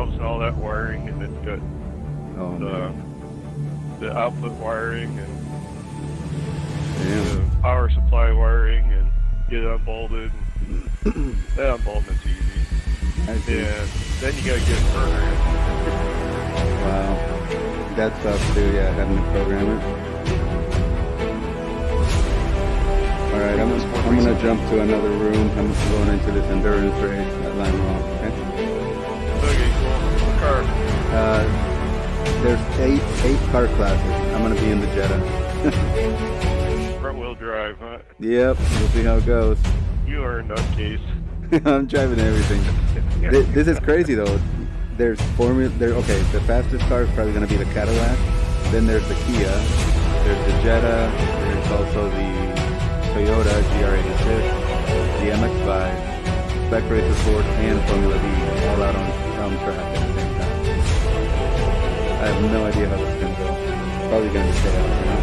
valves and all that wiring, and it's got the output wiring and the power supply wiring, and get it unbolted. That unboltment's easy. And then you gotta get it further in. Wow. That's tough too, yeah, having to program it. Alright, I'm gonna jump to another room. I'm going into this endurance race at Lime Rock, okay? Okay, cool. What car? There's eight car classes. I'm gonna be in the Jetta. Front wheel drive, huh? Yep, we'll see how it goes. You are a nutcase. I'm driving everything. This is crazy though. There's okay, the fastest car is probably going to be the Cadillac. Then there's the Kia. There's the Jetta. There's also the Toyota GR86, the MX-5, Spec Fritosport, and Formula V all out on track at the same time. I have no idea how this is going to go. Probably going to stay out, you know?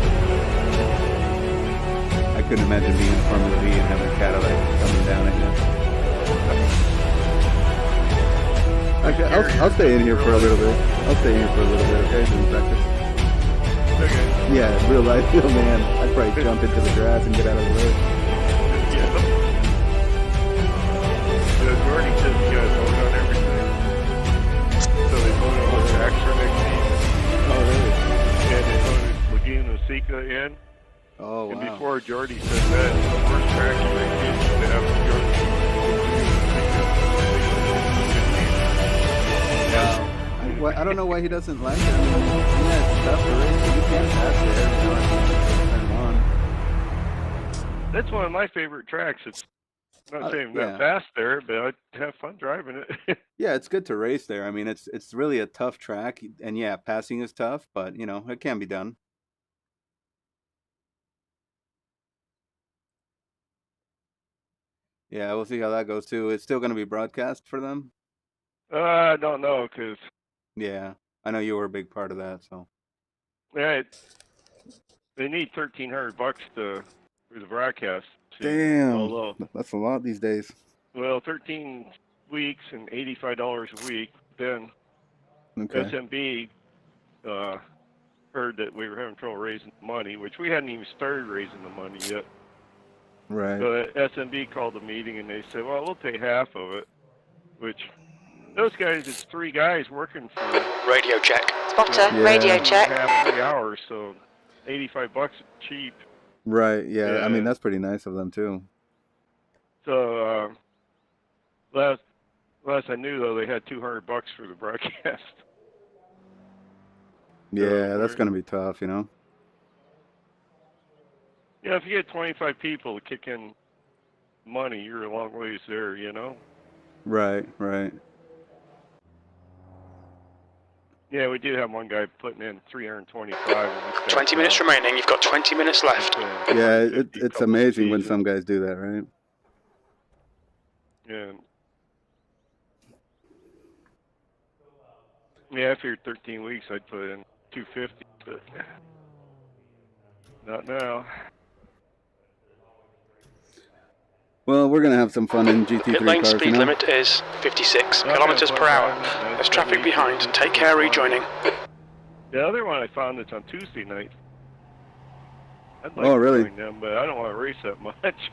I couldn't imagine being in a Formula V and having a Cadillac coming down at you. Actually, I'll stay in here for a little bit. Okay, doing practice. Okay. Yeah, real life, real man. I'd probably jump into the grass and get out of the way. Yeah. Jordy says you guys vote on everything. So they voted on the tracks for next season. Oh, really? And they voted Laguna Seca in. Oh, wow. And before Jordy said that, the first track in next season to have Jordy. I don't know why he doesn't like it. I mean, yeah, it's tough to race, but you can't pass there. You know, That's one of my favorite tracks. It's not saying that fast there, but I have fun driving it. Yeah, it's good to race there. I mean, it's really a tough track, and yeah, passing is tough, but you know, it can be done. Yeah, we'll see how that goes too. It's still going to be broadcast for them. I don't know, because yeah, I know you were a big part of that, so. Yeah, they need $1,300 for the broadcast. Damn, that's a lot these days. Well, 13 weeks and $85 a week. Then SMB heard that we were having trouble raising money, which we hadn't even started raising the money yet. Right. So SMB called a meeting and they said, well, we'll pay half of it, which those guys, it's 3 guys working for radio check. Spotter, radio check. 3 hours, so $85 is cheap. Right, yeah. I mean, that's pretty nice of them too. So last I knew, though, they had $200 for the broadcast. Yeah, that's going to be tough, you know. Yeah, if you get 25 people to kick in money, you're a long ways there, you know. Right, right. Yeah, we did have one guy putting in 325. 20 minutes remaining. You've got 20 minutes left. Yeah, it's amazing when some guys do that, right? Yeah. Yeah, after 13 weeks, I'd put in 250, but not now. Well, we're going to have some fun in GT3 Pit lane cars, speed limit is 56 kilometers per hour. There's traffic behind. Take care rejoining. The other one I found that's on Tuesday night. I'd like to join them, but I don't want to race that much.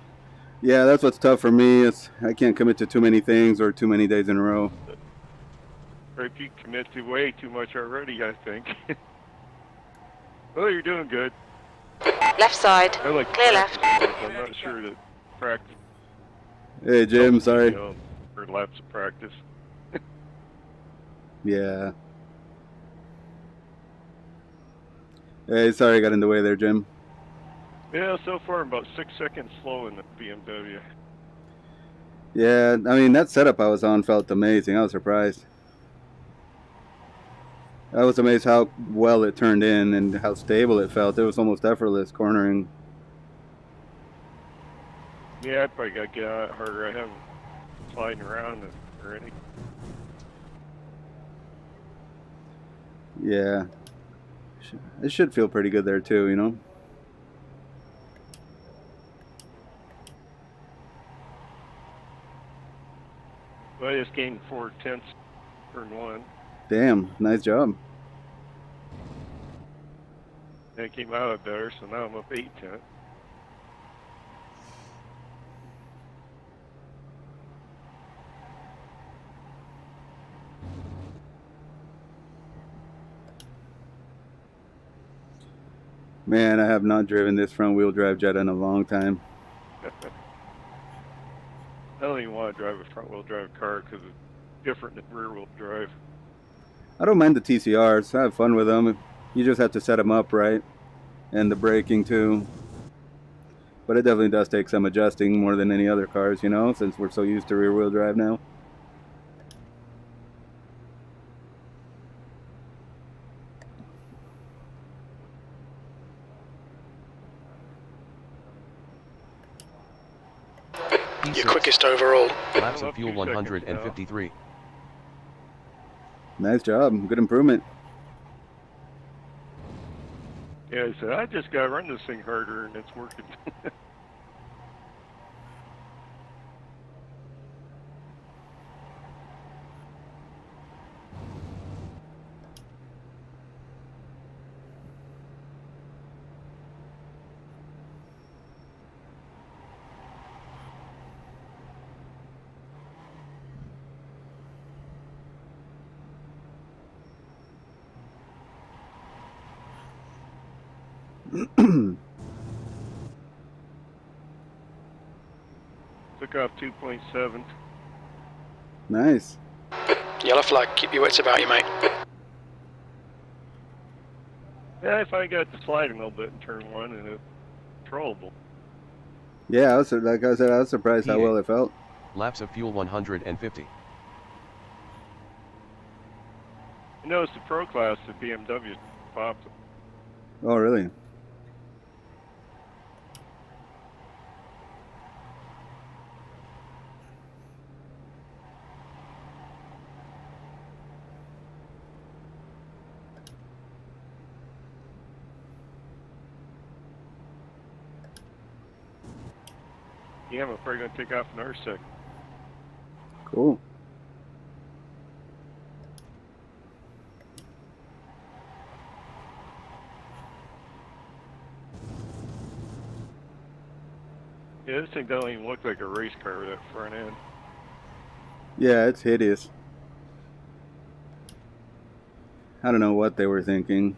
Yeah, that's what's tough for me. I can't commit to too many things or too many days in a row. Or if you commit to way too much already, I think. Well, you're doing good. Left side. Clear left. I'm not sure that practice. Hey, Jim, sorry. For laps of practice. Yeah. Hey, sorry I got in the way there, Jim. Yeah, so far I'm about 6 seconds slow in the BMW. Yeah, I mean, that setup I was on felt amazing. I was surprised. I was amazed how well it turned in and how stable it felt. It was almost effortless cornering. Yeah, I probably got to get on it harder. I haven't sliding around already. Yeah. It should feel pretty good there too, you know? Well, I just gained 4/10 turn 1. Damn, nice job. And it came out better, so now I'm up 8 tenths. Man, I have not driven this front-wheel drive Jetta in a long time. I don't even want to drive a front-wheel drive car because it's different than rear-wheel drive. I don't mind the TCRs. I have fun with them. You just have to set them up right. And the braking too. But it definitely does take some adjusting more than any other cars, you know, since we're so used to rear-wheel drive now. Your quickest overall. Laps of fuel 153. Nice job. Good improvement. Yeah, I said, I just got to run this thing harder, and it's working. Took off 2.7. Nice. Yellow flag, keep your wits about you, mate. Yeah, I finally got to sliding a little bit in turn 1, and it's controllable. Yeah, like I said, I was surprised how well it felt. Laps of fuel 150. You notice the Pro Class, the BMW popped. Oh, really? Yeah, I'm probably going to take off another second. Cool. Yeah, this thing doesn't even look like a race car with that front end. Yeah, it's hideous. I don't know what they were thinking.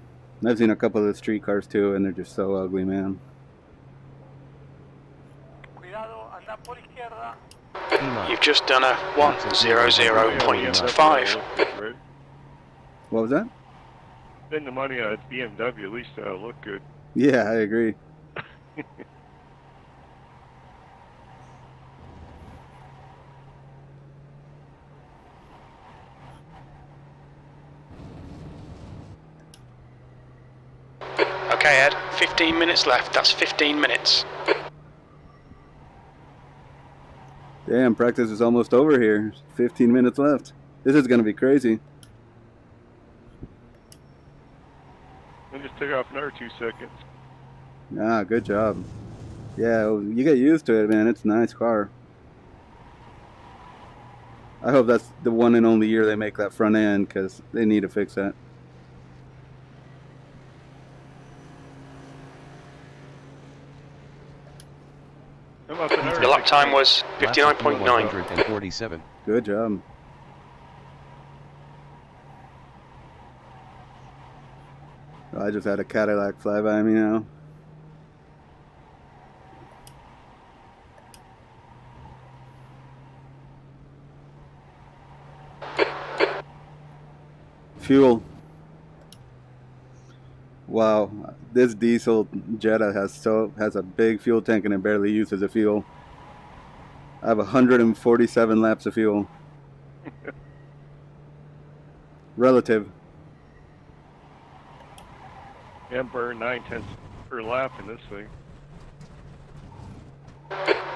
I've seen a couple of the street cars too, and they're just so ugly, man. You've just done a 1:00.5. What was that? Spend the money on a BMW, at least that'll look good. Yeah, I agree. Okay, Ed, 15 minutes left. That's 15 minutes. Damn, practice is almost over here. 15 minutes left. This is going to be crazy. I just took off another 2 seconds. Ah, good job. Yeah, well, you get used to it, man. It's a nice car. I hope that's the one and only year they make that front end, because they need to fix that. Your lap time was 59.9. 147. Good job. I just had a Cadillac fly by me now. Fuel. Wow, this diesel Jetta has a big fuel tank and it barely uses the fuel. I have 147 laps of fuel. Relative. Yeah, I'm burning 9 tenths per lap in this thing.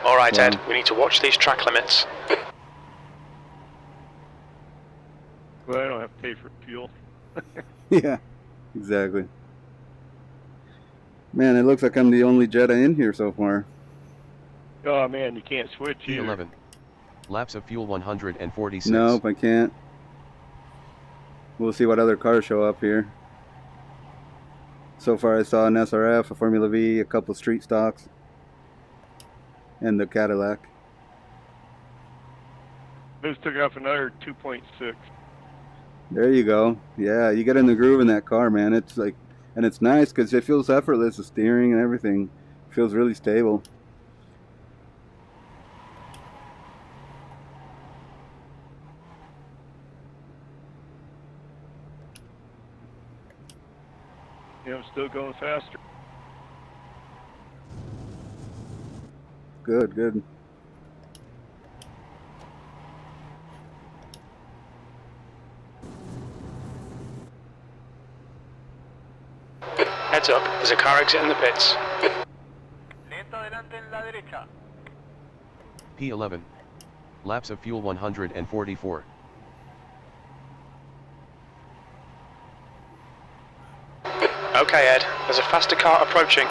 Alright, Ed, we need to watch these track limits. Well, I don't have to pay for fuel. Yeah, exactly. Man, it looks like I'm the only Jetta in here so far. Oh man, you can't switch either. 11. Laps of fuel 146. Nope, I can't. We'll see what other cars show up here. So far I saw an SRF, a Formula V, a couple street stocks, and the Cadillac. Just took off another 2.6. There you go. Yeah, you get in the groove in that car, man. It's like, and it's nice because it feels effortless. The steering and everything feels really stable. You know, still going faster. Good, good. Heads up, there's a car exit in the pits. P11. Laps of fuel 144. Okay, Ed, there's a faster car approaching.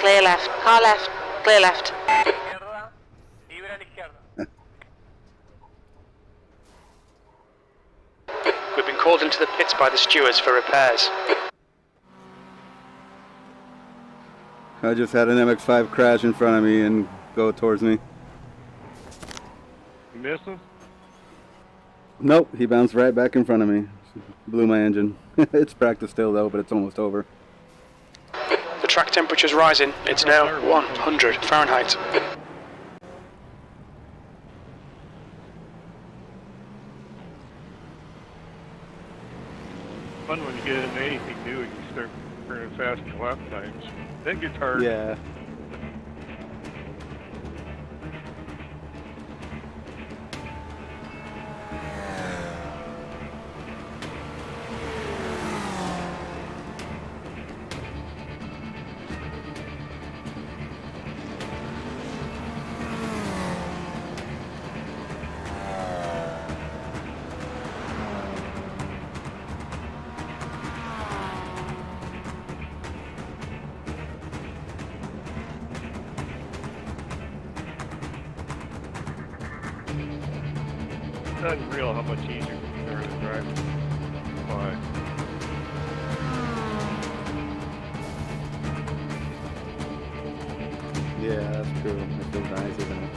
Clear left. Car left. Clear left. We've been called into the pits by the stewards for repairs. I just had an MX-5 crash in front of me and go towards me. You missed him? Nope, he bounced right back in front of me. Blew my engine. It's practice still though, but it's almost over. The track temperature's rising. It's now 100 Fahrenheit. Fun when you get into anything new and you start burning fast lap times. Then it gets hard. Yeah. It's unreal how much easier it's learn to drive. Why? Yeah, that's true. It feels nice, isn't it?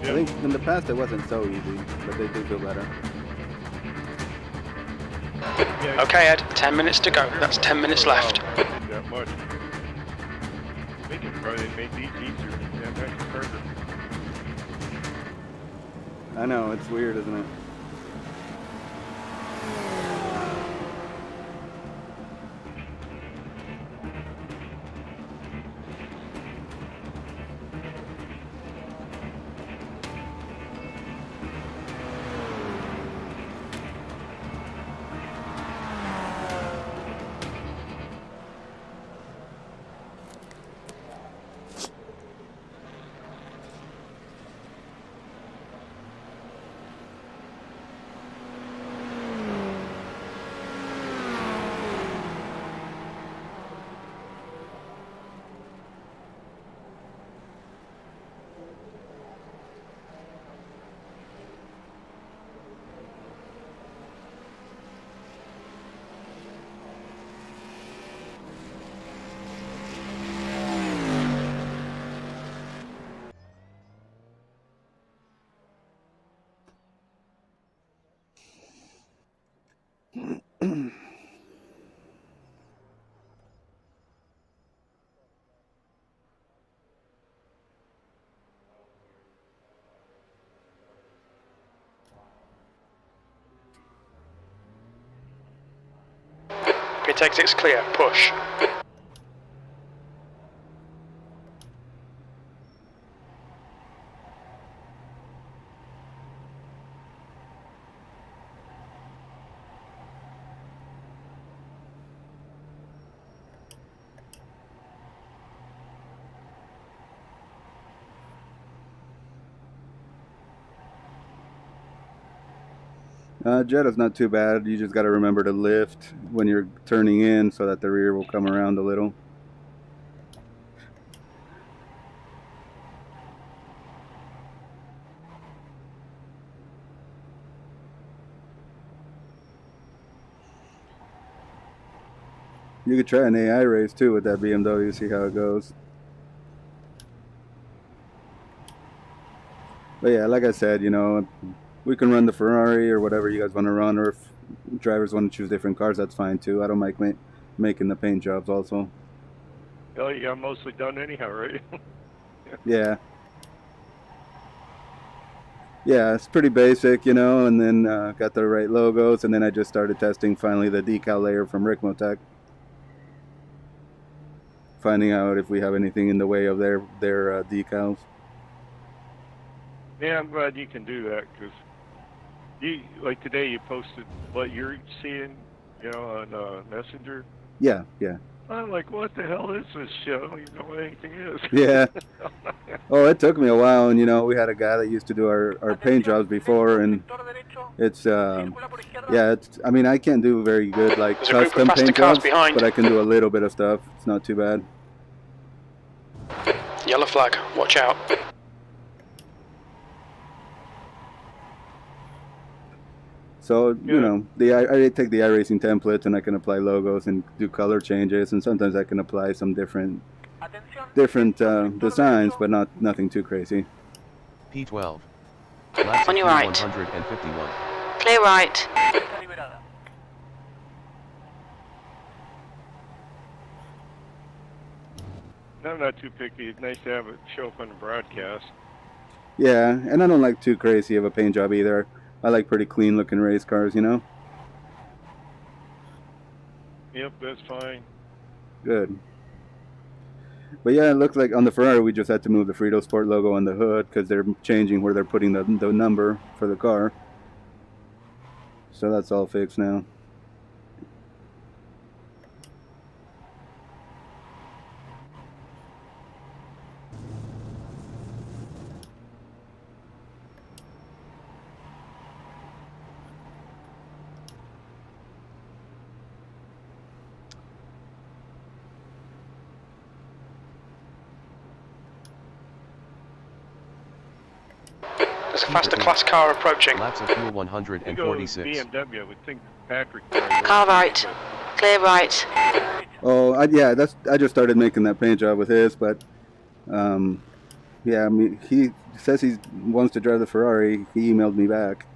Yeah. I think in the past it wasn't so easy, but they do feel better. Yeah, Okay, Ed, 10 minutes to go. That's 10 minutes left. That much. They can probably make these easier. Yeah, that's harder. I know, it's weird, isn't it? Pit exit's clear. Push. Jetta's not too bad. You just got to remember to lift when you're turning in so that the rear will come around a little. You could try an AI race too with that BMW, see how it goes. But yeah, like I said, you know, we can run the Ferrari or whatever you guys want to run, or if drivers want to choose different cars, that's fine too. I don't like making the paint jobs also. Oh, you got mostly done anyhow, right? Yeah. Yeah, it's pretty basic, you know, and then got the right logos, and then I just started testing finally the decal layer from Ricmotech. Finding out if we have anything in the way of their decals. Yeah, I'm glad you can do that, because like today you posted what you're seeing, you know, on Messenger. Yeah, yeah. I'm like, what the hell is this shit? I don't even know what anything is. Yeah. Oh, it took me a while, and you know, we had a guy that used to do our paint jobs before, and it's yeah, it's, I mean, I can't do very good like custom paint jobs, but I can do a little bit of stuff. It's not too bad. Yellow flag, watch out. So, you know, I take the iRacing templates and I can apply logos and do color changes, and sometimes I can apply some different designs, but nothing too crazy. P12. Laps On your right. 151. Clear right. I'm not too picky. It's nice to have it show up on the broadcast. Yeah, and I don't like too crazy of a paint job either. I like pretty clean looking race cars, you know? Yep, that's fine. Good. But yeah, it looks like on the Ferrari we just had to move the Fritosport logo on the hood because they're changing where they're putting the number for the car. So that's all fixed now. There's a faster class car approaching. Laps of fuel 146. BMW, I would think Patrick. Car right. Clear right. Oh, yeah, I just started making that paint job with his, but yeah, I mean, he says he wants to drive the Ferrari. He emailed me back.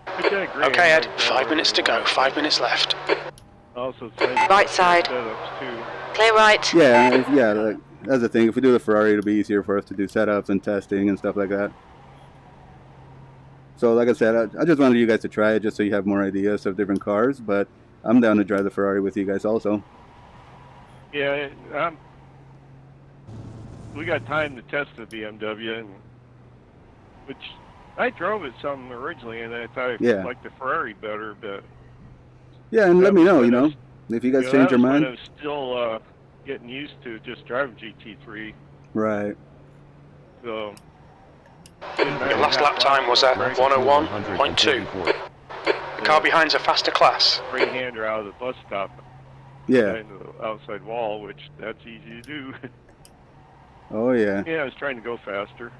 Okay, Ed, 5 minutes to go, 5 minutes left. Also, Right side. Clear right. Yeah, yeah. That's the thing. If we do the Ferrari, it'll be easier for us to do setups and testing and stuff like that. So, like I said, I just wanted you guys to try it just so you have more ideas of different cars. But I'm down to drive the Ferrari with you guys also. Yeah, we got time to test the BMW, which I drove it some originally, and I thought I liked the Ferrari better. But yeah, and let me know, you know, if you guys change your mind. I was still getting used to just driving GT3. Right. So Your last lap time was at 101.2. The car behind's a faster class. Right-hander out of the bus stop. Yeah. Into the outside wall, which that's easy to do. Oh yeah. Yeah, I was trying to go faster.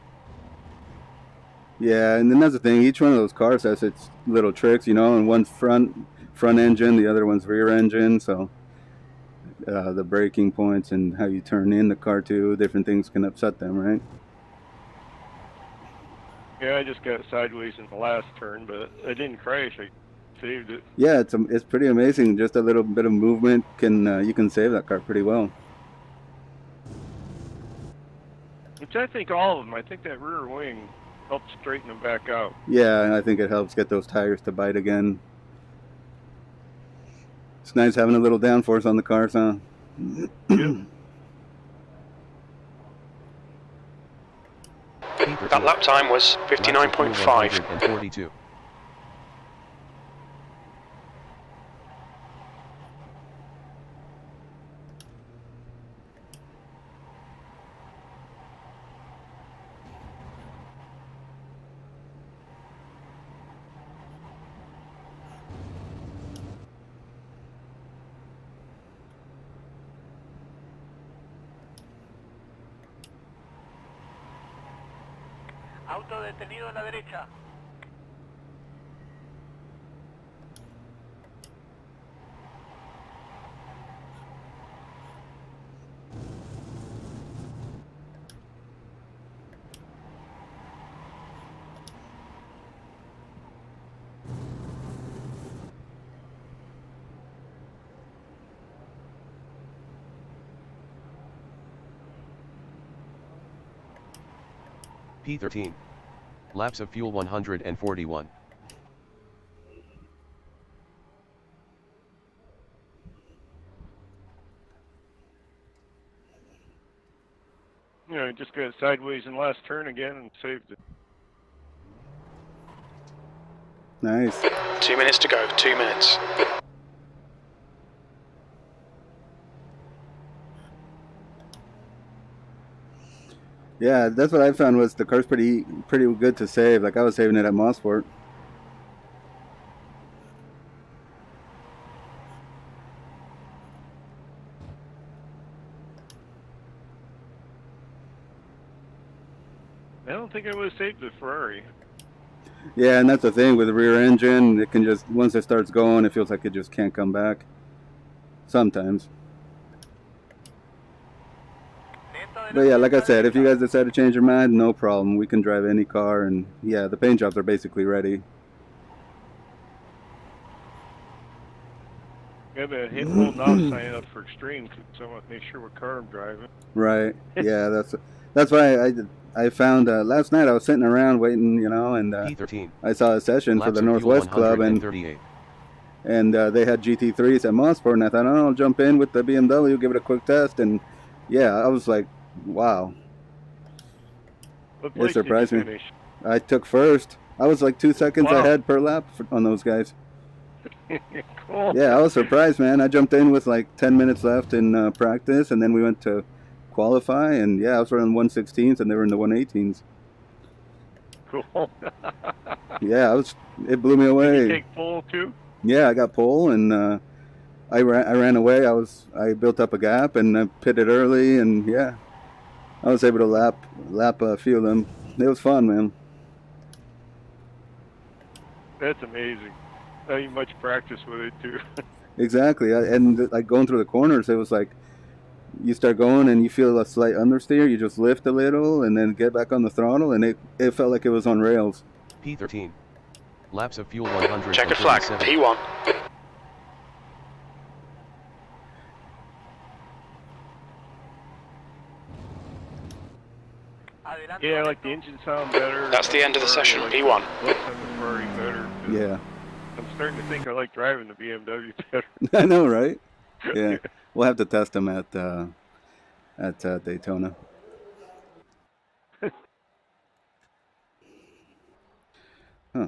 Yeah, and then that's the thing. Each one of those cars has its little tricks, you know. And one's front engine, the other one's rear engine. So the braking points and how you turn in the car too, different things can upset them, right? Yeah, I just got sideways in the last turn, but I didn't crash. I saved it. Yeah, it's pretty amazing. Just a little bit of movement can you can save that car pretty well. Which I think all of them. I think that rear wing helps straighten them back out. Yeah, and I think it helps get those tires to bite again. It's nice having a little downforce on the cars, huh? Yep. That lap time was 59.5. 42. Auto detenido en la derecha. P13. Laps of fuel 141. You know, just got sideways in last turn again and saved it. Nice. 2 minutes to go, 2 minutes. Yeah, that's what I found was the car's pretty good to save. Like I was saving it at Mosport. I don't think I would have saved the Ferrari. Yeah, and that's the thing with the rear engine. It can just, once it starts going, it feels like it just can't come back. Sometimes. But yeah, like I said, if you guys decide to change your mind, no problem. We can drive any car, and yeah, the paint jobs are basically ready. I have a hit hold knob sign up for extreme, so I want to make sure what car I'm driving. Right. Yeah, that's why I found last night I was sitting around waiting, you know, and P13. I saw a session for Laps the of fuel Northwest Club, 138. and they had GT3s at Mosport, and I thought, oh, I'll jump in with the BMW, give it a quick test, and yeah, I was like, wow. What It place did you surprised me. finish? I took first. I was like 2 seconds Wow. ahead per lap on those guys. Cool. Yeah, I was surprised, man. I jumped in with like 10 minutes left in practice, and then we went to qualify, and yeah, I was running 116s, and they were in the 118s. Cool. Yeah, it blew me Did away. you take pole too? Yeah, I got pole, and I ran away. I built up a gap, and I pitted early, and yeah, I was able to lap a few of them. It was fun, man. That's amazing. Not even much practice with it too. Exactly, and like going through the corners, it was like you start going and you feel a slight understeer. You just lift a little and then get back on the throttle, and it felt like it was on rails. P13. Laps of fuel 137. Checkered flag, P1. Yeah, like the engine sound better. That's the end of the session, like P1. looks on the Ferrari better. Yeah. I'm starting to think I like driving the BMW better. I know, right? Yeah, we'll have to test them at Daytona. Huh.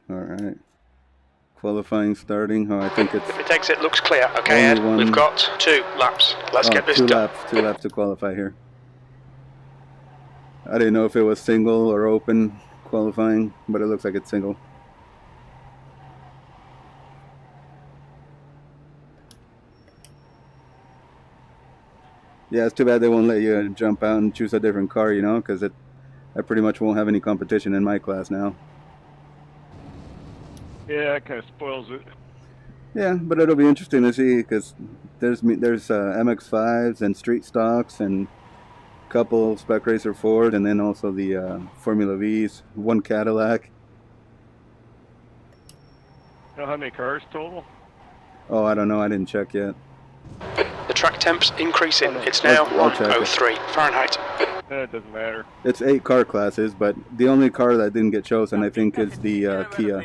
All right. Qualifying starting. Oh, I think it's If exit looks clear, okay, Ed, we've got 2 laps. Let's get this done. 2 laps to qualify here. I didn't know if it was single or open qualifying, but it looks like it's single. Yeah, it's too bad they won't let you jump out and choose a different car, you know, because I pretty much won't have any competition in my class now. Yeah, that kind of spoils it. Yeah, but it'll be interesting to see because there's MX-5s and street stocks and a couple Spec Racer Ford, and then also the Formula Vs, 1 Cadillac. Know how many cars total? Oh, I don't know. I didn't check yet. The track temp's increasing. It's now I'll check it. 103 Fahrenheit. It doesn't matter. It's 8 car classes, but the only car that didn't get chosen, I think, is the Kia.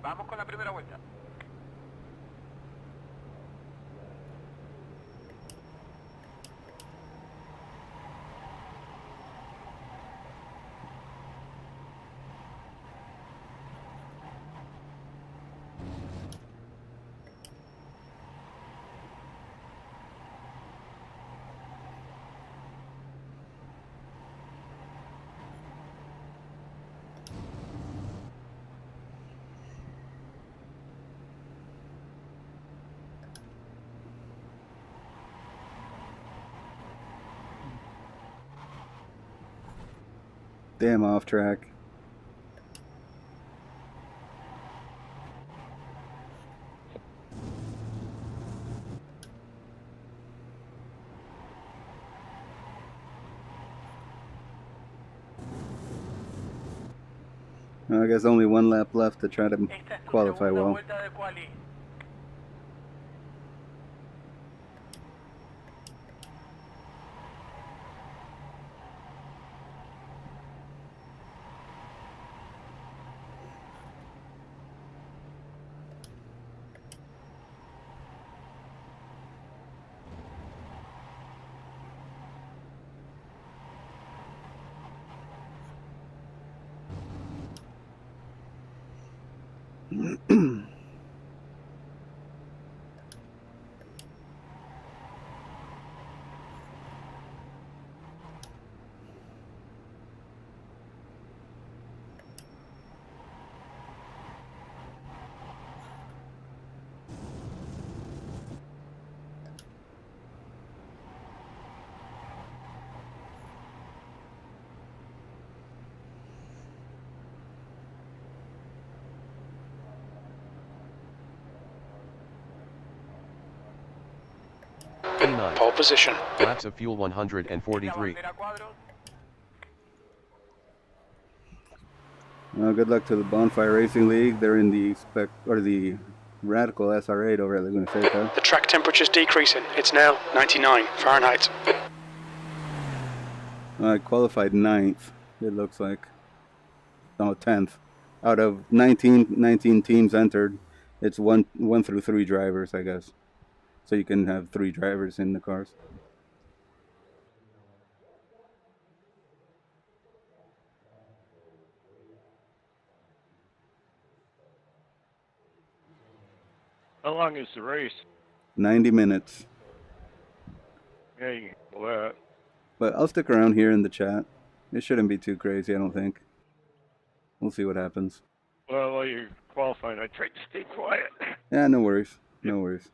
Vamos con la primera vuelta. Damn, off track. I guess only one lap left to try to Esta es tu qualify segunda well. vuelta de quali. P9. Pole position. Laps of fuel La 143. bandera cuadros. Well, good luck to the Bonfire Racing League. They're in the the Radical SR8 over at Laguna Seca. The track temperature's decreasing. It's now 99 Fahrenheit. I qualified 9th, it looks like. No, 10th. Out of 19 teams entered, it's one through 3 drivers, I guess. So you can have 3 drivers in the cars. How long is the race? 90 minutes. Yeah, you can handle that. But I'll stick around here in the chat. It shouldn't be too crazy, I don't think. We'll see what happens. Well, while you're qualifying, I tried to stay quiet. Yeah, no worries. No worries.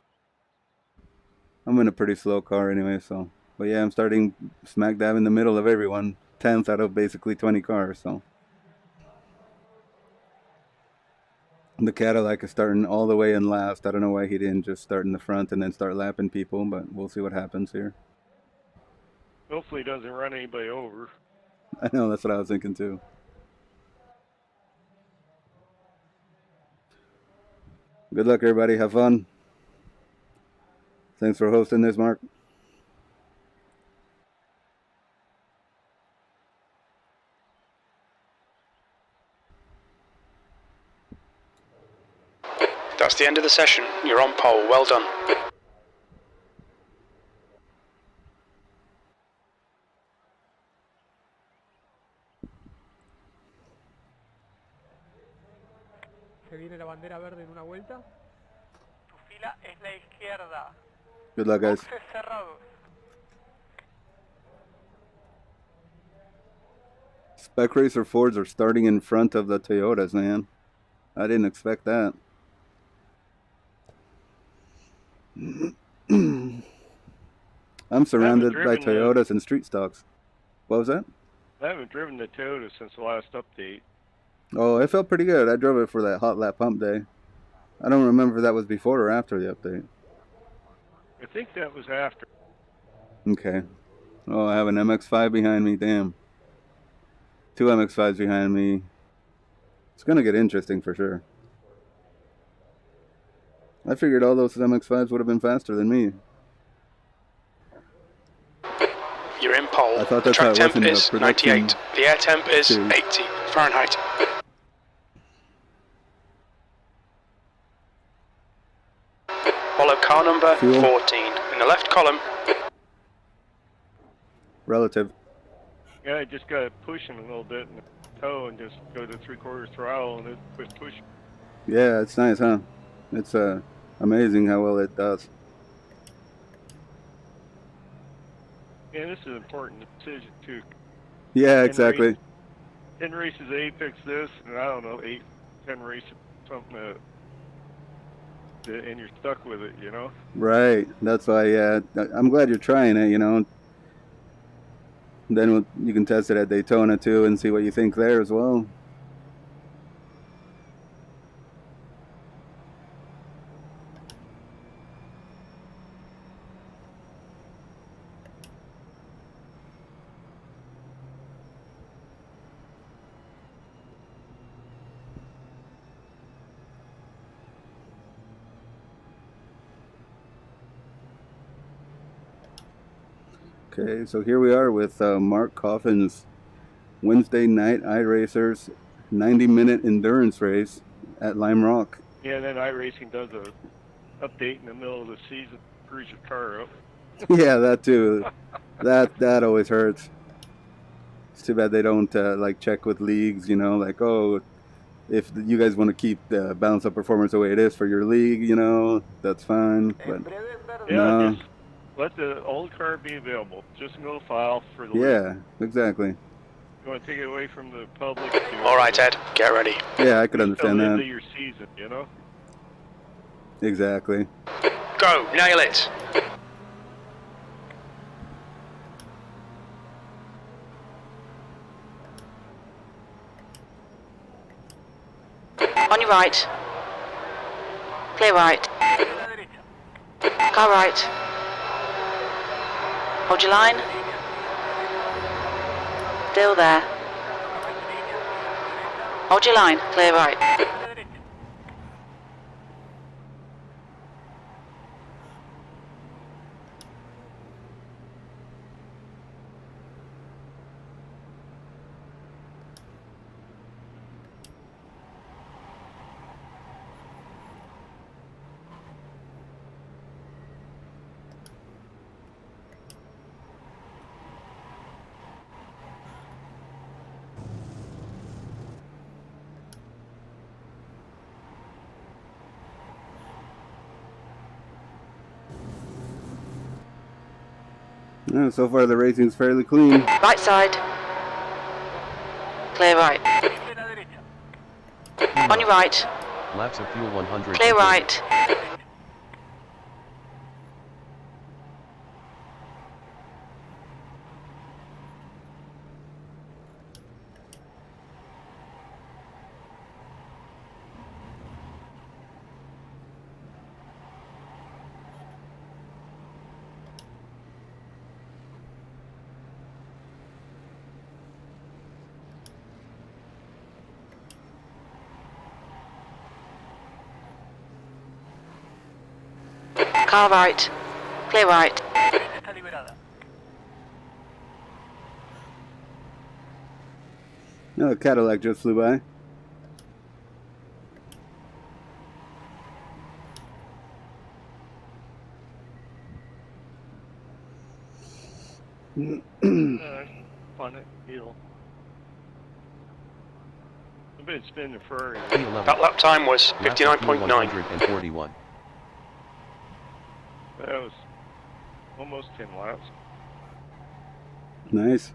I'm in a pretty slow car anyway, so. But yeah, I'm starting smack dab in the middle of everyone. 10th out of basically 20 cars, so. The Cadillac is starting all the way in last. I don't know why he didn't just start in the front and then start lapping people, but we'll see what happens here. Hopefully he doesn't run anybody over. I know, that's what I was thinking too. Good luck, everybody. Have fun. Thanks for hosting this, Mark. That's the end of the session. You're on pole. Well done. Se viene la bandera verde en una vuelta. Tu fila es la izquierda. Good luck, guys. Boxes cerrados. Spec Racer Fords are starting in front of the Toyotas, man. I didn't expect that. I'm surrounded by Toyotas and street stocks. What was that? I haven't driven the Toyota since the last update. Oh, it felt pretty good. I drove it for that hot lap pump day. I don't remember if that was before or after the update. I think that was after. Okay. Oh, I have an MX-5 behind me. Damn. 2 MX-5s behind me. It's going to get interesting for sure. I figured all those MX-5s would have been faster than me. You're in pole. I thought The that's how track it was temp in the is production 98. The air temp is too. 80 Fahrenheit. Follow car number Fuel. 14 in the left column. Relative. Yeah, I just got to push him a little bit in the toe and just go to 3/4 throttle and it quit pushing. Yeah, it's nice, huh? It's amazing how well it does. Yeah, this is an important decision too. Yeah, exactly. 10 races Apex this, and I don't know, 10 races something and you're stuck with it, you know? Right. That's why, yeah. I'm glad you're trying it, you know. Then you can test it at Daytona too and see what you think there as well. Okay, so here we are with Mark Coffin's Wednesday night iRacers 90-minute endurance race at Lime Rock. Yeah, and then iRacing does a update in the middle of the season, screws your car up. Yeah, that too. that always hurts. It's too bad they don't like check with leagues, you know, like, oh, if you guys want to keep the balance of performance the way it is for your league, you know, that's fine. But Yeah, no. just let the old car be available. Just no file for the Yeah, league. exactly. You want to take it away from the public. All right, Ed, get ready. Yeah, I could understand that. End of your season, you know. Exactly. Go, nail it. On your right. Clear right. Car right. Hold your line. Still there. Hold your line. Clear right. Yeah, so far the racing's fairly clean. Right side. Clear right. On your right. Laps of fuel 100. Clear right. Car right. Clear right. No, a Cadillac just flew by. Fun deal. I've been spinning Ferrari. That lap time was 59.9. 141. That was almost 10 laps. Nice.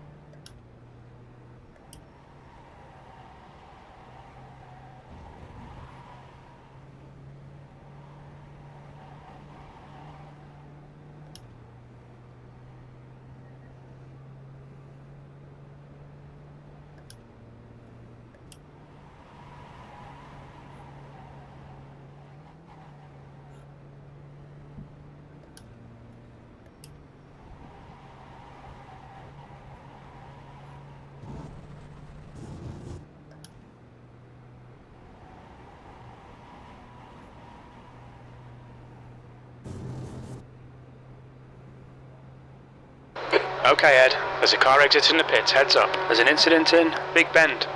Okay, Ed, there's a car exiting the pits, heads up. There's an incident in Big Bend.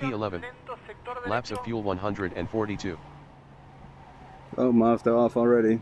P11. Laps of fuel 142. Oh, Mazda off already.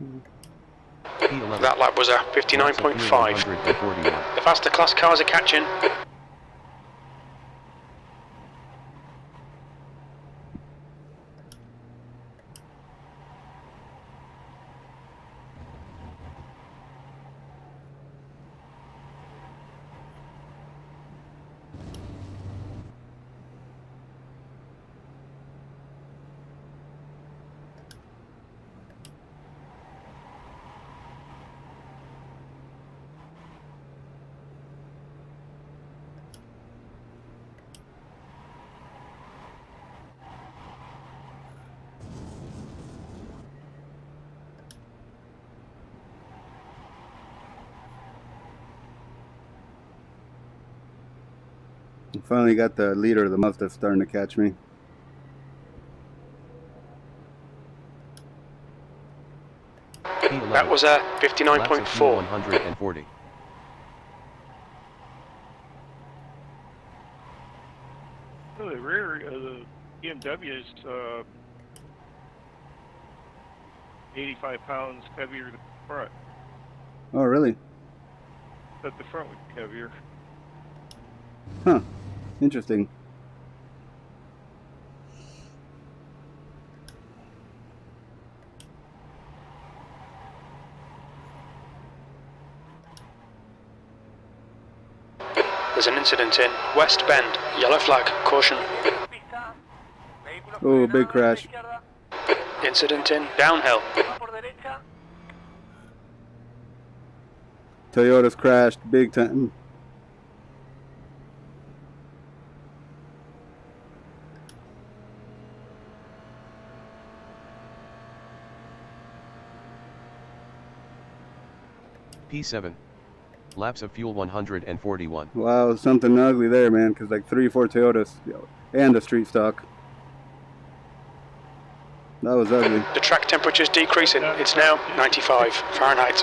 P11. That lap was a Laps of fuel 59.5. 141. The faster class cars are catching. Finally got the leader of the Mustache starting to catch me. P11. That was a Laps of fuel 59.4. 140. Well, the rear of the BMW is 85 pounds heavier than the front. Oh, really? But the front would be heavier. Huh. Interesting. There's an incident in West Bend. Yellow flag. Caution. Pista. Vehículos Oh, big frenados a la crash. izquierda. Incident in Downhill. Uno por derecha. Toyota's crashed big time. P7. Laps of fuel 141. Wow, something ugly there, man, because like 3 or 4 Toyotas and a street stock. That was ugly. The track temperature's decreasing. It's now 95 Fahrenheit.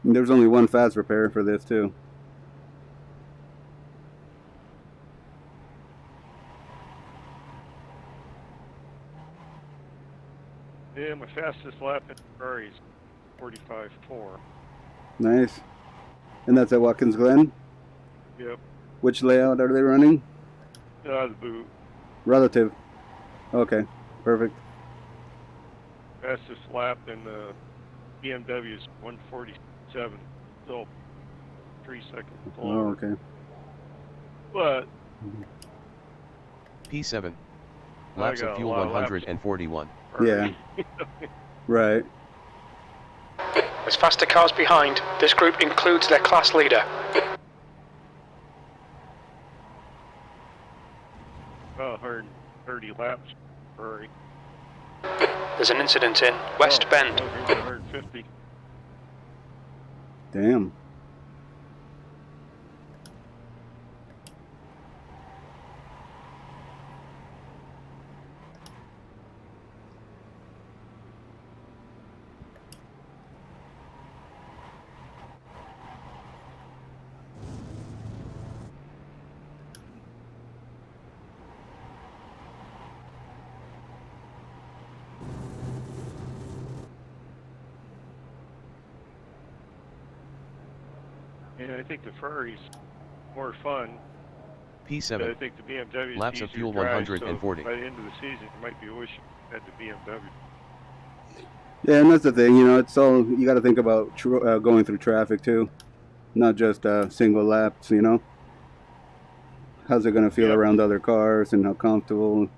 And there's only one fast repair for this, too. Yeah, my fastest lap in Ferrari is 45.4. Nice. And that's at Watkins Glen? Yep. Which layout are they running? The boot. Relative. Okay, perfect. Fastest lap in the BMW is 147. Still 3 seconds Oh, slower. okay. But P7. I Laps got of a fuel lot of laps. 141. Yeah. Right. There's faster cars behind. This group includes their class leader. About 130 laps. Ferrari. There's an incident in West Bend. 150. Damn. Yeah, I think the Ferrari's more fun. But I P7. think the BMW is Laps of easier fuel to drive, 140. So by the end of the season, you might be wishing you had the BMW. Yeah, and that's the thing, you know, it's all, you got to think about going through traffic, too. Not just single laps, you know. How's it going to feel Yep. around other cars and how comfortable.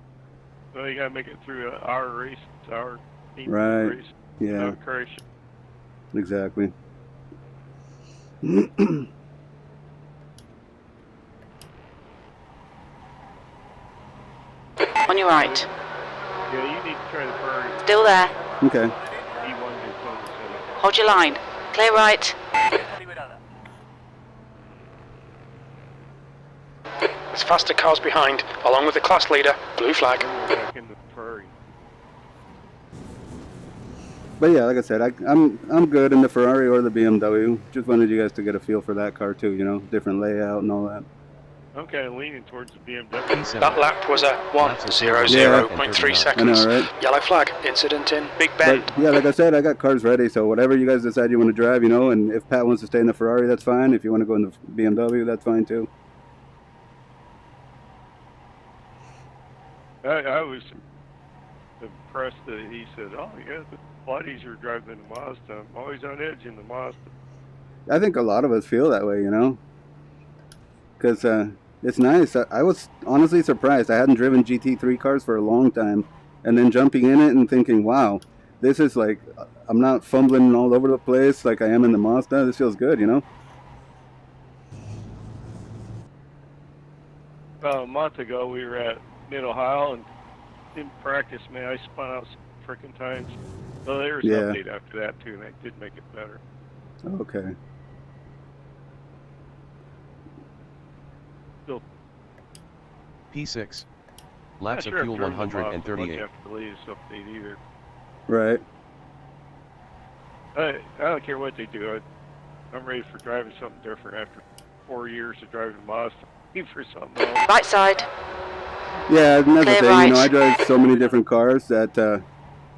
So you got to make it through our race, our team Right. race, Yeah, without crashing. exactly. On your right. Yeah, you need to try the Ferrari Still there. Okay. E1 Daytona setup. Hold your line. Clear right. Derecha liberada. There's faster cars behind, along with the class leader. Blue flag. Then we're back into the Ferrari. But yeah, like I said, I'm good in the Ferrari or the BMW. Just wanted you guys to get a feel for that car too, you know, different layout and all that. I'm kind of leaning towards the BMW. That lap was at 1:00.3 seconds. I know, right? Yellow flag, incident in Big Bend. But yeah, like I said, I got cars ready, so whatever you guys decide you want to drive, you know, and if Pat wants to stay in the Ferrari, that's fine. If you want to go in the BMW, that's fine too. I was impressed that he said, "Oh yeah, it's a lot easier driving than the Mazda. I'm always on edge in the Mazda." I think a lot of us feel that way, you know, because it's nice. I was honestly surprised. I hadn't driven GT3 cars for a long time, and then jumping in it and thinking, wow, this is like, I'm not fumbling all over the place like I am in the Mazda. This feels good, you know? About a month ago, we were at Mid-Ohio, and in practice, man, I spun out some frickin' times. So there was an update after that, too, and that did make it better. Okay. Still, P6. Laps of sure fuel if there's a Mazda, 138. I'll have the latest update either. Right. I don't care what they do. I'm ready for driving something different after 4 years of driving Mazda. For something else. Right side. Yeah, and that's the Clear thing. right. You know, I drive so many different cars that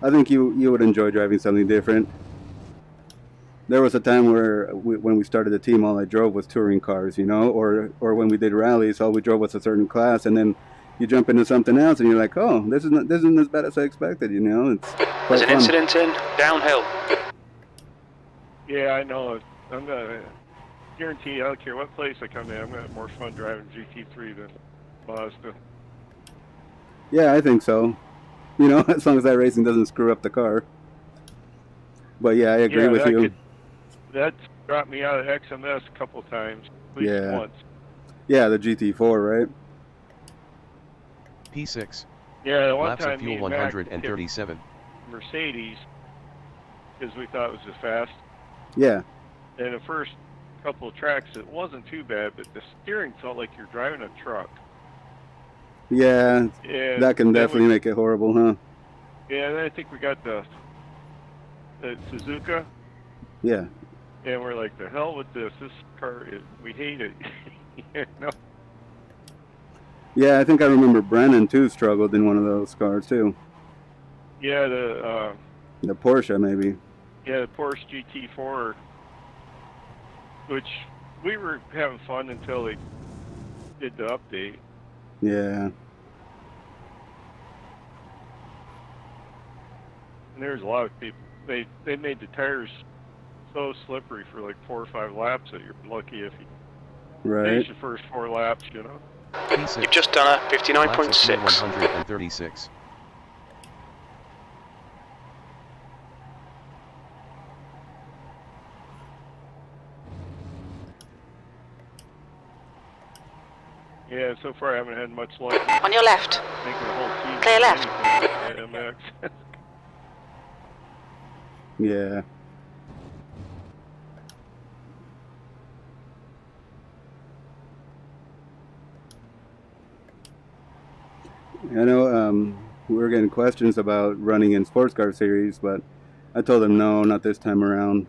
I think you would enjoy driving something different. There was a time where when we started the team, all I drove was touring cars, you know, or when we did rallies, all we drove was a certain class, and then you jump into something else, and you're like, oh, this isn't as bad as I expected, you know. It's quite There's an fun. incident in downhill. Yeah, I know. I'm gonna guarantee. I don't care what place I come in. I'm gonna have more fun driving GT3 than Mazda. Yeah, I think so. You know, as long as iRacing doesn't screw up the car. But yeah, I agree with you. That dropped me out of XMS a couple times, at least once. Yeah, the GT4, right? P6. Yeah, the one Laps time of fuel me and Mac 137. hit Mercedes, because we thought it was the fast. Yeah. And the first couple of tracks, it wasn't too bad, but the steering felt like you're driving a truck. Yeah, And that can then definitely make it horrible, huh? Yeah, and then I think we got the Suzuka. Yeah. And we're like, the hell with this. This car, we hate it. You know? Yeah, I think I remember Brennan, too, struggled in one of those cars, too. Yeah, the Porsche, maybe. Yeah, the Porsche GT4, which we were having fun until they did the update. Yeah. And there's a lot of people. They made the tires so slippery for like 4 or 5 laps that you're lucky if you finish the first 4 laps, you know. P6. You've just done a Laps of fuel 59.6. 136. Yeah, so far I haven't had much luck On your left. making the whole season. Clear left. Anything at MX. Yeah. I know we were getting questions about running in sports car series, but I told them no, not this time around.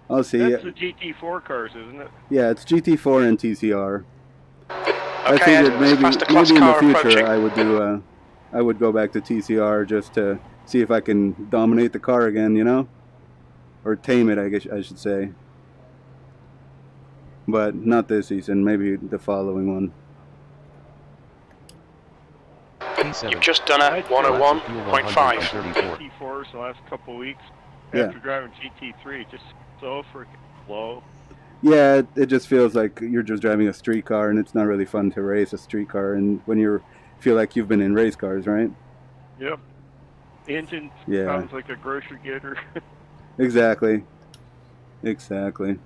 I'll see. That's the GT4 cars, isn't it? Yeah, it's GT4 and TCR. I Okay, Ed, figured maybe faster class in the car future approaching. I would go back to TCR just to see if I can dominate the car again, you know, or tame it, I guess I should say. But not this season, maybe the following one. P7. You've just done a 101.5. GT4s the last couple of weeks after driving GT3, just so freaking slow. Yeah, it just feels like you're just driving a street car, and it's not really fun to race a street car. And when you feel like you've been in race cars, right? Yep. Engine sounds like a grocery getter. Exactly. Exactly.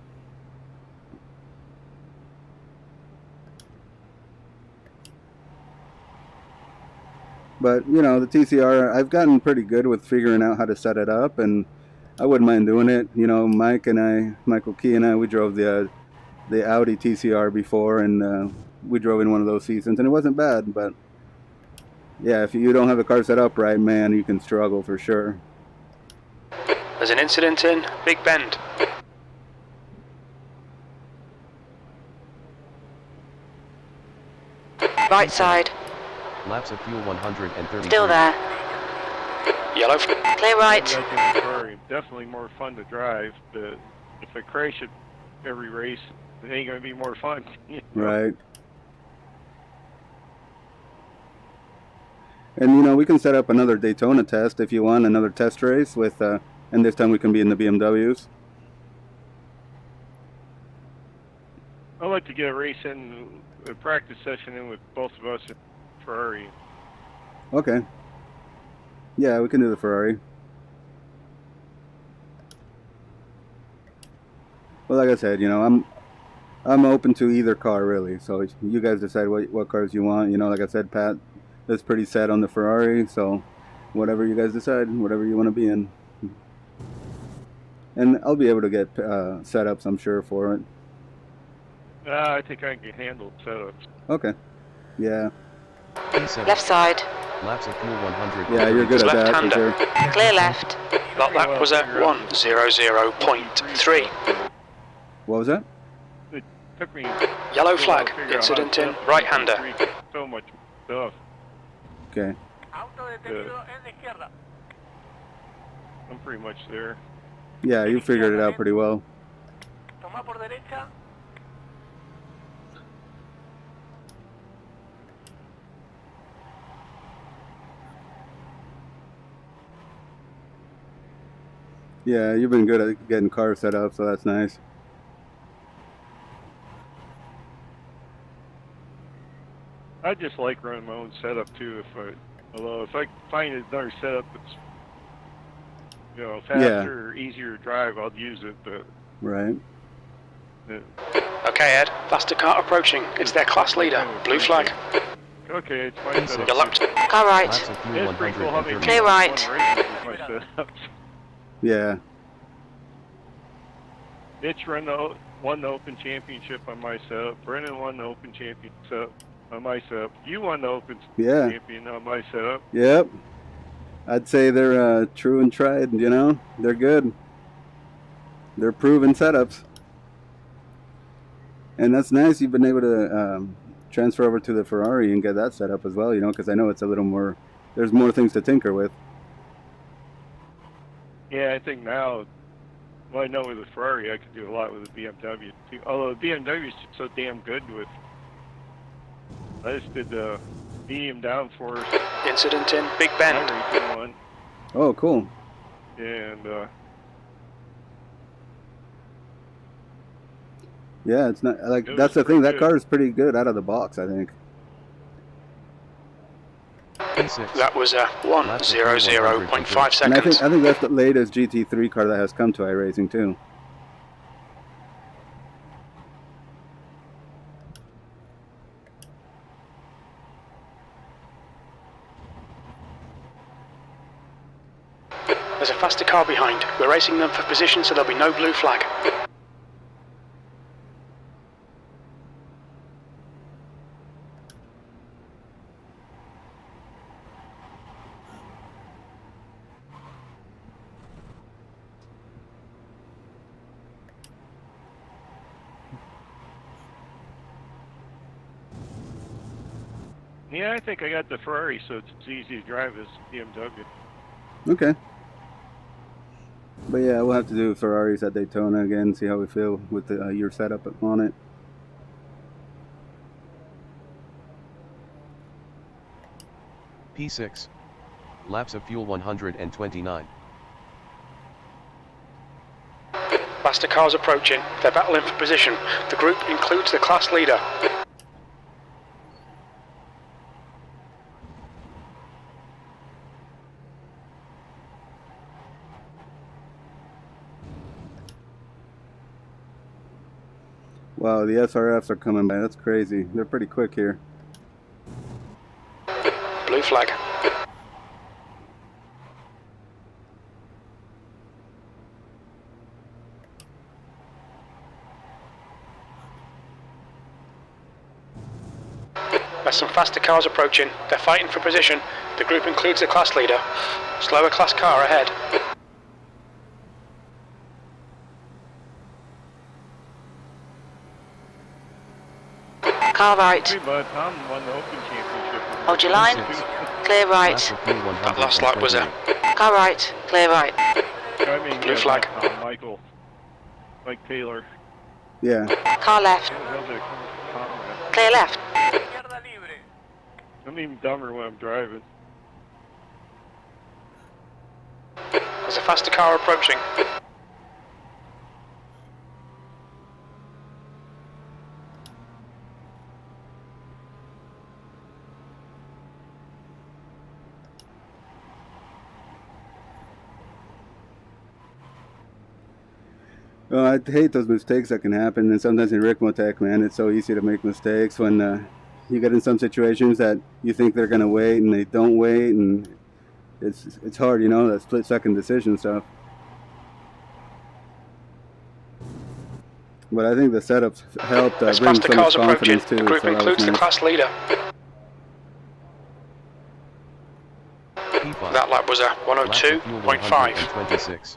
But, you know, the TCR, I've gotten pretty good with figuring out how to set it up, and I wouldn't mind doing it. You know, Michael Key and I, we drove the Audi TCR before, and we drove in one of those seasons, and it wasn't bad, but yeah, if you don't have the car set up right, man, you can struggle for sure. There's an incident in Big Bend. Right side. Laps of fuel 130. Still there. Yellow. Clear right. Definitely more fun to drive, but if I crash at every race, it ain't gonna be more fun. You know? Right. And you know, we can set up another Daytona test if you want, another test race with, and this time we can be in the BMWs. I'd like to get a race in, a practice session in with both of us in Ferrari. Okay. Yeah, we can do the Ferrari. Well, like I said, you know, I'm open to either car really. So you guys decide what cars you want. You know, like I said, Pat is pretty set on the Ferrari. So whatever you guys decide, whatever you want to be in. And I'll be able to get setups, I'm sure, for it. I think I can handle setups. Okay. Yeah. P7. Left side. Laps of fuel 100. Yeah, you're good at that for Left-hander. sure. Clear left. That lap was at 1:00.3. What was that? It took me Yellow a while flag. to figure out Incident how to in set up right-hander. So much stuff. Okay. Auto detenido en la izquierda. I'm pretty much there. Yeah, you figured it out pretty well. Toma por derecha. Yeah, you've been good at getting cars set up, so that's nice. I just like running my own setup too. Although if I find another setup that's, you know, faster or easier to drive, I'll use it. But Right. Okay, Ed. Faster car approaching. It's their class leader. Blue flag. okay, it's my setup. Your lap. Car right. Laps of fuel It's pretty cool how many 130. Clear people right. run races with my setups. Yeah. Mitch won the Open Championship on my setup. Brennan won the Open Championship on my setup. You won the Open Yeah. Champion on my setup. Yep. I'd say they're true and tried, you know? They're good. They're proven setups. And that's nice you've been able to transfer over to the Ferrari and get that set up as well, you know, because I know it's a little more, there's more things to tinker with. Yeah, I think now, well, I know with the Ferrari, I could do a lot with the BMW too. Although the BMW is so damn good with. I just did the medium downforce. Incident in Big Bend. iRacing one, Oh, cool. and Yeah, it's not, like, It that's was the thing, pretty that good. car is pretty good out of the box, I think. P6. That was a 1:00.5 And I seconds. think that's the latest GT3 car that has come to iRacing too. There's a faster car behind. We're racing them for position, so there'll be no blue flag. yeah, I think I got the Ferrari, so it's as easy to drive as BMW. Okay. But yeah, we'll have to do Ferraris at Daytona again, see how we feel with the, your setup on it. P6. Laps of fuel 129. Faster cars approaching. They're battling for position. The group includes the class leader. Wow, the SRFs are coming by. That's crazy. They're pretty quick here. Blue flag. There's some faster cars approaching. They're fighting for position. The group includes the class leader. Slower class car ahead. Car right. Hey, bud, Tom won the Open Championship. Hold your line. Clear right. Laps of fuel That last lap was a 128. Car right. Clear right. I mean, Blue flag. not Tom, Michael. Mike Taylor. Yeah. Car left. Who the hell's that Tom at? Clear left. I'm even dumber when I'm driving. there's a faster car approaching. Well, I hate those mistakes that can happen, and sometimes in Rickmotech, man, it's so easy to make mistakes when you get in some situations that you think they're gonna wait and they don't wait, and it's hard, you know, that split-second decision stuff. But I think the setups helped There's bring faster so much cars approaching. confidence too. The group so that was includes the nice. class leader. P5. That lap was a Laps of fuel 102.5. 126.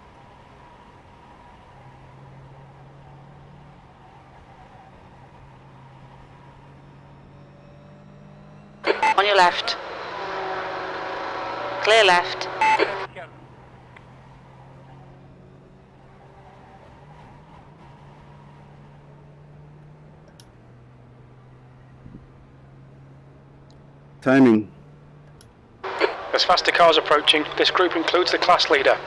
On your left. Clear left. Timing. There's faster cars approaching. This group includes the class leader.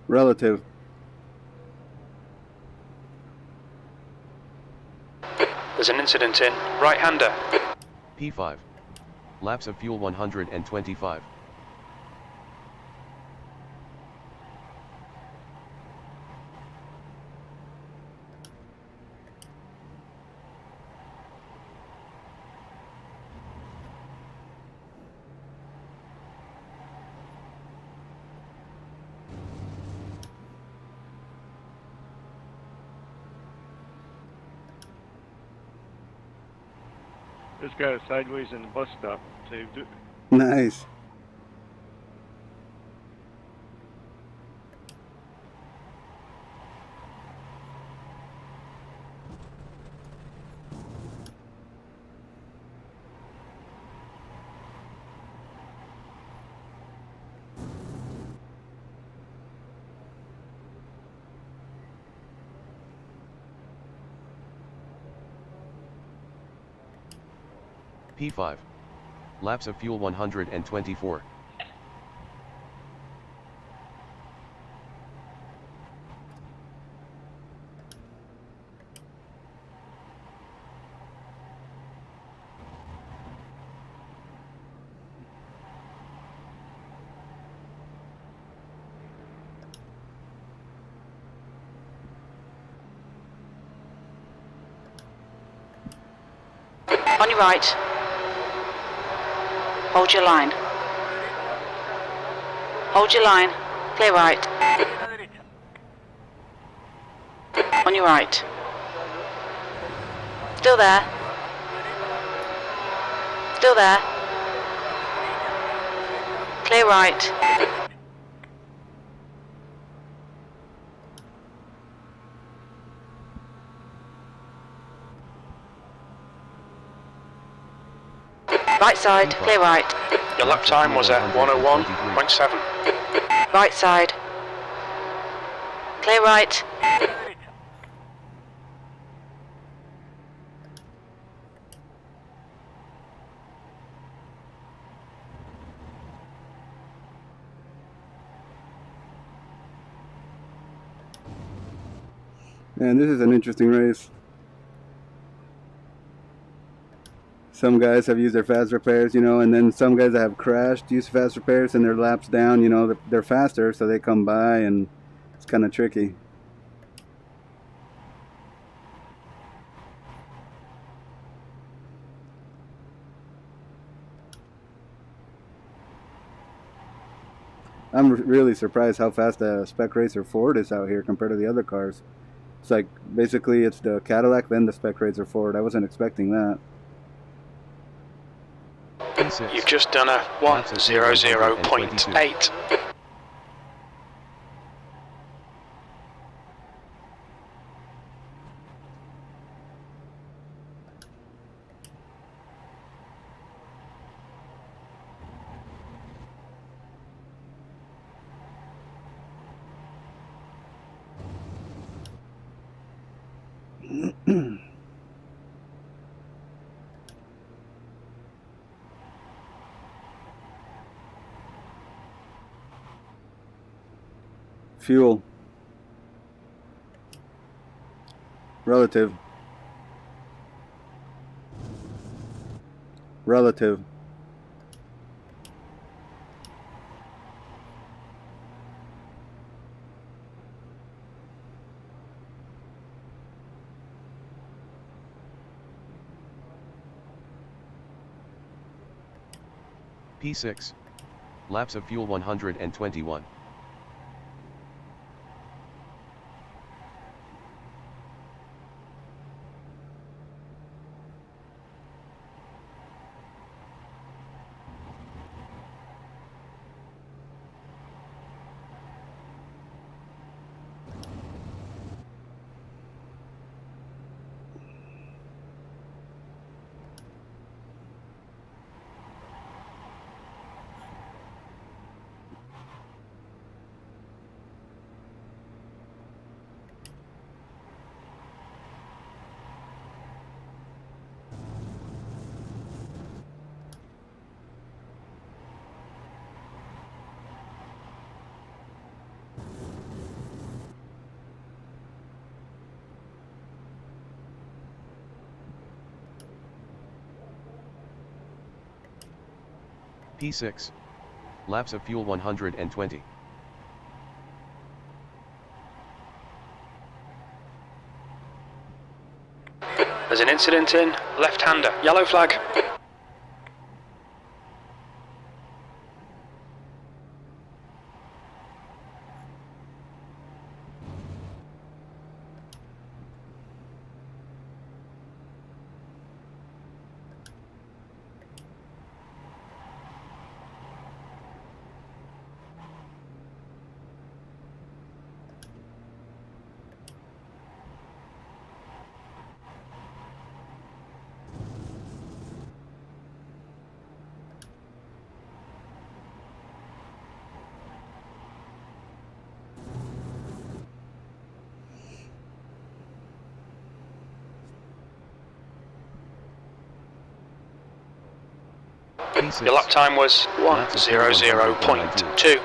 Relative. There's an incident in right-hander. P5. Laps of fuel 125. This guy is sideways in the bus stop. Saved it. Nice. P5. Laps of fuel 124. On your right. Hold your line. Hold your line. Clear right. On your right. Still there. Still there. Clear right. Right side, clear right. Your lap time was at 101.7. Right side. Clear right. Man, this is an interesting race. Some guys have used their fast repairs, you know, and then some guys that have crashed use fast repairs and their laps down, you know, they're faster, so they come by, and it's kind of tricky. I'm really surprised how fast the Spec Racer Ford is out here compared to the other cars. It's like basically it's the Cadillac then the Spec Racer Ford. I wasn't expecting that. You've just done a 1:00.8. Fuel. Relative. Relative. P6. Laps of fuel 121. P6. Laps of fuel 120. There's an incident in left-hander. Yellow flag. P6. Your lap time was 1:00.2.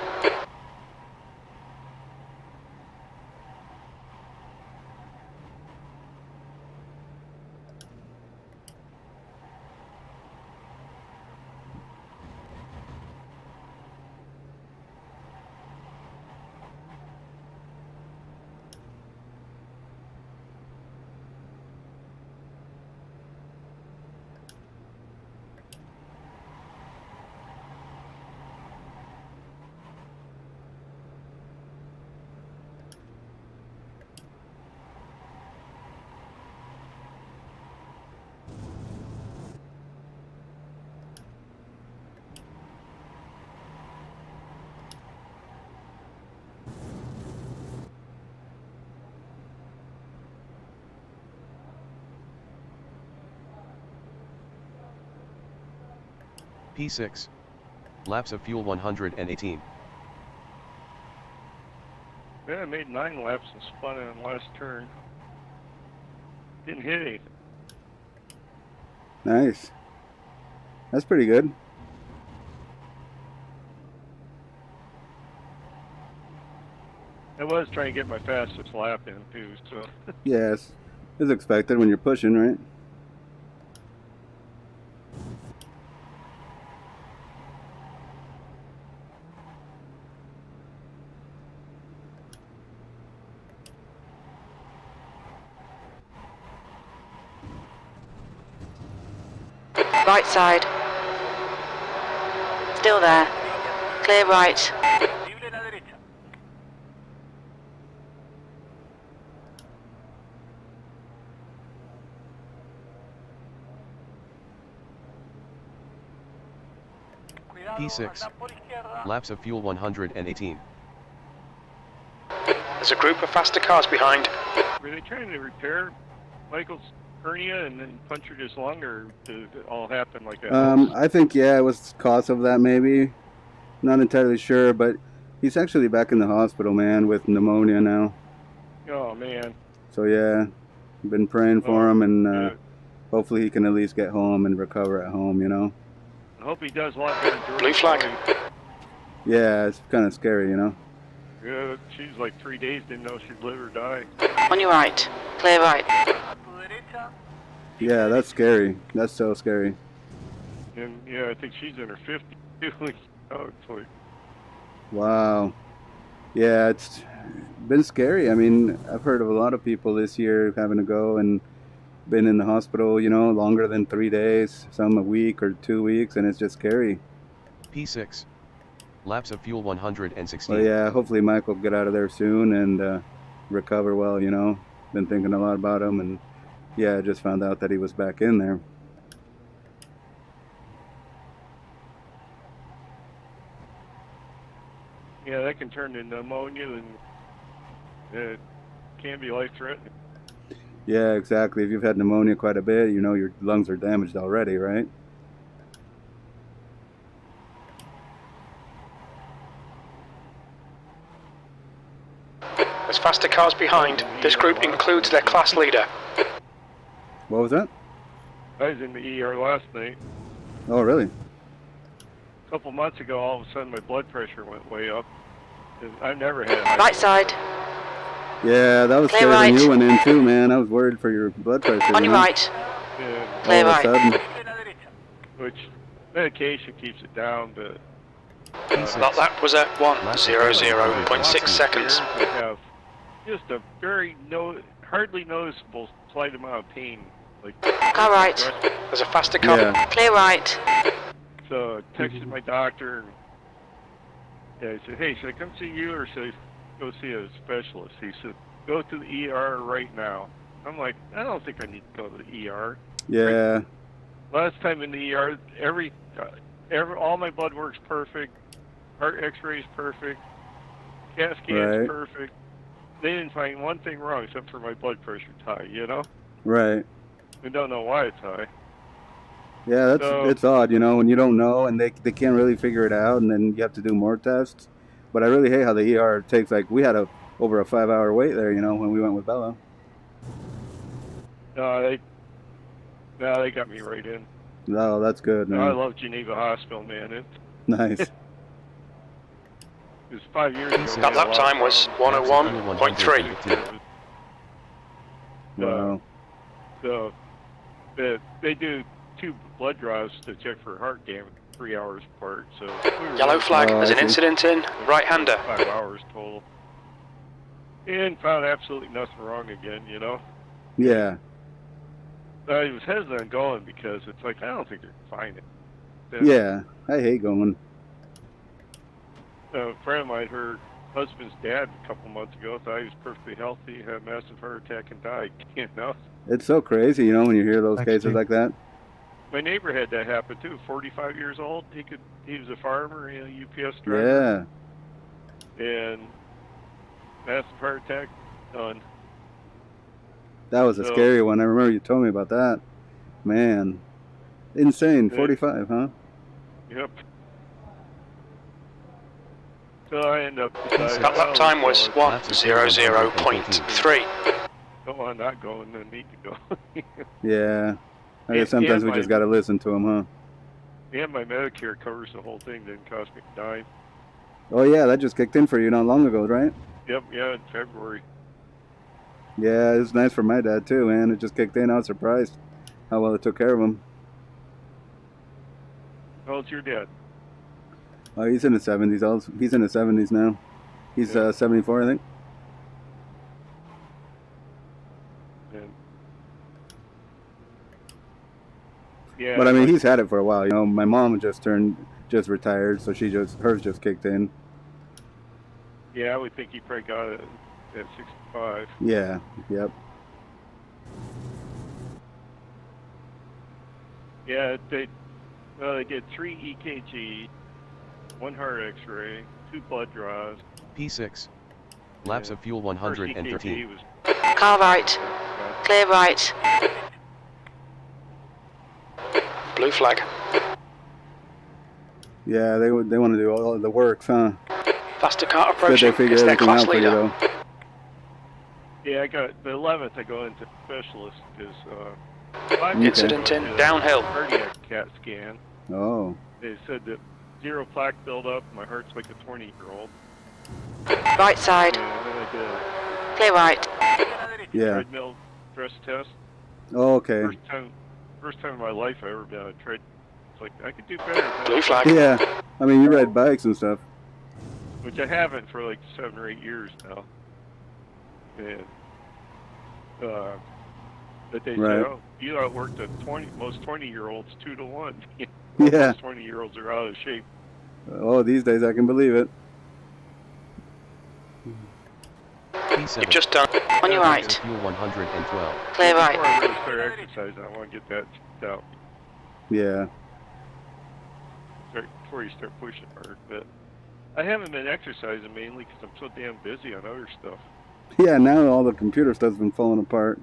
P6. Laps of fuel 118. Yeah, I made 9 laps and spun in the last turn. Didn't hit anything. Nice. That's pretty good. I was trying to get my fastest lap in too, so. Yes. It's expected when you're pushing, right? Right side. Still there. Clear right. P6. Laps of fuel 118. There's a group of faster cars behind. Were they trying to repair Michael's hernia and then punctured his lung, or did it all happen like that? I think, yeah, it was cause of that maybe. Not entirely sure, but he's actually back in the hospital, man, with pneumonia now. Oh, man. So, yeah, been praying for him, and yeah. hopefully he can at least get home and recover at home, you know? I hope he does a lot better. Blue flag. Yeah, it's kind of scary, you know? Yeah, she's like 3 days, didn't know she'd live or die. On your right. Clear right. Yeah, that's scary. That's so scary. And yeah, I think she's in her 50s. Oh, it's like, Wow. Yeah, it's been scary. I mean, I've heard of a lot of people this year having to go and been in the hospital, you know, longer than 3 days, some a week or 2 weeks, and it's just scary. P6. Laps of fuel 116. Well, yeah, hopefully Mike will get out of there soon and recover well, you know. Been thinking a lot about him, and yeah, I just found out that he was back in there. yeah, that can turn into pneumonia, and it can be life-threatening. Yeah, exactly. If you've had pneumonia quite a bit, you know your lungs are damaged already, right? There's faster cars behind. This group includes their class leader. What was that? I was in the ER last night. Oh, really? A couple months ago, all of a sudden my blood pressure went way up. I've never had high Right side. Yeah, that was Clear scary when right. you went in too, man. I was worried for your blood pressure. On you your know? right. Yeah, Clear All of a right. sudden. which medication keeps it down, but That lap was at 1:00.6 seconds. I have just a very hardly noticeable slight amount of pain. Like Car right. There's a faster car. Yeah. Clear right. So I texted my doctor, and yeah, I said, hey, should I come see you or should I go see a specialist? He said, go to the ER right now. I'm like, I don't think I need to go to the ER. Yeah. Last time in the ER, all my blood work's perfect, heart X-ray's perfect, CAT scan's Right. perfect. They didn't find one thing wrong except for my blood pressure's high, you know? Right. We don't know why it's high. Yeah, So- it's odd, you know, when you don't know and they can't really figure it out, and then you have to do more tests. But I really hate how the ER takes, like, we had over a 5-hour wait there, you know, when we went with Bella. No, they got me right in. No, that's good, I man. love Geneva Hospital, man. It Nice. was 5 years ago. That lap time was 1:01.3. Wow. So they do 2 blood draws to check for heart damage 3 hours apart. So we were Yellow flag. Oh, There's I an see. incident in right-hander. 5 hours total. And found absolutely nothing wrong again, you know. Yeah. I was hesitant going because it's like, I don't think they're going to find it. Then, Yeah. I hate going. A friend of mine, her husband's dad, a couple months ago, thought he was perfectly healthy, had a massive heart attack and died, you know. It's so crazy, you know, when you hear those Thanks, cases Steve. like that. My neighbor had that happen too, 45 years old. He was a farmer, you know, UPS driver. Yeah. And massive heart attack, done. That was a So- scary one. I remember you told me about that. Man. Insane. Yeah. 45, huh? Yep. So I end up deciding, That lap time was well, 1:00.3. don't want not going, then need to go. Yeah. I Yeah, guess sometimes yeah, we just my- got to listen to them, huh? And my Medicare covers the whole thing, didn't cost me a dime. Oh, yeah, that just kicked in for you not long ago, right? Yep, yeah, in February. Yeah, it was nice for my dad, too, man. It just kicked in. I was surprised how well it took care of him. How old's your dad? Oh, he's in the 70s. He's in the 70s now. He's Yeah. 74, I think. And yeah, But I mean, like- he's had it for a while. You know, my mom just retired, so hers just kicked in. Yeah, I would think he probably got it at 65. Yeah, yep. Yeah, they did 3 EKG, 1 heart X-ray, 2 blood draws. P6. Laps of fuel 113. Was Car right. Clear right. Blue flag. Yeah, they want to do all the work, huh? Faster car Good they approaching. figure It's their everything class out for you, leader. though. yeah, I got the 11th. I go into specialist because Incident in downhill. cardiac CAT scan. Oh. They said that 0 plaque buildup. My heart's like a 20-year-old. Right side. And then I did Clear right. a Yeah. treadmill stress test. Oh, okay. First time in my life I ever been on a tread. It's like I could do better. Blue flag. Yeah. I mean, you ride bikes and stuff. Which I haven't for like 7 or 8 years now. And but they Right. said, oh, you outworked the most 20-year-olds 2 to 1. Yeah. Most 20-year-olds are out of shape. Oh, these days I can believe it. P7. You've just done. On your Laps of right. fuel 112. Clear Before right. I really start exercising, I want to get that checked out. Yeah. Before you start pushing hard. But I haven't been exercising mainly because I'm so damn busy on other stuff. Yeah, now all the computer stuff's been falling apart.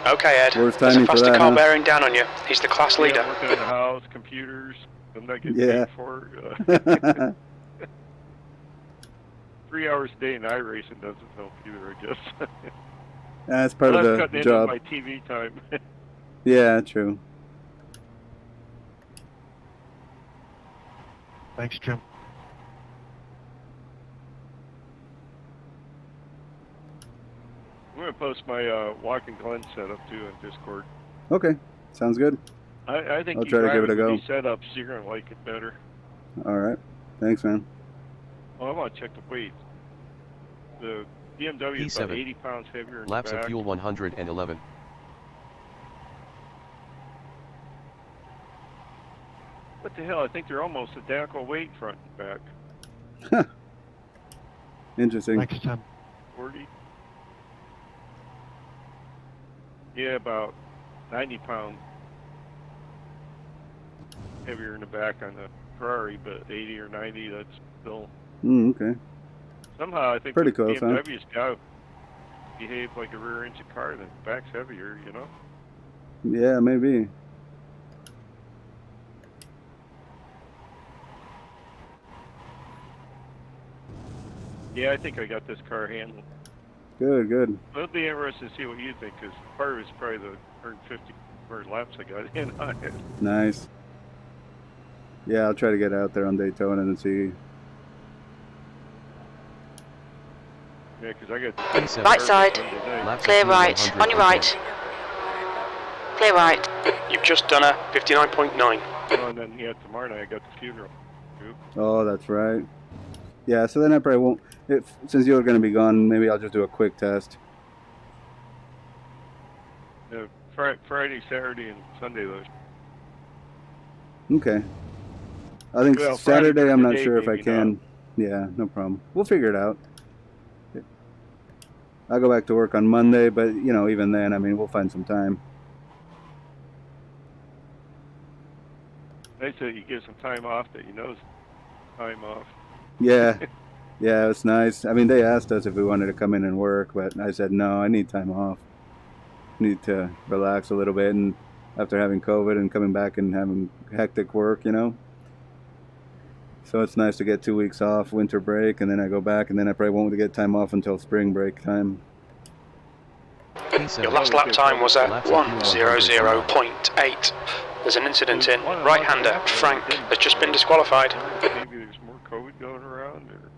Okay, Ed. Worst There's a timing for faster that, car huh? bearing down on you. He's the class Yeah, leader. I'm working on the house, computers. I'm not getting Yeah. paid for it. 3 hours a day in iRacing doesn't help either, I guess. That's part Well, of that's the cutting job. into my TV time. Yeah, true. Thanks, Jim. I'm going to post my Walk and Glen setup too on Discord. Okay. Sounds good. I think I'll you try to drive give it a with go. these setups, you're going to like it better. All right. Thanks, man. Well, I want to check the weight. The BMW is about P7. 80 pounds heavier in Laps the of back. fuel 111. What the hell? I think they're almost identical weight front and back. Interesting. Thanks, Tim. 40. Yeah, about 90 pounds heavier in the back on the Ferrari, but 80 or 90, that's still... Okay. Somehow I think Pretty the close, huh? BMW's now behave like a rear engine car, the back's heavier, you know? Yeah, maybe. Yeah, I think I got this car handled. Good, good. It'll be interesting to see what you think, because part of it's probably the 150 first laps I got in on it. Nice. Yeah, I'll try to get out there on Daytona and see. Yeah, because I got the P7. Right side. Sunday night. Laps of Clear fuel right. On your 110. right. Clear right. You've just done a 59.9. Oh, and then yeah, tomorrow night I got the funeral. Too. Oh, that's right. Yeah, so then I probably won't. Since you're going to be gone, maybe I'll just do a quick test. Friday, Saturday, and Sunday though. Okay. I think Well, Friday Saturday, during I'm the not day, sure if I maybe can. Yeah, no problem. We'll figure it out. I'll go back to work on Monday, but, you know, even then, I mean, we'll find some time. They say you get some time off that you know is time off. Yeah. Yeah, it's nice. I mean, they asked us if we wanted to come in and work, but I said, no, I need time off. Need to relax a little bit, and after having COVID and coming back and having hectic work, you know. So it's nice to get 2 weeks off, winter break, and then I go back, and then I probably won't get time off until spring break time. P7. Your last lap time was at 1:00.8. There's an incident in. Right-hander Frank has just been disqualified. Maybe there's more COVID going around, or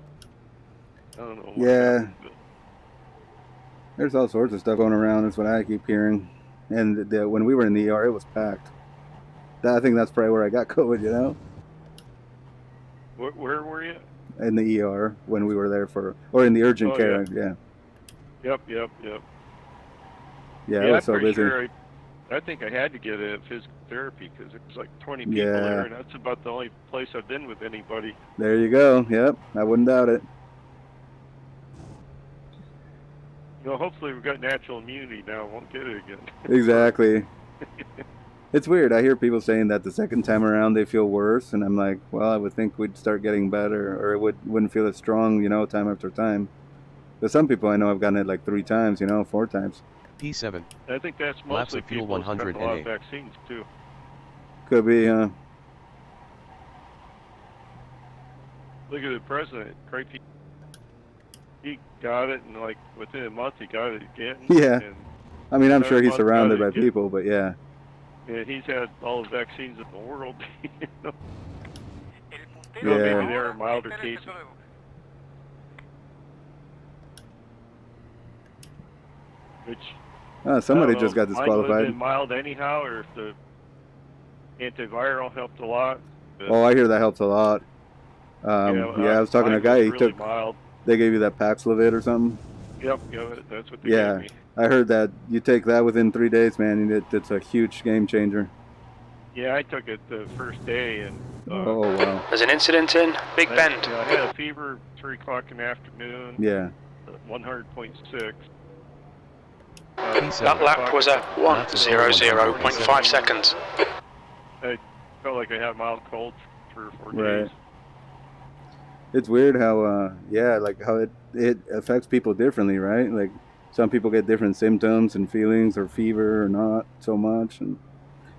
I don't know. what Yeah. happened, but There's all sorts of stuff going around. That's what I keep hearing. And when we were in the ER, it was packed. I think that's probably where I got COVID, you know? Where were you? In the ER when we were there or in the urgent Oh, care, yeah. Yep. Yeah, Yeah, it I'm was so pretty busy. sure I think I had to get a physical therapy because it was like 20 people Yeah. there, and that's about the only place I've been with anybody. There you go. Yep, I wouldn't doubt it. You know, hopefully we've got natural immunity now. Won't get it again. Exactly. It's weird. I hear people saying that the second time around they feel worse, and I'm like, well, I would think we'd start getting better, or it wouldn't feel as strong, you know, time after time. But some people I know have gotten it like 3 times, you know, 4 times. P7. I think that's Laps mostly of fuel people who've gotten a lot of 108. vaccines too. Could be, Look at the president, Craig. He got it, and like within a month he got it again. Yeah. And I mean, I'm another sure he's month surrounded got by it again. people, but yeah. And he's had all the vaccines in the world. You know? El So Yeah. maybe there are milder está en el cases. centro de Which Somebody I don't just know got if mine would have disqualified. been mild anyhow, or if the antiviral helped a lot. But Oh, I hear that helps a lot. I was talking to a mine guy. was He really took. mild. They gave you that Paxlovid or something. Yep, that's what they Yeah, gave me. I heard that you take that within 3 days, man, and it's a huge game changer. Yeah, I took it the first day, and Oh wow. There's an incident in Big Bend. I had a fever 3 o'clock in the afternoon. Yeah. 100.6. P7. That lap was at 1:00.5 seconds. I felt like I had a mild cold for 3 or 4 Right. days. It's weird how like how it affects people differently, right? Like some people get different symptoms and feelings, or fever or not so much, and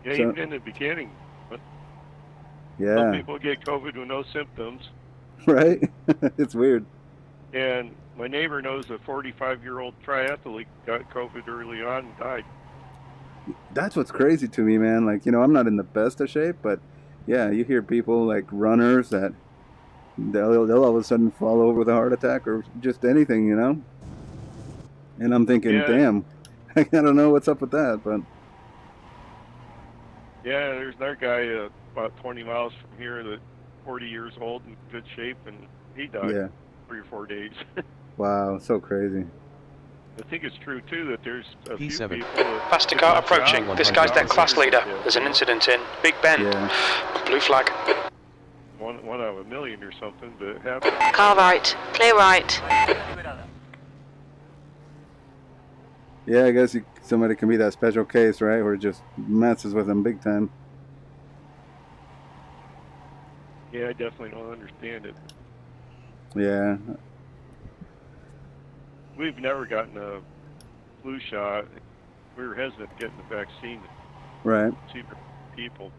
Yeah, so- even in the beginning. But some yeah, people get COVID with no symptoms. right. It's weird. And my neighbor knows a 45-year-old triathlete got COVID early on and died. That's what's crazy to me, man. Like, you know, I'm not in the best of shape, but yeah, you hear people like runners that they'll all of a sudden fall over with a heart attack or just anything, you know. And I'm thinking, Yeah. damn, I don't know what's up with that, but Yeah, there's another guy about 20 miles from here that's 40 years old in good shape, and he died yeah, 3 or 4 days. wow, so crazy. I think it's true too that there's a few P7. people that Faster car approaching. This guy's their class leader. There's an incident in Big Bend. Yeah, Blue flag. one out of a million or something, but it happens. Car right. Clear right. está liberada. yeah. I guess somebody can be that special case, right, where it just messes with them big time. Yeah, I definitely don't understand it. Yeah, We've never gotten a flu shot. We were hesitant getting the vaccine right. to see for people.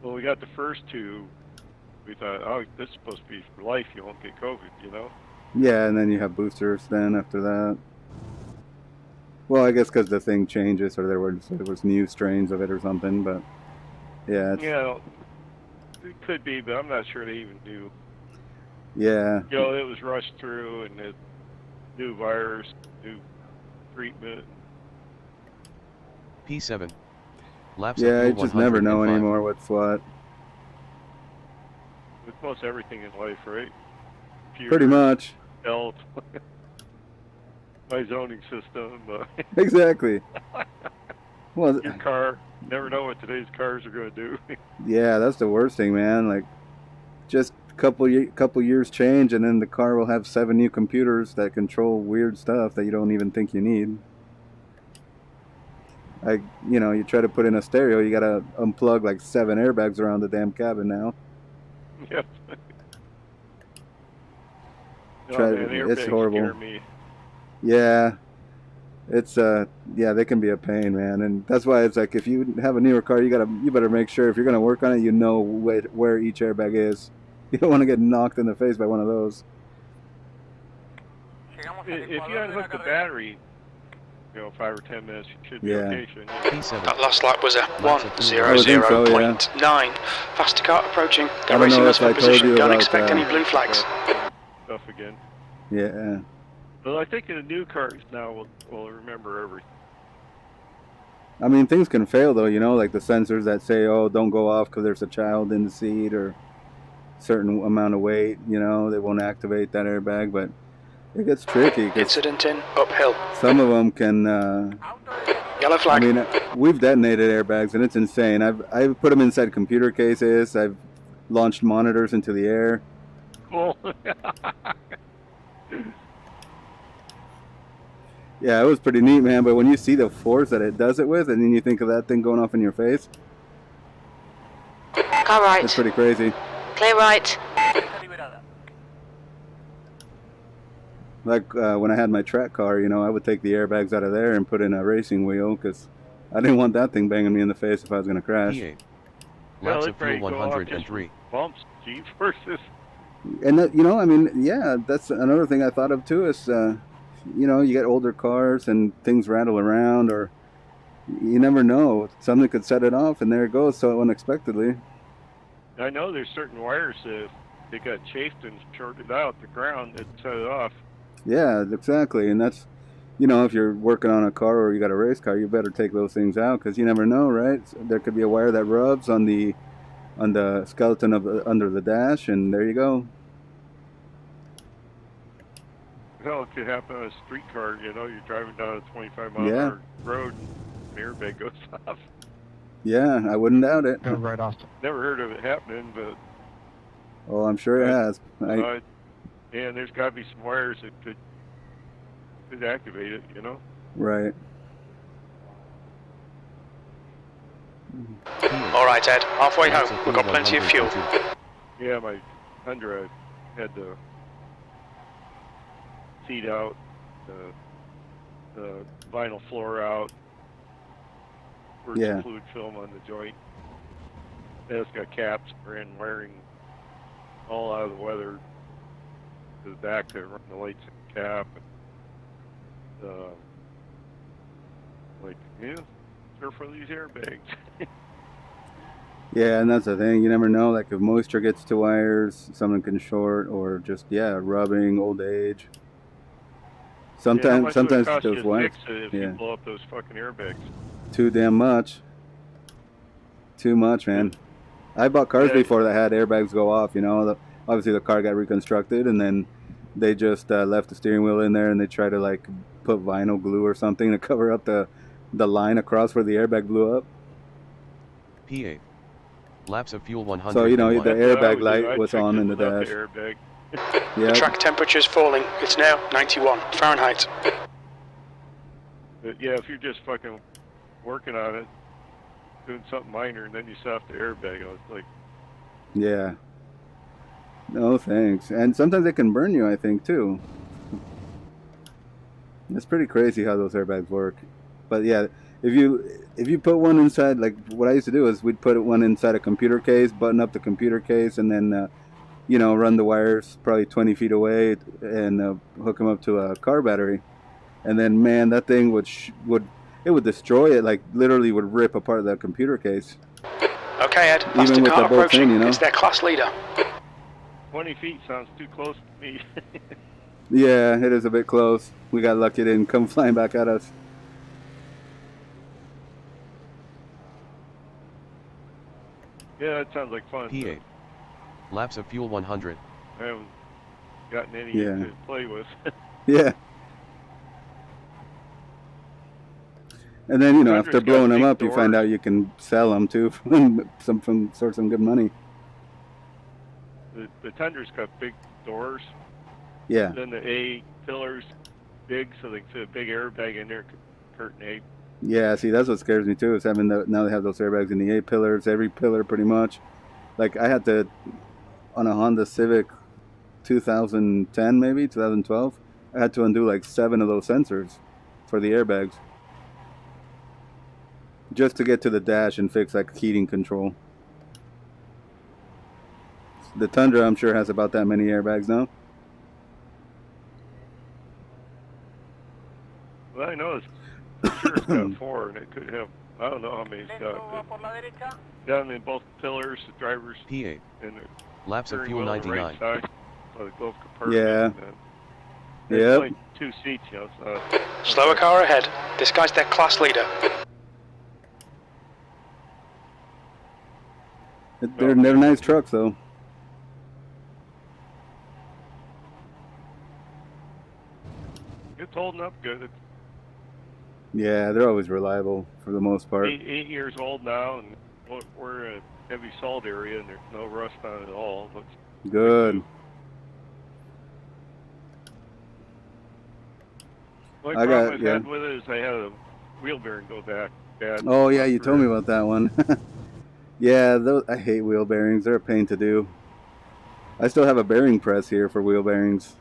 Well, we got the first 2. We thought, oh, this is supposed to be for life. You won't get COVID, you know? Yeah, and then you have boosters then after that. Well, I guess because the thing changes, or there was new strains of it or something, but yeah, Yeah, it could be, but I'm not sure they even knew. yeah, You know, it was rushed through, and it new virus, new treatment. P7. Laps yeah. of I fuel just never know 105. anymore what's what. With most everything in life, right? Pretty much, Health, my zoning system, exactly. Well, your car. Never know what today's cars are going to do. yeah, that's the worst thing, man. Like, just couple years change, and then the car will have 7 new computers that control weird stuff that you don't even think you need. Like, you know, you try to put in a stereo, you gotta unplug like 7 airbags around the damn cabin now. Yep. Try- Man, it's airbags horrible. scare me. Yeah, it's yeah, they can be a pain, man, and that's why it's like if you have a newer car, you better make sure if you're gonna work on it, you know where each airbag is. You don't want to get knocked in the face by one of those. Llegamos al If you Ecuador de la unhook the carrera. battery, 5 or 10 minutes, you should be Yeah. okay, shouldn't you? P7. That last lap was a Laps of fuel. I would think so, yeah. 1:00.9. Faster car approaching. I They're don't racing know us if I for told position. you Don't about expect that. any blue flags. Stuff again. Yeah, Well, I think in the new cars now we'll remember everything. I mean things can fail though, you know, like the sensors that say, oh, don't go off because there's a child in the seat or certain amount of weight, you know, they won't activate that airbag, but it gets tricky because Incident in uphill. some of them can. Auto detenido. Yellow I flag. mean, we've detonated airbags and it's insane. I've put them inside computer cases. I've launched monitors into the air. Cool. Yeah, it was pretty neat, man. But when you see the force that it does it with, and then you think of that thing going off in your face, Car right. it's pretty crazy. Clear right. Like when I had my track car, you know, I would take the airbags out of there and put in a racing wheel because I didn't want that thing banging me in the face if I was going to crash. P8. Laps of fuel 103. Bumps, Jeep versus. And that, you know, I mean, yeah, that's another thing I thought of too is, you know, you get older cars and things rattle around, or you never know, something could set it off, and there it goes so unexpectedly. I know there's certain wires that they got chafed and shorted out the ground that set it off. Yeah, exactly, and that's, you know, if you're working on a car or you got a race car, you better take those things out because you never know, right? There could be a wire that rubs on the skeleton of under the dash, and there you go. Hell, it could happen on a street car. You know, you're driving down a 25-mile-an-hour road, and the airbag goes off. Yeah, I wouldn't doubt it. Go right off. Never heard of it happening, but Oh, I'm sure it has. and there's got to be some wires that could activate it. You know. Right. All right, Ed. Halfway home. We've got plenty of fuel. Yeah, my Enduro had the seat out, the vinyl floor out, Yeah. fluid film on the joint. And it's got caps and wiring all out of the weather to the back to run the lights and cap. And, like, yeah, surf for these airbags. Yeah, and that's the thing. You never know. Like if moisture gets to wires, something can short, or just rubbing, old age. Sometimes those wires. If you blow up those fucking airbags. Too damn much. Too much, man. I bought cars before that had airbags go off. You know, obviously the car got reconstructed, and then they just left the steering wheel in there, and they tried to like put vinyl glue or something to cover up the line across where the airbag blew up. P8. Laps of fuel 100. So, you know, the airbag light was on in the dash. The track temperature's falling. It's now 91 Fahrenheit. But yeah, if you're just fucking working on it, doing something minor, and then you set off the airbag, I was like... Yeah. No, thanks. And sometimes it can burn you, I think, too. It's pretty crazy how those airbags work. But yeah, if you put one inside, like what I used to do is we'd put one inside a computer case, button up the computer case, and then you know, run the wires probably 20 feet away and hook them up to a car battery, and then man, that thing would destroy it. Like literally would rip apart that computer case. Okay, Ed. Faster Even with car the bolt approaching. thing, you know? It's their class leader. 20 feet sounds too close to me. Yeah, it is a bit close. We got lucky it didn't come flying back at us. Yeah, that sounds like fun. P8. Laps of fuel 100. I haven't gotten any to play with. Yeah. And then, you know, after blowing them up, you find out you can sell them too for some good money. The Tundra's got big doors. Yeah. Then the A pillars big, so they fit a big airbag in there, curtain A. Yeah, see, that's what scares me too, is having now they have those airbags in the A pillars, every pillar pretty much. Like I had to, on a Honda Civic 2010 maybe, 2012, I had to undo like 7 of those sensors for the airbags. Just to get to the dash and fix like heating control. The Tundra, I'm sure, has about that many airbags now. Well, I know it's sure it's got 4, and it could have, I don't know how many it's got. But down in both pillars, the drivers, P8. and the Laps of steering fuel wheel on the 99. right side, so the glove compartment. Yeah. There's only 2 seats, you know. So Slower car ahead. This guy's their class leader. They're nice trucks though. it's holding up good. It's Yeah, they're always reliable for the most part. 8 years old now, and we're in a heavy salt area, and there's no rust on it at all. It looks Good. The I only problem got I've yeah. had with it is I had a wheel bearing go back bad. Oh yeah, you told me about that one. Yeah, those, I hate wheel bearings. They're a pain to do. I still have a bearing press here for wheel bearings.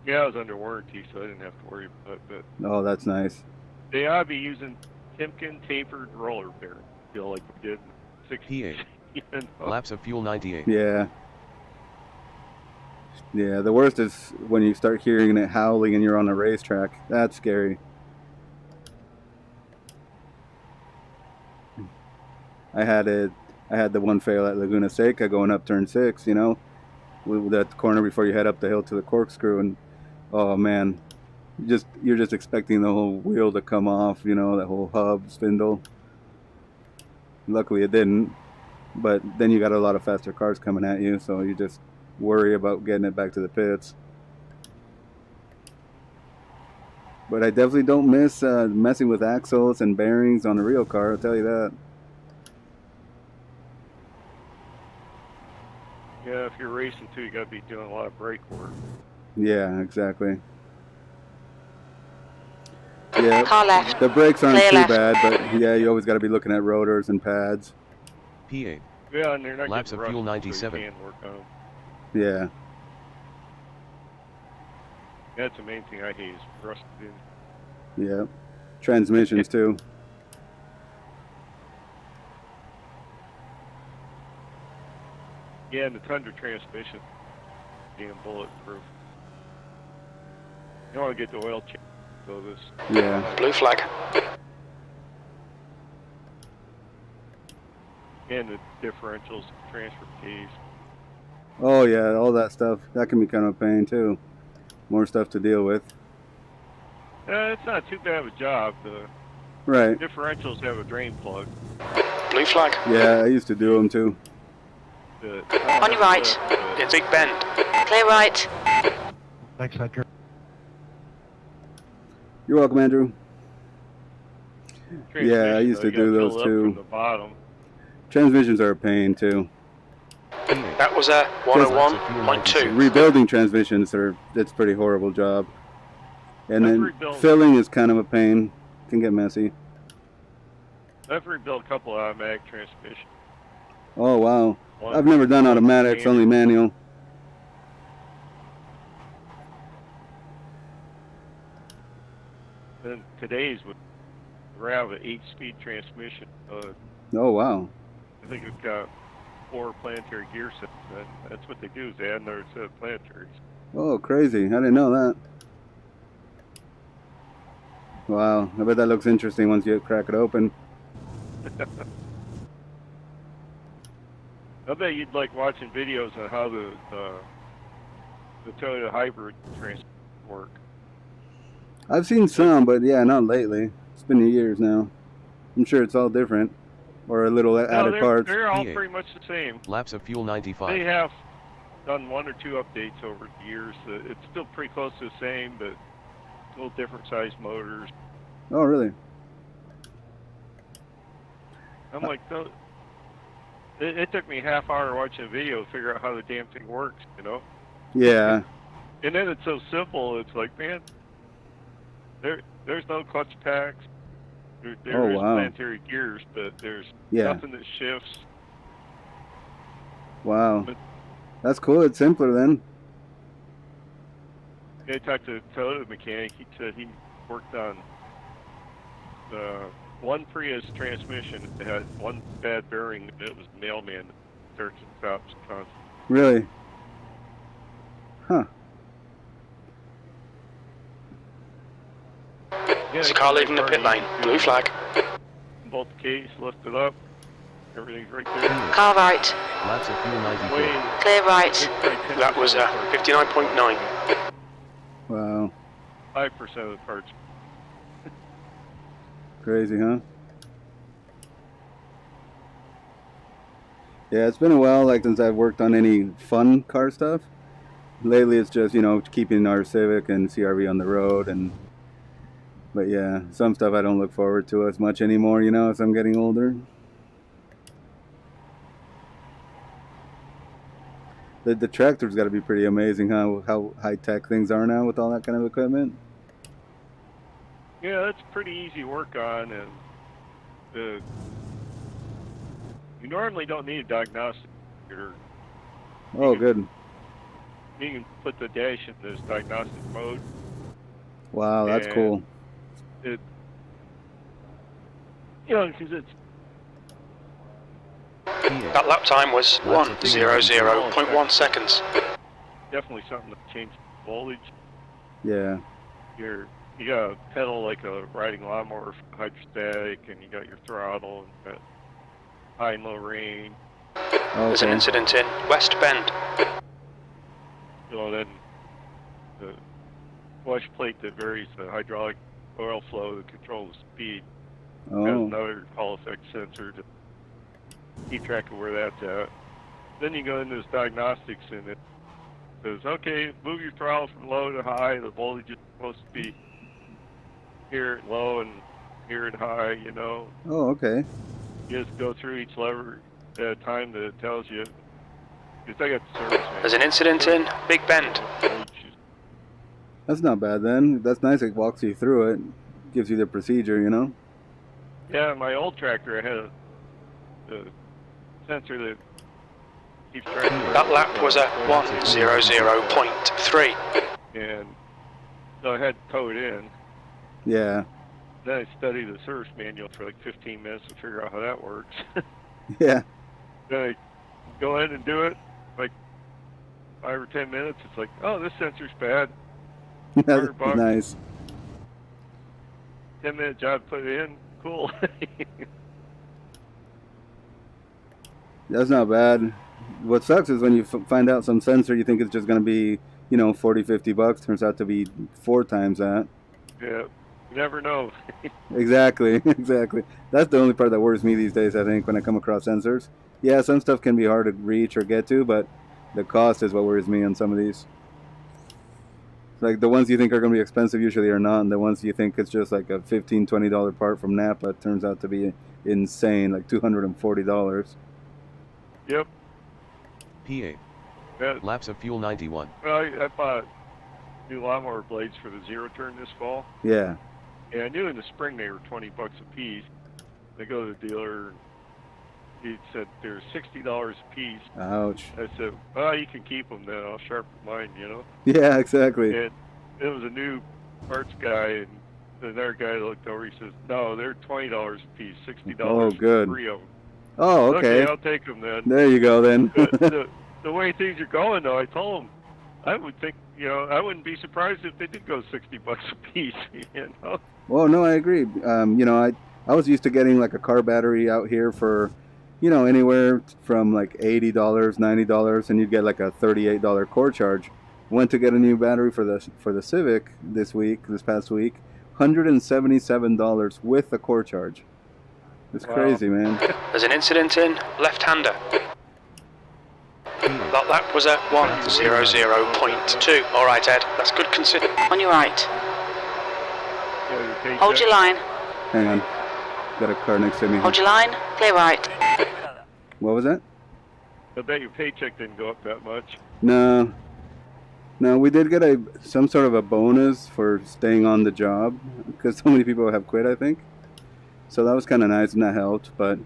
Yeah, I was under warranty, so I didn't have to worry about it. But Oh, that's nice. they ought to be using Timken tapered roller bearing, like we did in P8. 60s. Laps of fuel 98. Yeah. Yeah, the worst is when you start hearing it howling and you're on a racetrack. That's scary. I had the one fail at Laguna Seca going up turn 6, you know, with that corner before you head up the hill to the corkscrew, and oh man, you're just expecting the whole wheel to come off, you know, that whole hub spindle. Luckily it didn't, but then you got a lot of faster cars coming at you, so you just worry about getting it back to the pits. But I definitely don't miss messing with axles and bearings on a real car, I'll tell you that. Yeah, if you're racing too, you got to be doing a lot of brake work. Yeah, exactly. Yeah, Car left. the brakes aren't Clear too left. bad, but yeah, you always got to be looking at rotors and pads. P8. Yeah, and they're not Laps getting of fuel rusted, 97. So you can work on them. Yeah. That's the main thing I hate is rusted in. Yeah. Transmissions too. Yeah, and the Tundra transmission, being bulletproof. You don't want to get the oil change, so this. Yeah. Blue flag. And the differentials, transfer case. Oh yeah, all that stuff. That can be kind of a pain too. More stuff to deal with. It's not too bad of a job. The Right. differentials have a drain plug. Blue flag. Yeah, I used to do them too. On your right. It's Big Bend. Clear right. Thanks, Edgar. You're welcome, Andrew. Yeah, I used to do those too. From the bottom. Transmissions are a pain too. That was a 101.2. Rebuilding transmissions it's a pretty horrible job. And I've then rebuilt- filling is kind of a pain. Can get messy. I've rebuilt a couple automatic transmissions. Oh wow. One- I've never done one automatics, only manual. manual. And today's would have an 8-speed transmission. Oh wow. I think it's got 4 planetary gear sets. And that's what they do is they add another set of planetaries. Oh crazy. I didn't know that. Wow. I bet that looks interesting once you crack it open. I bet you'd like watching videos on how the Toyota hybrid transmission work. I've seen some, but yeah, not lately. It's been years now. I'm sure it's all different. Or a little added parts. They're all P8. pretty much the same. Laps of fuel 95. They have done 1 or 2 updates over the years. It's still pretty close to the same, but a little different sized motors. Oh really? I'm like, it took me a half hour watching a video to figure out how the damn thing works, you know? Yeah. And then it's so simple, it's like, man, there's no clutch packs. There's wow. planetary gears, but there's Yeah. nothing that shifts. Wow. But- That's cool. It's simpler then. I talked to a Toyota mechanic. He said he worked on one Prius transmission that had one bad bearing, and it was the mailman that starts and stops constantly. Really? Huh. Yeah, There's a car leaving the pit lane. Blue flag. Bolt the case, lift it up. Everything's right there. Car right. Laps of fuel 94. Way, Clear right. That was a 59.9. Wow. 5% of the parts. Crazy, huh? Yeah, it's been a while, like, since I've worked on any fun car stuff. Lately, it's just, you know, keeping our Civic and CRV on the road, but yeah, some stuff I don't look forward to as much anymore, you know, as I'm getting older. The tractor's got to be pretty amazing, huh? How high tech things are now with all that kind of equipment. Yeah, that's pretty easy to work on, and you normally don't need a diagnostic computer. Oh, good. You can put the dash in this diagnostic mode. Wow, that's cool. It, you know, because it's That lap time was 1:00.1 seconds. definitely something to change the voltage. Yeah. You got a pedal like a riding lawnmower, hydrostatic, and you got your throttle, and you got high and low range. There's an incident in West Bend. You know, then the wash plate that varies the hydraulic oil flow to control the speed. Oh. Has another Hall effect sensor to keep track of where that's at. Then you go into this diagnostics, and it says, okay, move your throttle from low to high. The voltage is supposed to be here at low and here at high, you know. Oh, okay. You just go through each lever at a time that it tells you. Because I got the service. There's an incident in Big Bend. That's not bad then. That's nice. It walks you through it, gives you the procedure, you know. Yeah, my old tractor, I had a sensor that keeps track of That lap was at 1:00.3. and so I had to tow it in. Yeah. Then I studied the service manual for like 15 minutes to figure out how that works. Yeah. Then I go in and do it, like 5 or 10 minutes. It's like, oh, this sensor's bad. $100. Nice. 10-minute job, put it in. Cool. That's not bad. What sucks is when you find out some sensor you think it's just going to be, you know, 40, 50 bucks, turns out to be 4 times that. Yeah, you never know. Exactly, exactly. That's the only part that worries me these days, I think, when I come across sensors. Yeah, some stuff can be hard to reach or get to, but the cost is what worries me on some of these. Like the ones you think are going to be expensive usually are not, and the ones you think it's just like a $15, $20 part from Napa turns out to be insane, like $240. PA. Yep. Yeah. Laps of fuel 91. Well, I bought new lawnmower blades for the zero turn this fall. Yeah. And I knew in the spring they were 20 bucks a piece. I go to the dealer. He said they're $60 a piece. Ouch. I said, well, you can keep them then. I'll sharpen mine, you know. Yeah, exactly. And it was a new parts guy, and another guy looked over. He says, no, they're $20 a piece, $60 Oh, good. for 3 of them. Oh, okay. I'll take them then. There you go then. The way things are going, though, I told him, I would think, you know, I wouldn't be surprised if they did go 60 bucks a piece, you know. Well, no, I agree. You know, I was used to getting like a car battery out here for, you know, anywhere from like $80, $90, and you'd get like a $38 core charge. Went to get a new battery for the Civic this past week, $177 with the core charge. It's crazy, man. There's an incident in left-hander. That lap was at 1:00.2. All right, Ed, that's good consider. On your right. Hold your line. Hang on. Got a car next to me. Hold your line. Clear right. What was that? I bet your paycheck didn't go up that much. No. No, we did get some sort of a bonus for staying on the job because so many people have quit, I think. So that was kind of nice and that helped, but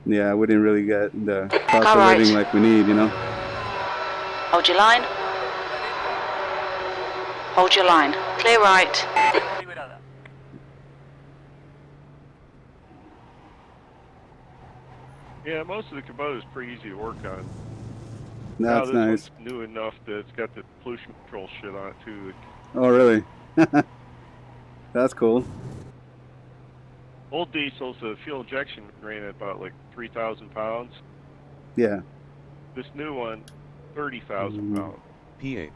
yeah, we didn't really get the cost of living like we need, you know. Hold your line. Hold your line. Clear right. Yeah, most of the Kubota is pretty easy to work on. That's this nice. one's new enough that it's got the pollution control shit on it too. Oh, really? That's cool. Old diesels, the fuel injection ran at about like 3,000 pounds. Yeah. This new one, 30,000 pounds. PA.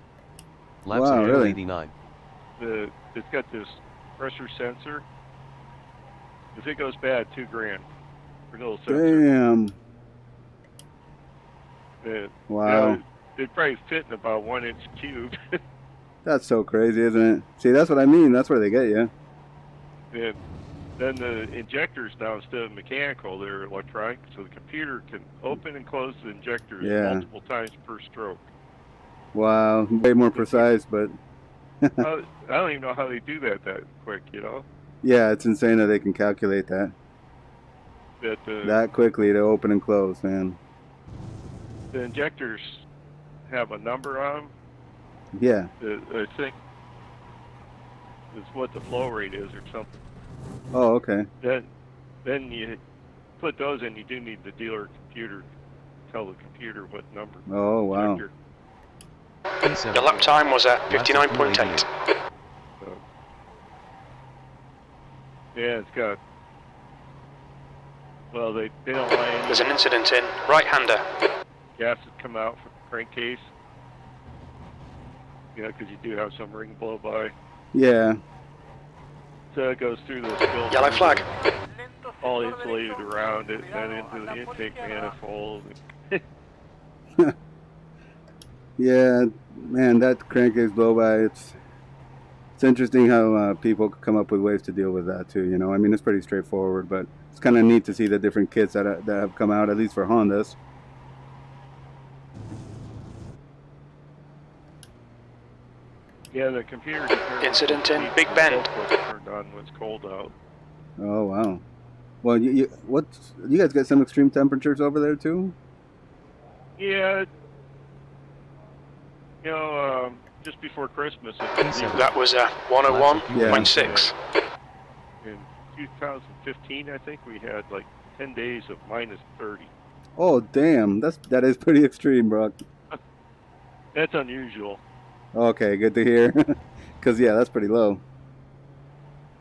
Laps Wow, of really? 89. It's got this pressure sensor. If it goes bad, $2,000 for a little sensor. Damn. Wow. Yeah, it'd probably fit in about 1-inch cube. That's so crazy, isn't it? See, that's what I mean. That's where they get you. And Then the injectors now, instead of mechanical, they're electronic, so the computer can open and close the injectors multiple times per stroke. Wow, way more precise, but I don't even know how they do that quick, you know? yeah, it's insane that they can calculate that. That quickly to open and close, man. The injectors have a number on them. Yeah. I think it's what the flow rate is or something. Oh, okay. Then you put those in, you do need the dealer computer to tell the computer what number. Oh, wow. Your lap time was at 59.8. So, yeah, it's got... Well, they don't lie in. There's an incident in right-hander. Gas has come out from the crankcase. Yeah, because you do have some ring blow by. Yeah. So it goes through the filter. Yellow flag. All insulated around it, then into the intake manifold. Yeah, man, that crankcase blow by, it's interesting how people come up with ways to deal with that too, you know. I mean, it's pretty straightforward, but it's kind of neat to see the different kits that have come out, at least for Hondas. Yeah, the computer incident in Big Bend. Turned on when it's cold out. Oh, wow. Well, you guys get some extreme temperatures over there too? Yeah. You know, just before Christmas. That was 101.6. In 2015, I think we had like 10 days of minus 30. Oh, damn. That is pretty extreme, Brock. That's unusual. Okay, good to hear. Because, yeah, that's pretty low.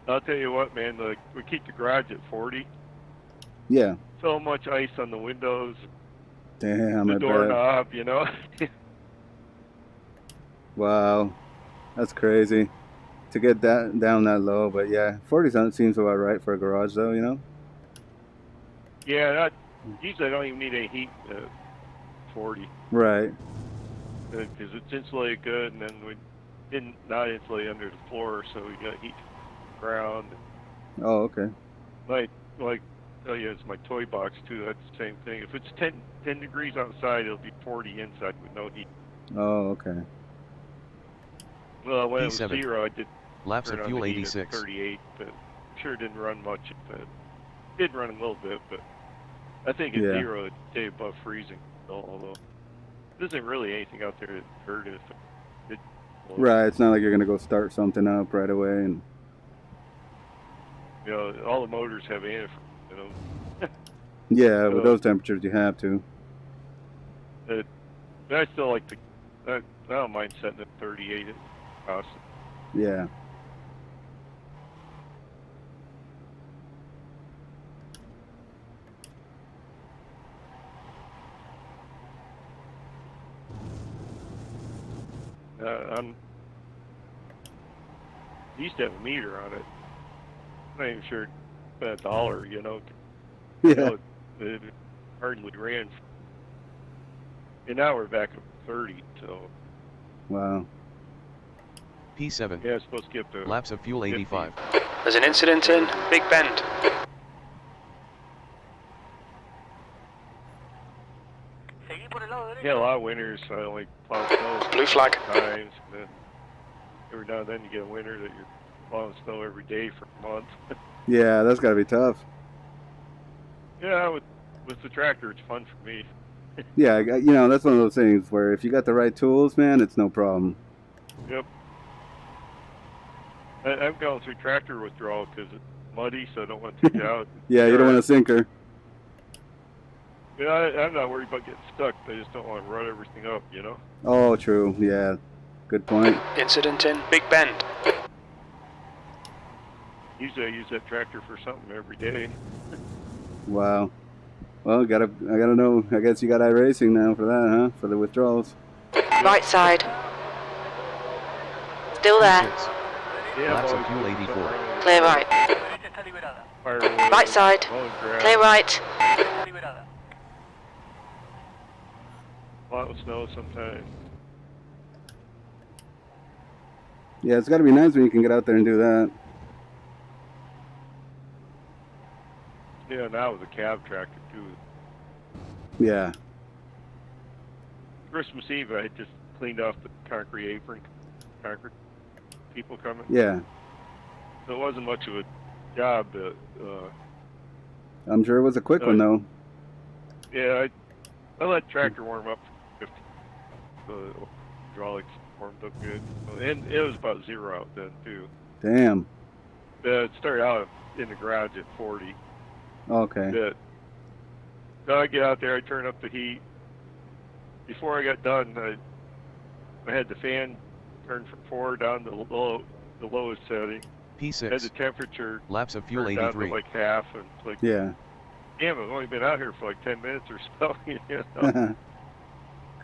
I'll tell you what, man, we keep the garage at 40. Yeah. So much ice on the windows. Damn, the doorknob, you know. Wow. That's crazy. To get that down that low, but yeah, 40 seems about right for a garage though, you know? Yeah, usually I don't even need any heat at 40. Right. Because it's insulated good, and then we didn't not insulate under the floor, so we got heat from the ground. Oh, okay. Tell you, it's my toy box too. That's the same thing. If it's 10 degrees outside, it'll be 40 inside with no heat. Oh, okay. Well, when it was 0, I did laps of fuel 86. 38, but sure didn't run much. Did run a little bit, but I think at 0 it'd stay above freezing. Although there isn't really anything out there that hurt it. Right, it's not like you're gonna go start something up right away, and you know, all the motors have antifreeze. You know. Yeah, with those temperatures you have to. But I still like I don't mind setting at 38 at house. Yeah. I used to have a meter on it. I'm not even sure it's been $1, you know. Yeah. You know, it hardly ran. And now we're back at 30, so. Wow. P7. Yeah, it's supposed to get the laps of fuel 85. There's an incident in Big Bend. Yeah, a lot of winters I only plow snow. Blue flag. Times, and then every now and then you get a winter that you're plowing snow every day for a month. Yeah, that's gotta be tough. Yeah, with the tractor, it's fun for me. Yeah, you know, that's one of those things where if you got the right tools, man, it's no problem. Yep. I'm going through tractor withdrawal because it's muddy, so I don't want to take it out. Yeah, you don't want to sink her. Yeah, I'm not worried about getting stuck. I just don't want to rut everything up, you know? Oh, true. Yeah, good point. Incident in Big Bend. Usually I use that tractor for something every day. Wow. Well, I gotta know. I guess you got iRacing now for that, huh? For the withdrawals. Right side. Still there. Yeah, laps of fuel 84. Clear right. Right side. Clear right. A lot of snow sometimes. Yeah, it's gotta be nice when you can get out there and do that. Yeah, now with a cab tractor too. Yeah. Christmas Eve, I had just cleaned off the concrete apron, concrete people coming. Yeah. So it wasn't much of a job. I'm sure it was a quick one though. Yeah, I let tractor warm up for 50. The hydraulics warmed up good, and it was about 0 out then too. Damn. It started out in the garage at 40. Okay. So I get out there, I turn up the heat. Before I got done, I had the fan turned from 4 down to the lowest setting. P6. Had the temperature Laps of fuel turned down 83. to like half, and it's like, Yeah. damn, I've only been out here for like 10 minutes or so. You know?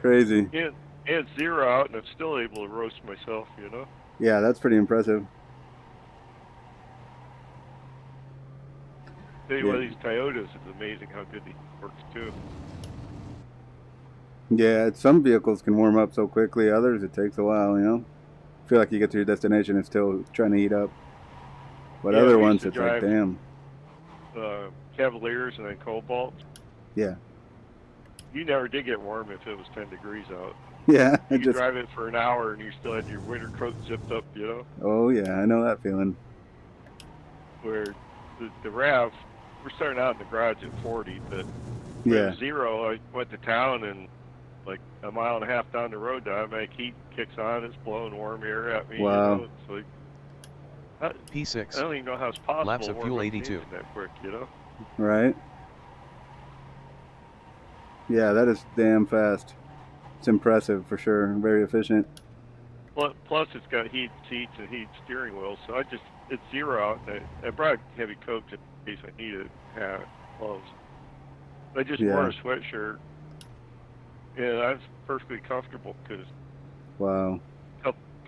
Crazy. And it's 0 out, and I'm still able to roast myself, you know? Yeah, that's pretty impressive. Tell you what, these Toyotas, it's amazing how good he works too. Yeah, some vehicles can warm up so quickly. Others, it takes a while, you know? I feel like you get to your destination and still trying to heat up. But Yeah, other we ones, used it's to like, drive, damn. Cavaliers and then Cobalt. Yeah. You never did get warm if it was 10 degrees out. Yeah. You could drive it for an hour and you still had your winter coat zipped up, you know? Oh, yeah, I know that feeling. Where the RAV, we're starting out in the garage at 40, but when it was 0, I went to town and like a mile and a half down the road, the automatic heat kicks on, it's blowing warm air at me. Wow. You know? It's like, P6. I don't even know how it's possible. Laps of to fuel warm up 82. engine that quick, you know? Right? Yeah, that is damn fast. It's impressive for sure. Very efficient. Plus, it's got heated seats and heated steering wheel, so it's 0 out, and I brought heavy coat in case I needed hat, gloves. I just wore a sweatshirt, and I was perfectly comfortable because Wow.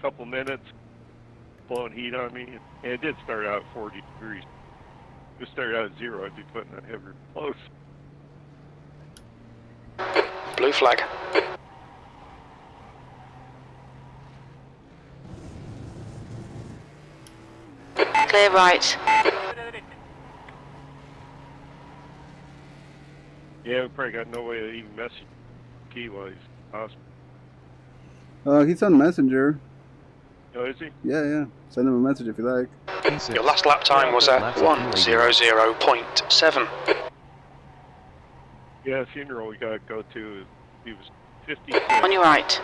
couple minutes blowing heat on me, and it did start out at 40 degrees. If it started out at 0, I'd be putting on heavier clothes. Blue flag. Clear right. Yeah, we probably got no way to even message Key while he's in the hospital. He's on Messenger. Oh, is he? Yeah. Send him a message if you like. P6. Your last lap time was at 1:00.7. Yeah, the funeral we got to go to, he was 50. On your right.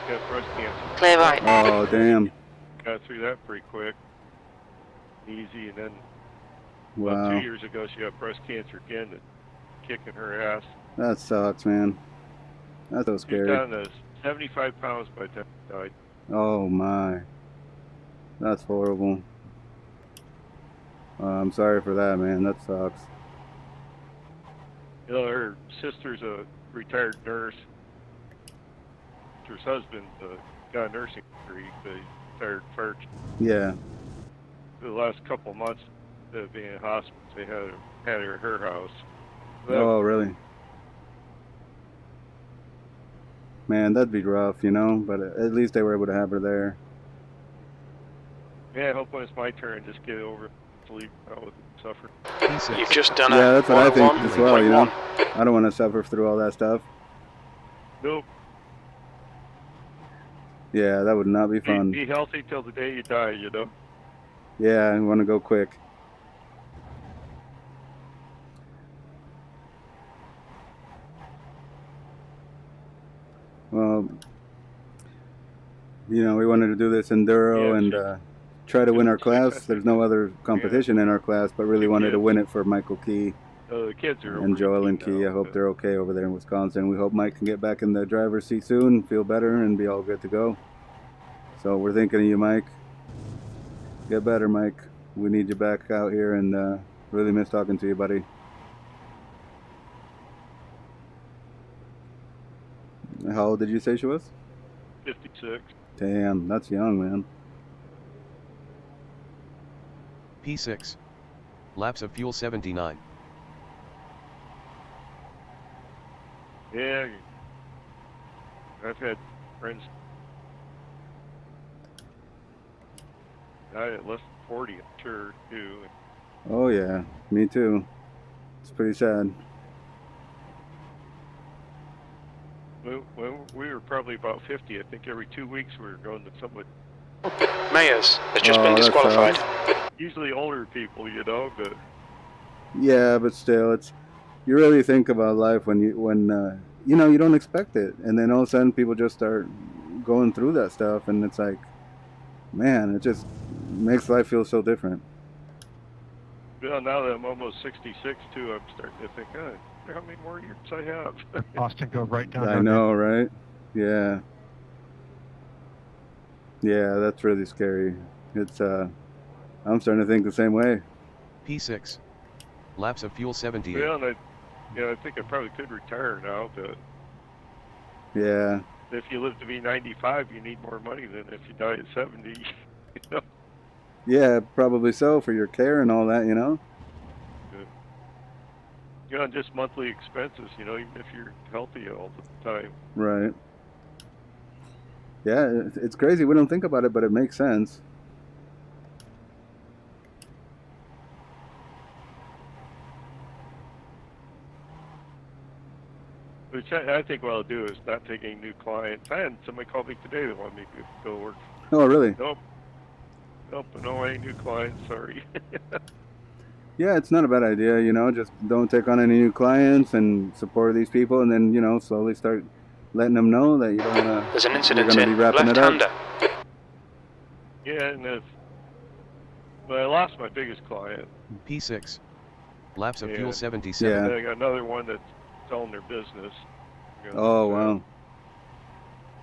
Got breast cancer. Clear right. Oh, damn. Got through that pretty quick. Easy, and then Wow. about 2 years ago, she got breast cancer again, and kicking her ass. That sucks, man. That's so She's scary. down to 75 pounds by the time she died. Oh, my. That's horrible. I'm sorry for that, man. That sucks. You know, her sister's a retired nurse. Her husband got a nursing degree, but he's retired first. Yeah. For the last couple of months of being in hospital, they had her at her house. So Oh, really? Man, that'd be rough, you know, but at least they were able to have her there. yeah, I hope when it's my turn, just get over it, sleep out with suffering. P6. You've just done Yeah, a that's what I think as well, you know. 101.1. I don't want to suffer through all that stuff. Nope. Yeah, that would not be fun. Be healthy till the day you die, you know. Yeah, I want to go quick. Well, you know, we wanted to do this Enduro and try to win our class. There's no other competition in our class, but really wanted to win it for Michael Key The kids are and over Joel 18 and Key. now, I hope but- they're okay over there in Wisconsin. We hope Mike can get back in the driver's seat soon, feel better, and be all good to go. So we're thinking of you, Mike. Get better, Mike. We need you back out here, and really miss talking to you, buddy. How old did you say she was? 56. Damn, that's young, man. P6. Laps of fuel 79. Yeah, I've had friends die at less than 40, I'm sure, too. Oh yeah, me too. It's pretty sad. When we were probably about 50, I think every 2 weeks we were going to somebody. Mayers has just Oh, been that disqualified. Usually older people, you know, but Yeah, but still, it's you really think about life when you know you don't expect it, and then all of a sudden people just start going through that stuff, and it's like, man, it just makes life feel so different. now that I'm almost 66 too, I'm starting to think, how many more years I have? Austin, go right down. I know, right? Yeah. Yeah, that's really scary. It's I'm starting to think the same way. P6. Laps of fuel 78. Well, and I think I probably could retire now, but Yeah. if you live to be 95, you need more money than if you die at 70. You know? Yeah, probably so for your care and all that, you know. You know, just monthly expenses, you know, even if you're healthy all the time. Right. Yeah, it's crazy. We don't think about it, but it makes sense. Which I think what I'll do is not take any new clients. I had somebody call me today that wanted me to go work. Oh, really? Nope, no any new clients, sorry. Yeah, it's not a bad idea, you know, just don't take on any new clients and support these people, and then, you know, slowly start letting them know that you don't want to. There's an You're incident going to be in wrapping it up. left-hander. Yeah, and I lost my biggest client. P6. Laps of Yeah. fuel 77. Yeah. And I got another one that's selling their business. You know, Oh, wow.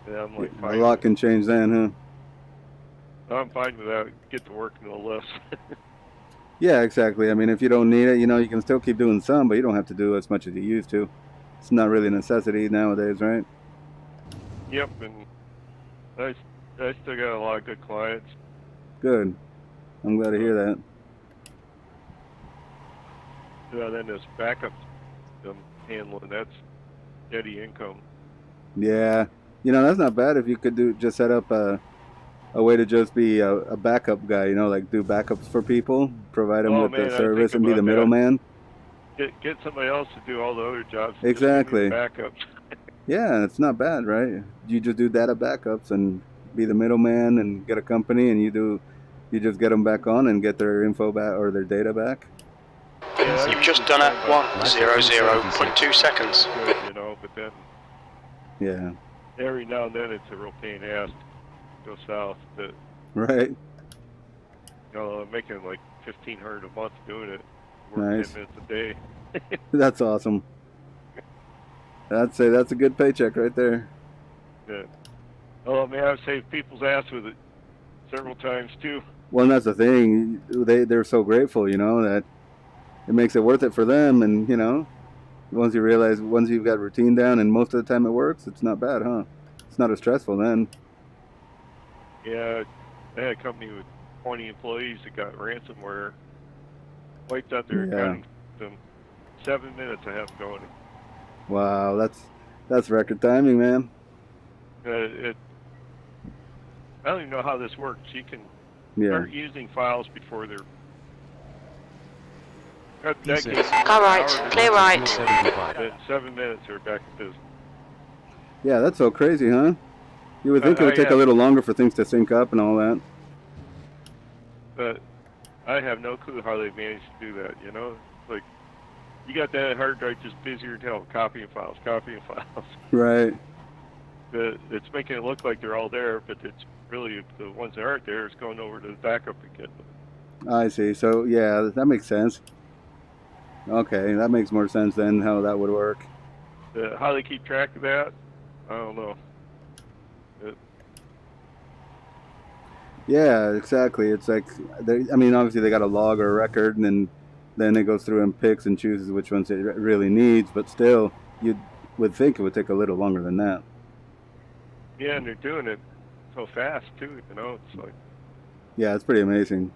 Yeah, I'm like, A fine lot with can change then, huh? I'm fine with that. Get to work no less. Yeah, exactly. I mean, if you don't need it, you know, you can still keep doing some, but you don't have to do as much as you used to. It's not really a necessity nowadays, right? Yep, and I still got a lot of good clients. Good. I'm glad to hear that. Yeah, then this backup handling, that's steady income. Yeah. You know, that's not bad if you could just set up a way to just be a backup guy, you know, like do backups for people, provide them with the service and be the middleman. Get somebody else to do all the other jobs. Exactly. Just give me the backups. Yeah, it's not bad, right? You just do data backups and be the middleman and get a company, and you just get them back on and get their info back or their data back. Yeah, You've just done it 1:00.2 seconds. Good, you know, but then Yeah. every now and then it's a real pain in the ass to go south. But Right. you know, I'm making like $1,500 a month doing it. Work Nice. 10 minutes a day. That's awesome. That's a good paycheck right there. Yeah. Oh man, I've saved people's ass with it several times too. Well, and that's the thing. They're so grateful, you know, that it makes it worth it for them. And you know, once you've got routine down, and most of the time it works, it's not bad, huh? It's not as stressful then. Yeah, I had a company with 20 employees that got ransomware, wiped out their accounting system. 7 minutes I have them going. Wow, that's record timing, man. I don't even know how this works. You can start using files before they're. Car right, clear right. In 7 minutes, they're back in business. Yeah, that's so crazy, huh? You would think it would take a little longer for things to sync up and all that. But I have no clue how they managed to do that, you know? Like, you got that hard drive just busier than hell, copying files. Right. It's making it look like they're all there, but it's really the ones that aren't there is going over to the backup again. I see. So, yeah, that makes sense. Okay, that makes more sense than how that would work. How they keep track of that, I don't know. Yeah, exactly. It's like, I mean, obviously they got a log or a record, and then it goes through and picks and chooses which ones it really needs, but still, you would think it would take a little longer than that. Yeah, and they're doing it so fast, too, you know? It's like... Yeah, it's pretty amazing.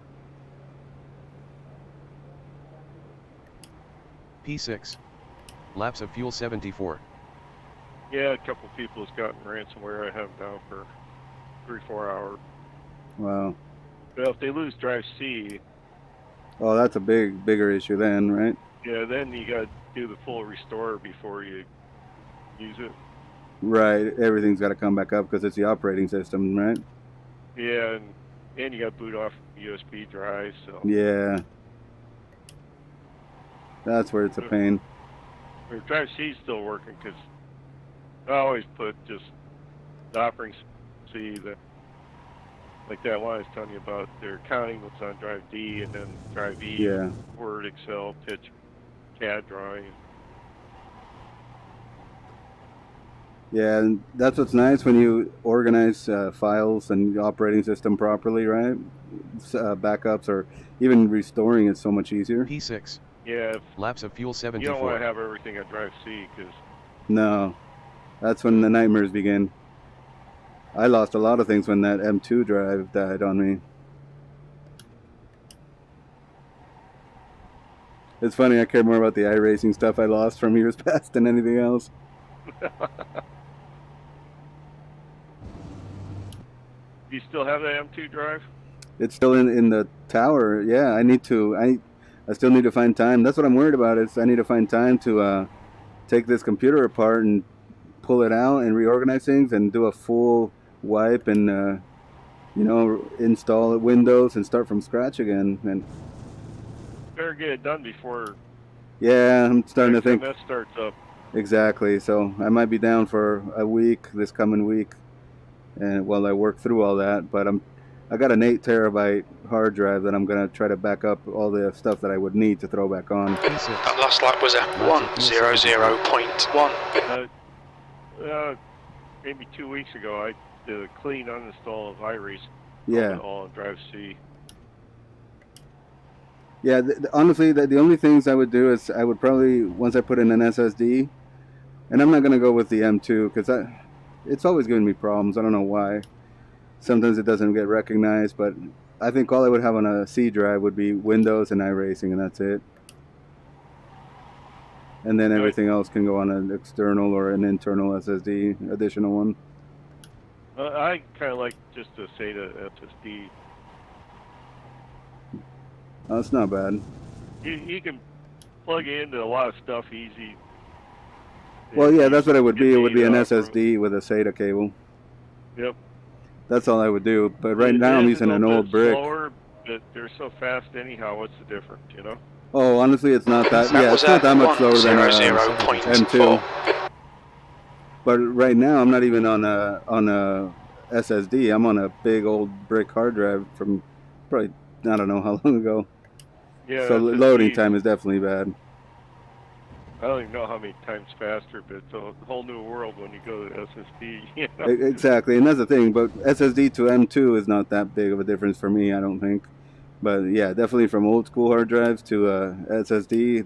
P6. Laps of fuel 74. Yeah, a couple people has gotten ransomware. I have them down for 3-4 hours. Wow. Well, if they lose drive C... Oh, that's a bigger issue then, right? Yeah, then you got to do the full restore before you use it. Right, everything's got to come back up because it's the operating system, right? Yeah, and you got to boot off USB drive. So yeah, that's where it's a pain. Your Drive C is still working because I always put just the operating C, that like that one I was telling you about. They're counting what's on Drive D and then Drive E, Yeah. Word, Excel, Pitch, CAD drawing. Yeah, and that's what's nice when you organize files and the operating system properly, right? Backups or even restoring is so much easier. P6. Yeah. Laps of fuel 74. You don't want to have everything on Drive C because... No, that's when the nightmares begin. I lost a lot of things when that M2 drive died on me. It's funny, I care more about the iRacing stuff I lost from years past than anything else. Do you still have that M2 drive? It's still in the tower. Yeah, I still need to find time. That's what I'm worried about. Is I need to find time to take this computer apart and pull it out and reorganize things and do a full wipe and you know, install Windows and start from scratch again. And better get it done before. Yeah, I'm starting to think that starts up. Exactly. So I might be down for a week this coming week, and while I work through all that. But I got an 8 terabyte hard drive that I'm gonna try to back up all the stuff that I would need to throw back on. That last lap was at 1:00.1. Maybe 2 weeks ago, I did a clean uninstall of iRacing. Yeah. All on Drive C. Yeah, honestly, the only things I would do is I would probably, once I put in an SSD, and I'm not going to go with the M2 because it's always giving me problems. I don't know why. Sometimes it doesn't get recognized, but I think all I would have on a C drive would be Windows and iRacing, and that's it. And then everything else can go on an external or an internal SSD, additional one. I kind of like just a SATA SSD. Oh, that's not bad. You can plug into a lot of stuff easy. Well, yeah, that's what it would be. It would be an SSD with a SATA cable. Yep. That's all I would do. But right now I'm using an old brick. Slower, but they're so fast anyhow. What's the difference, you know? Oh, honestly, it's not that. Yeah, it's not that much slower than M2. But right now I'm not even on a SSD. I'm on a big old brick hard drive from probably, I don't know how long ago. Yeah. So loading time is definitely bad. I don't even know how many times faster, but it's a whole new world when you go to SSD. You know? Exactly, and that's the thing. But SSD to M2 is not that big of a difference for me, I don't think. But yeah, definitely from old school hard drives to SSD,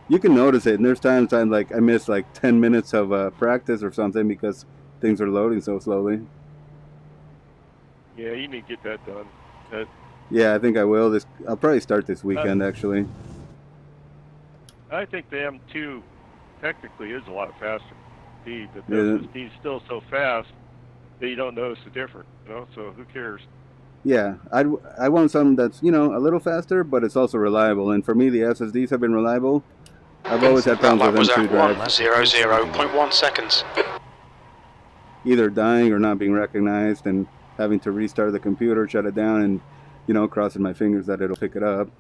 you can notice it. And there's times I miss like 10 minutes of practice or something because things are loading so slowly. Yeah, you need to get that done. Yeah, I think I will. I'll probably start this weekend, actually. I think the M2 technically is a lot faster. But the SSD is still so fast that you don't notice the difference, you know? So who cares? Yeah, I want something that's, you know, a little faster, but it's also reliable. And for me, the SSDs have been reliable. I've always had problems with M2 drives. 1:00.1 seconds. Either dying or not being recognized and having to restart the computer, shut it down, and, you know, crossing my fingers that it'll pick it up.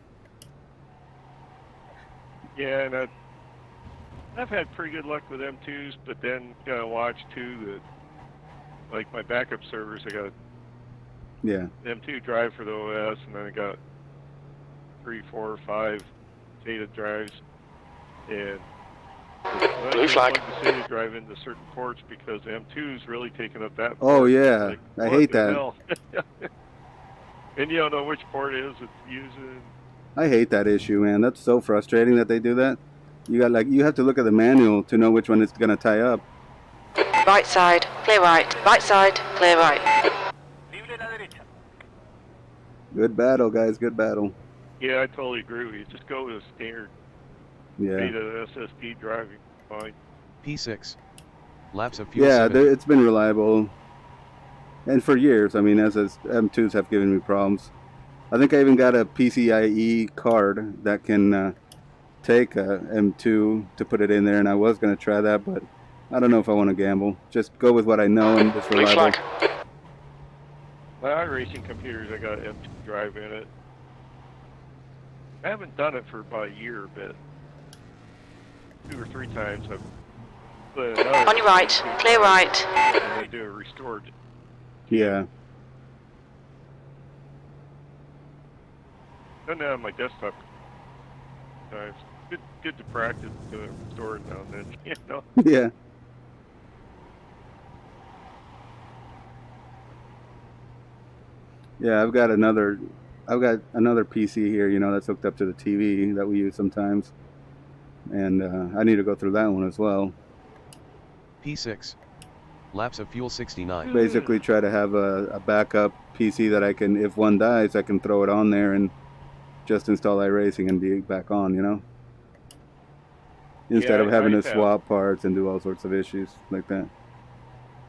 Yeah, and I've had pretty good luck with M2s, but then you gotta watch too that, like my backup servers, I got M2 drive for the OS, and then I got 3, 4, 5 SATA drives, and blue flag. The SATA drive into certain ports because M2's really taking up that. Oh port. yeah, like, I hate that. And you don't know which port it is it's using. I hate that issue, man. That's so frustrating that they do that. You have to look at the manual to know which one it's gonna tie up. Right side, clear right. Right side, clear right. Good battle, guys. Good battle. Yeah, I totally agree with you. Just go with a standard SATA SSD driving. Fine. P6. Laps of fuel. Yeah, it's been reliable. And for years, I mean, M2s have given me problems. I think I even got a PCIe card that can take a M2 to put it in there, and I was going to try that, but I don't know if I want to gamble. Just go with what I know and it's Blue reliable. flag. My iRacing computers, I got M2 drive in it. I haven't done it for about a year, but 2 or 3 times I've put another On your right, clear right. and then do a restored. Yeah. Done that on my desktop. It's good to practice doing restored now and then, you know. Yeah. Yeah, I've got another PC here, you know, that's hooked up to the TV that we use sometimes. And I need to go through that one as well. P6. Laps of fuel 69. Basically try to have a backup PC that I can, if one dies, I can throw it on there and just install iRacing and be back on, you know? Instead of having to swap parts and do all sorts of issues like that.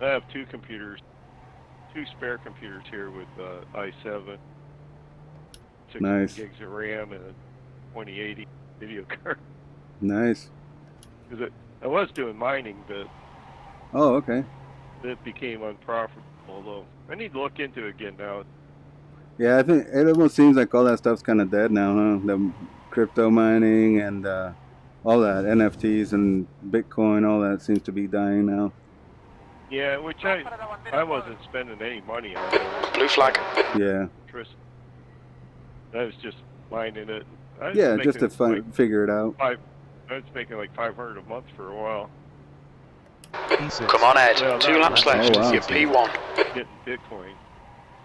I have 2 computers, 2 spare computers here with i7, 6 Nice. gigs of RAM and a 2080 video card. Nice. Because I was doing mining, but Oh, okay. it became unprofitable. Although I need to look into it again now. Yeah, I think it almost seems like all that stuff's kind of dead now, huh? The crypto mining and all that, NFTs and Bitcoin, all that seems to be dying now. Yeah, which I wasn't spending any money on it. Blue flag. Yeah. I was just mining it. I was Yeah, just to making figure it out. I was making like $500 a month for a while. P6. Come on, Ed. Well, 2 no, laps oh, left. wow. You're P1. Getting Bitcoin.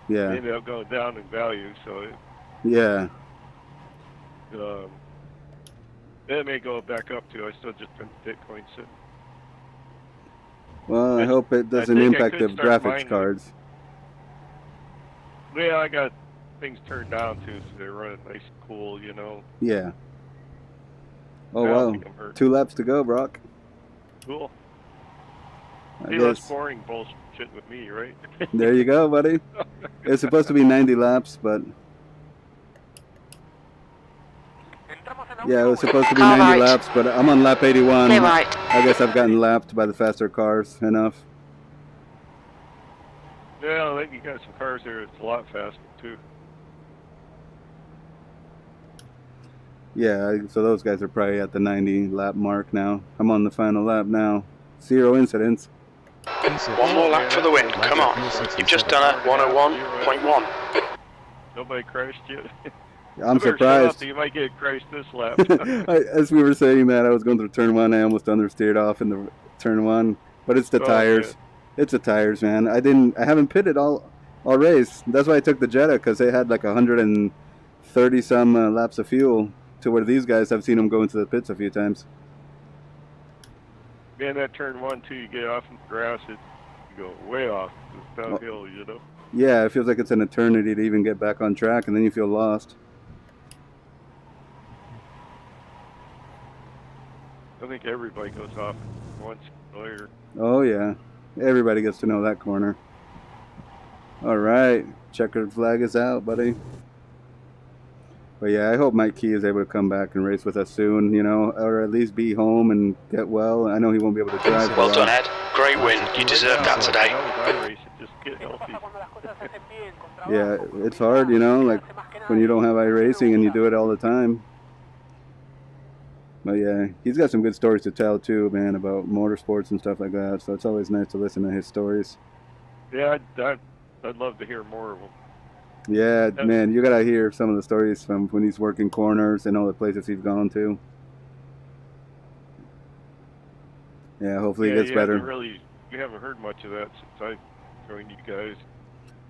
Yeah. It ended up going down in value, so Yeah. it may go back up too. I still just put Bitcoin sitting. Well, I hope it doesn't think I impact the could start graphics mining. cards. Yeah, I got things turned down too, so they're running nice and cool, you know. Yeah. Oh, I don't wow. think I'm hurt. 2 laps to go, Brock. Cool. I See, that's guess. boring bullshit with me, right? There you go, buddy. It's supposed to be 90 laps, but yeah, it was supposed to be Car 90 right. laps, but I'm on lap 81. Clear right. I guess I've gotten lapped by the faster cars enough. Yeah, I think you got some cars there that's a lot faster too. Yeah, so those guys are probably at the 90 lap mark now. I'm on the final lap now. 0 incidents. P6. One more lap for the win. Come on. You've just done it. 101.1. Nobody crashed yet. I'm Better shut up, surprised. You might get crashed this lap. As we were saying that, I was going through turn 1. I almost understeered off in the turn 1, but it's the Oh, tires. man. It's the tires, man. I haven't pitted all race. That's why I took the Jetta, because they had like 130 some laps of fuel. To where these guys, I've seen them go into the pits a few times. Man, that turn 1 too, you get off in the grass, you go way off. It's downhill, you know. Yeah, it feels like it's an eternity to even get back on track, and then you feel lost. I think everybody goes off once later. Oh yeah, everybody gets to know that corner. All right, checkered flag is out, buddy. But yeah, I hope Mike Key is able to come back and race with us soon, you know, or at least be home and get well. I know he won't be able to drive for a Well while. done, Ed. Great win. You deserve that today. Just get healthy. Yeah, it's hard, you know, like when you don't have iRacing and you do it all the time. But yeah, he's got some good stories to tell too, man, about motorsports and stuff like that. So it's always nice to listen to his stories. Yeah, I'd love to hear more of them. Yeah, man, you gotta hear some of the stories from when he's working corners and all the places he's gone to. Yeah, hopefully it gets better. We haven't heard much of that since I joined you guys.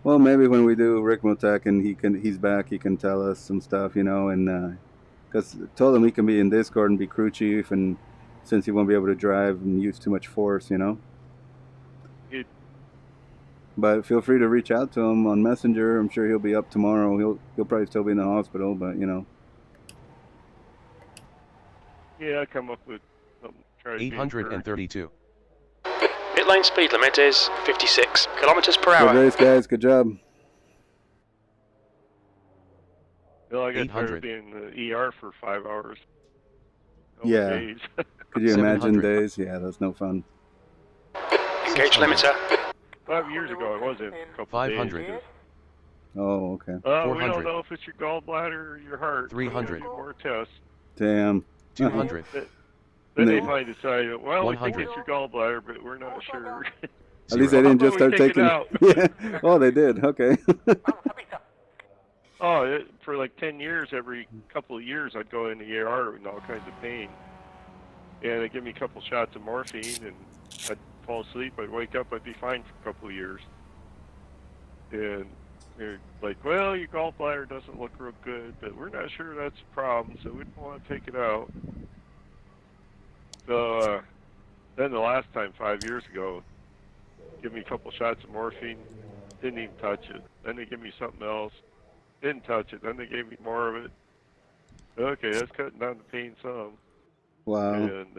Well, maybe when we do Rick Motec and he's back, he can tell us some stuff, you know, and because told him he can be in Discord and be crew chief, and since he won't be able to drive and use too much force, you know. But feel free to reach out to him on Messenger. I'm sure he'll be up tomorrow. He'll probably still be in the hospital, but you know. Yeah, I come up with something. Try to be 832. Pit lane speed limit is 56 kilometers per hour. Good race, guys. Good job. Well, I got tired 800. of being in the ER for 5 hours. Yeah. Days. Could you imagine 700. days? Yeah, that's no fun. Engage limiter. 5 years ago, I was in a couple 500. days. Oh, okay. We 400. don't know if it's your gallbladder or your heart. 300. Do more tests. Damn. 200. Then they- they might decide, well, we think 100. it's your gallbladder, but we're not sure. At least they didn't just How about start we take taking. it out? Yeah. Oh, they did. Okay. For like 10 years, every couple of years, I'd go in the ER in all kinds of pain. And they'd give me a couple shots of morphine, and I'd fall asleep. I'd wake up, I'd be fine for a couple of years. And they're like, well, your gallbladder doesn't look real good, but we're not sure that's a problem, so we don't want to take it out. So then the last time, 5 years ago, give me a couple shots of morphine, didn't even touch it. Then they give me something else, didn't touch it. Then they gave me more of it. Okay, that's cutting down the pain some. Wow. And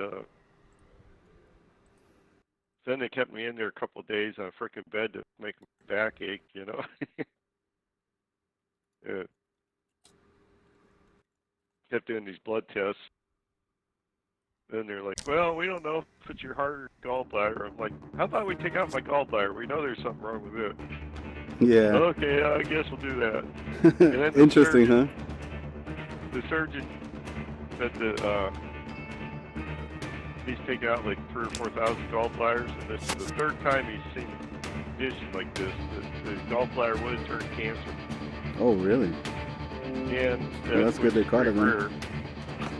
then they kept me in there a couple of days on a frickin' bed to make my back ache, you know. Yeah. Kept doing these blood tests. Then they're like, well, we don't know if it's your heart or gallbladder. I'm like, how about we take out my gallbladder? We know there's something wrong with it. Yeah. Okay, I guess we'll do that. And then the Interesting, huh? The surgeon said that he's taken out like 3,000 or 4,000 gallbladders, and this is the third time he's seen a condition like this. The gallbladder would have turned cancer. Oh, really? And Well, that's good they caught it, rare.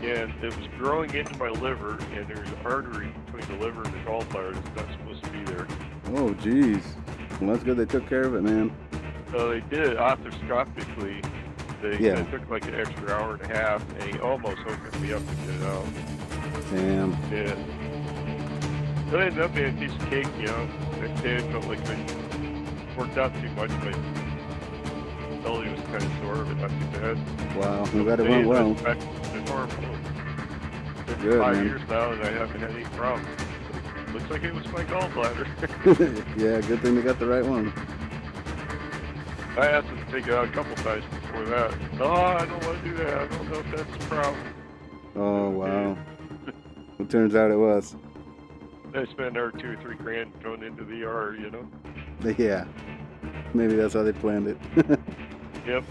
And it was growing into my liver, and there's an artery between the liver and the gallbladder that's not supposed to be there. Oh, geez. Well, that's good they took care of it, man. So they did it arthroscopically. They took like an extra hour and a half, and he almost opened me up to get it out. Damn. And so it ended up being a piece of cake, you know. Next day I felt like I worked out too much. My belly was kind of sore, but not too bad. Wow. I'm glad it went well. Back to normal. It's been Good, 5 man. years now, and I haven't had any problems. Looks like it was my gallbladder. Yeah, good thing they got the right one. I asked them to take it out a couple times before that. No, I don't want to do that. I don't know if that's a problem. Oh, wow. It turns out it was. They spent another $2 or $3 grand going into the ER, you know? Yeah. Maybe that's how they planned it. Yep.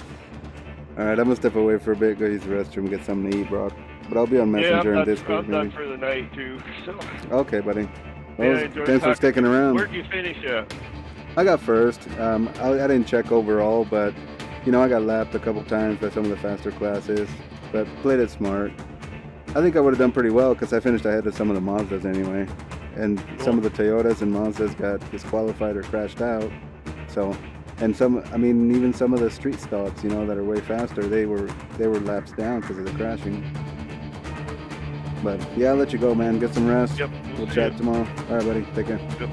Alright, I'm gonna step away for a bit, go use the restroom, get something to eat, Brock. But I'll be on Messenger and Discord, I'm done maybe. for the night, too. So, Okay, buddy. Well, enjoy thanks for talking sticking to you. around. Where'd you finish at? I got first. I didn't check overall, but, you know, I got lapped a couple times by some of the faster classes, but played it smart. I think I would have done pretty well because I finished ahead of some of the Mazdas anyway. And some of the Toyotas and Mazdas got disqualified or crashed out. So, and even some of the street stocks, you know, that are way faster, they were laps down because of the crashing. But yeah, I'll let you go, man. Get some rest. Yep. We'll chat tomorrow. All right, buddy. Take care. Yep.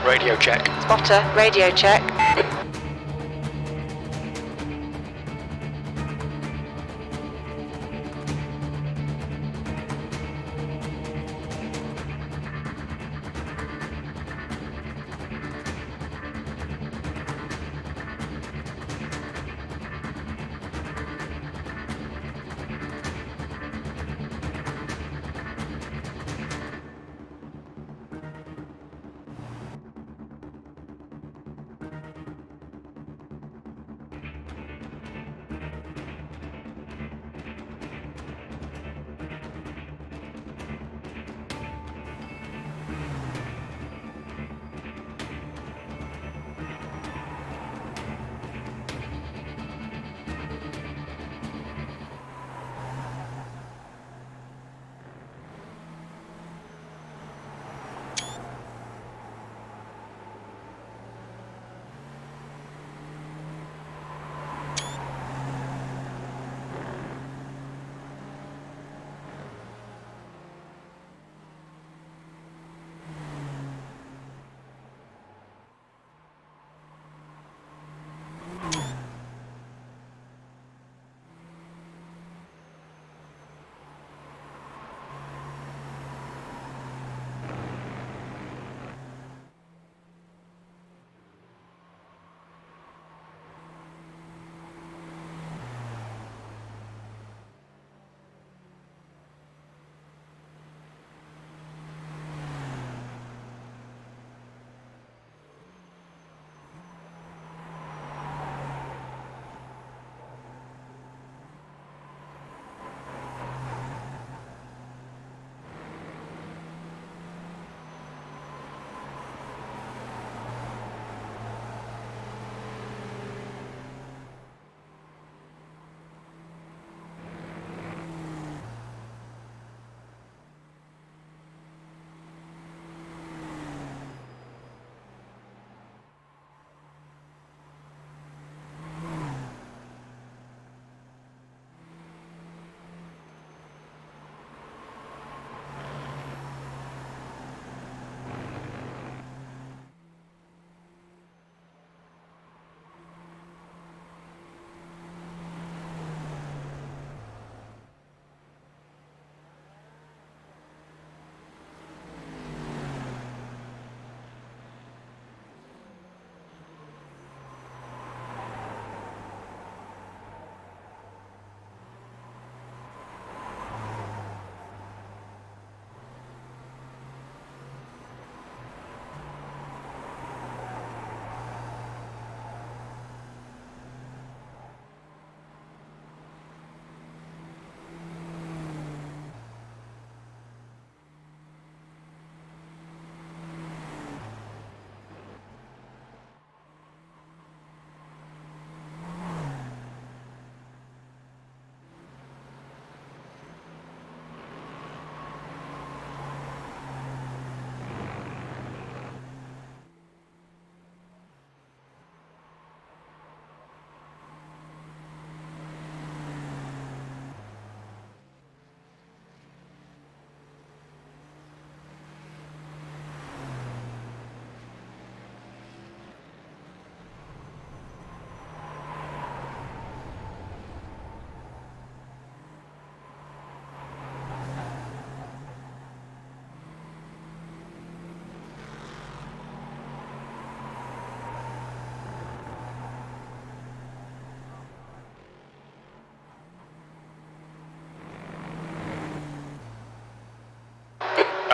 Radio check. Spotter, radio check.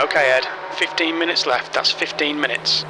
Okay, Ed. 15 minutes left. That's 15 minutes.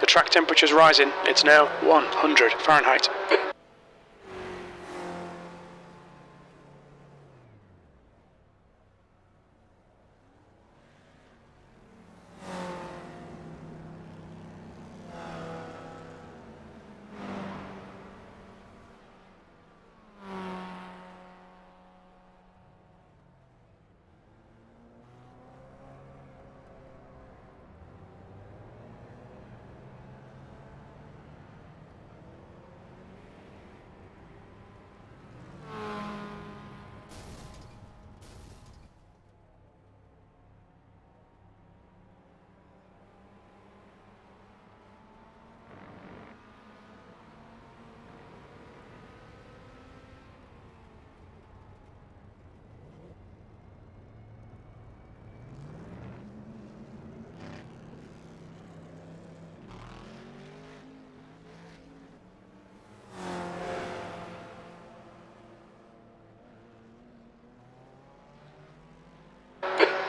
The track temperature's rising. It's now 100 Fahrenheit.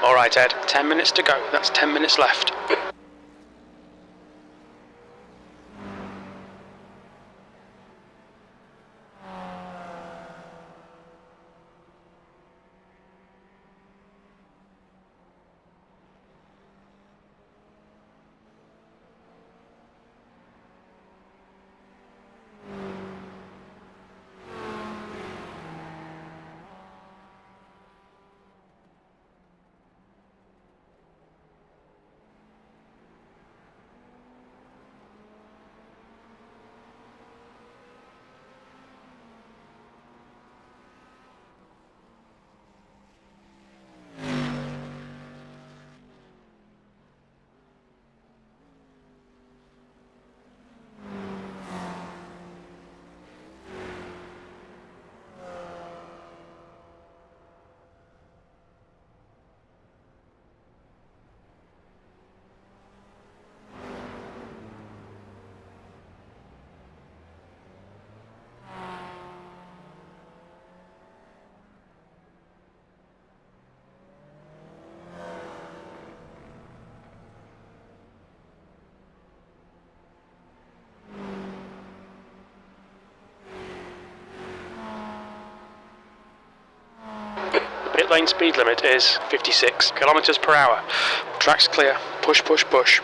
All right, Ed, 10 minutes to go. That's 10 minutes left. Pit lane speed limit is 56 kilometers per hour. Track's clear. Push, push, push.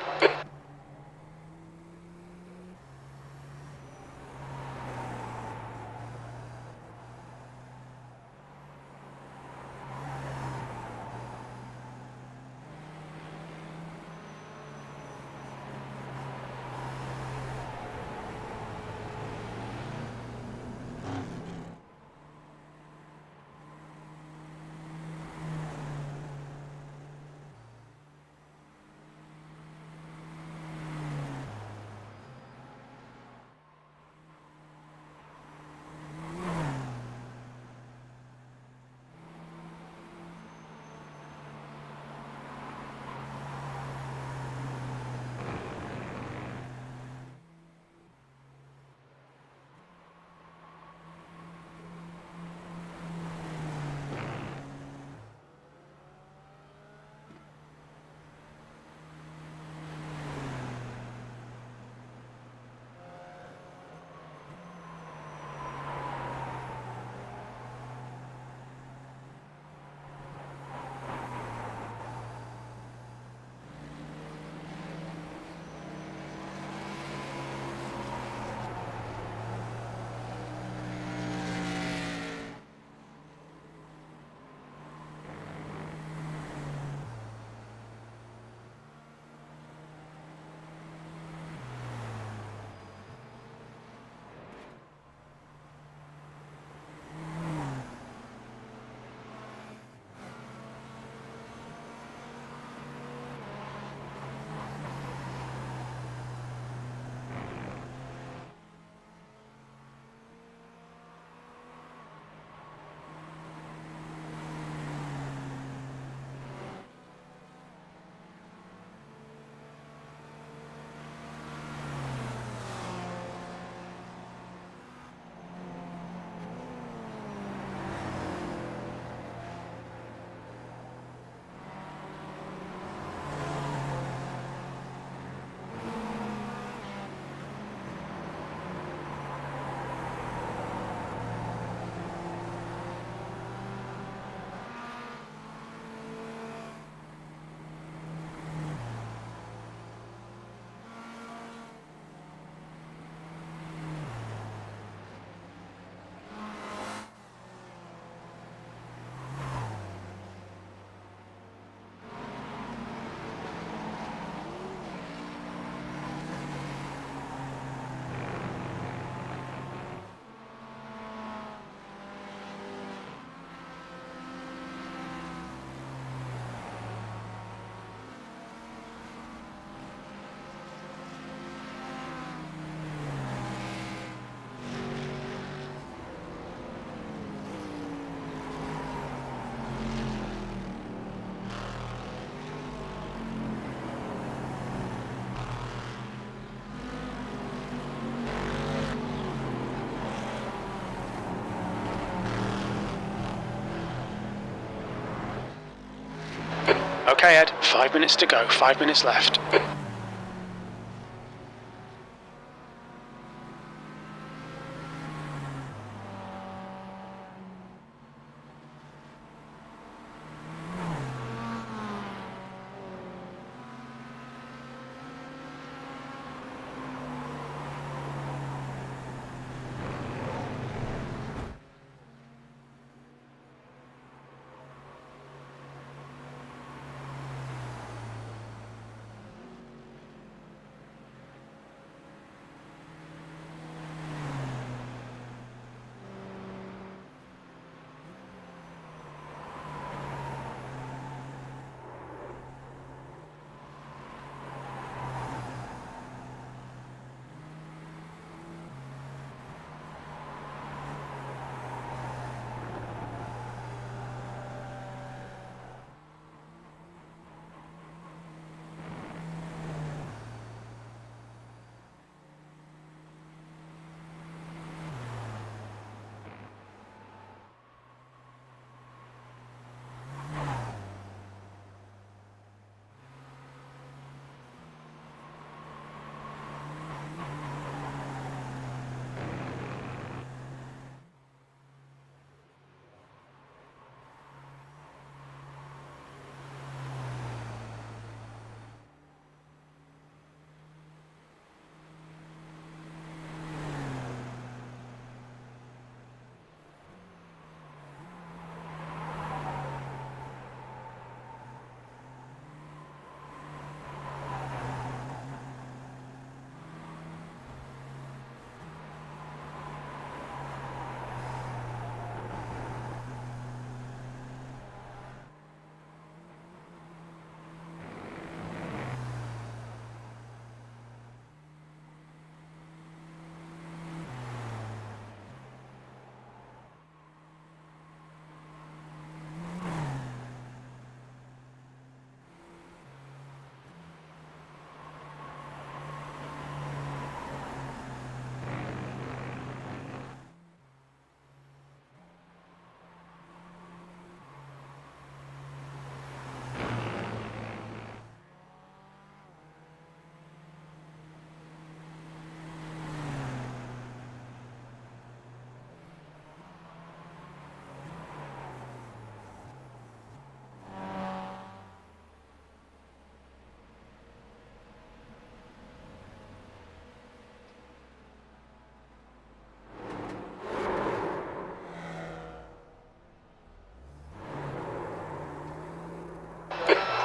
Okay, Ed, 5 minutes to go, 5 minutes left.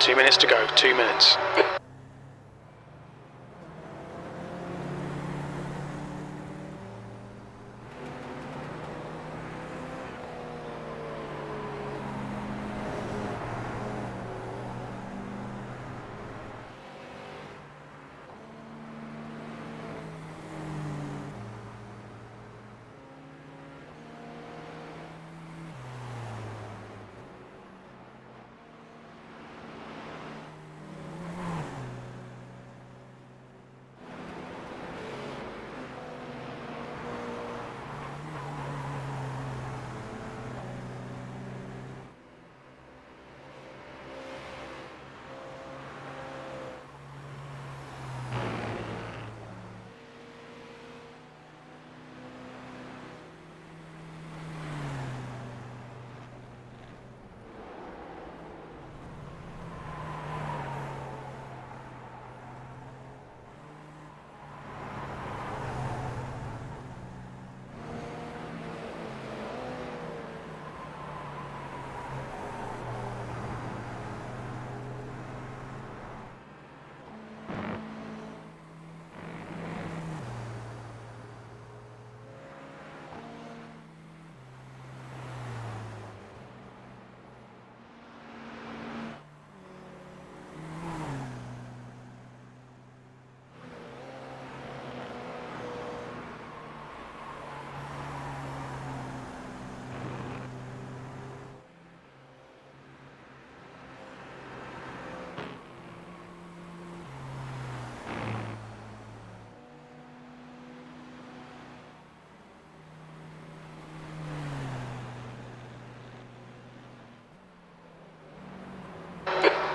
Two minutes to go, 2 minutes.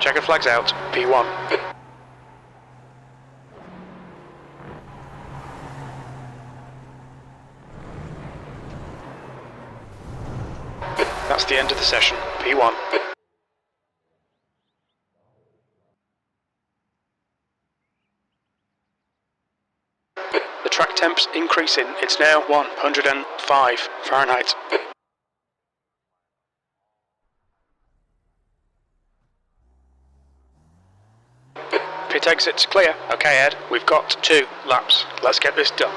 Checkered flags out, P1. That's the end of the session, P1. The track temp's increasing, it's now 105 Fahrenheit. Pit exit's clear. Okay, Ed, we've got 2 laps. Let's get this done.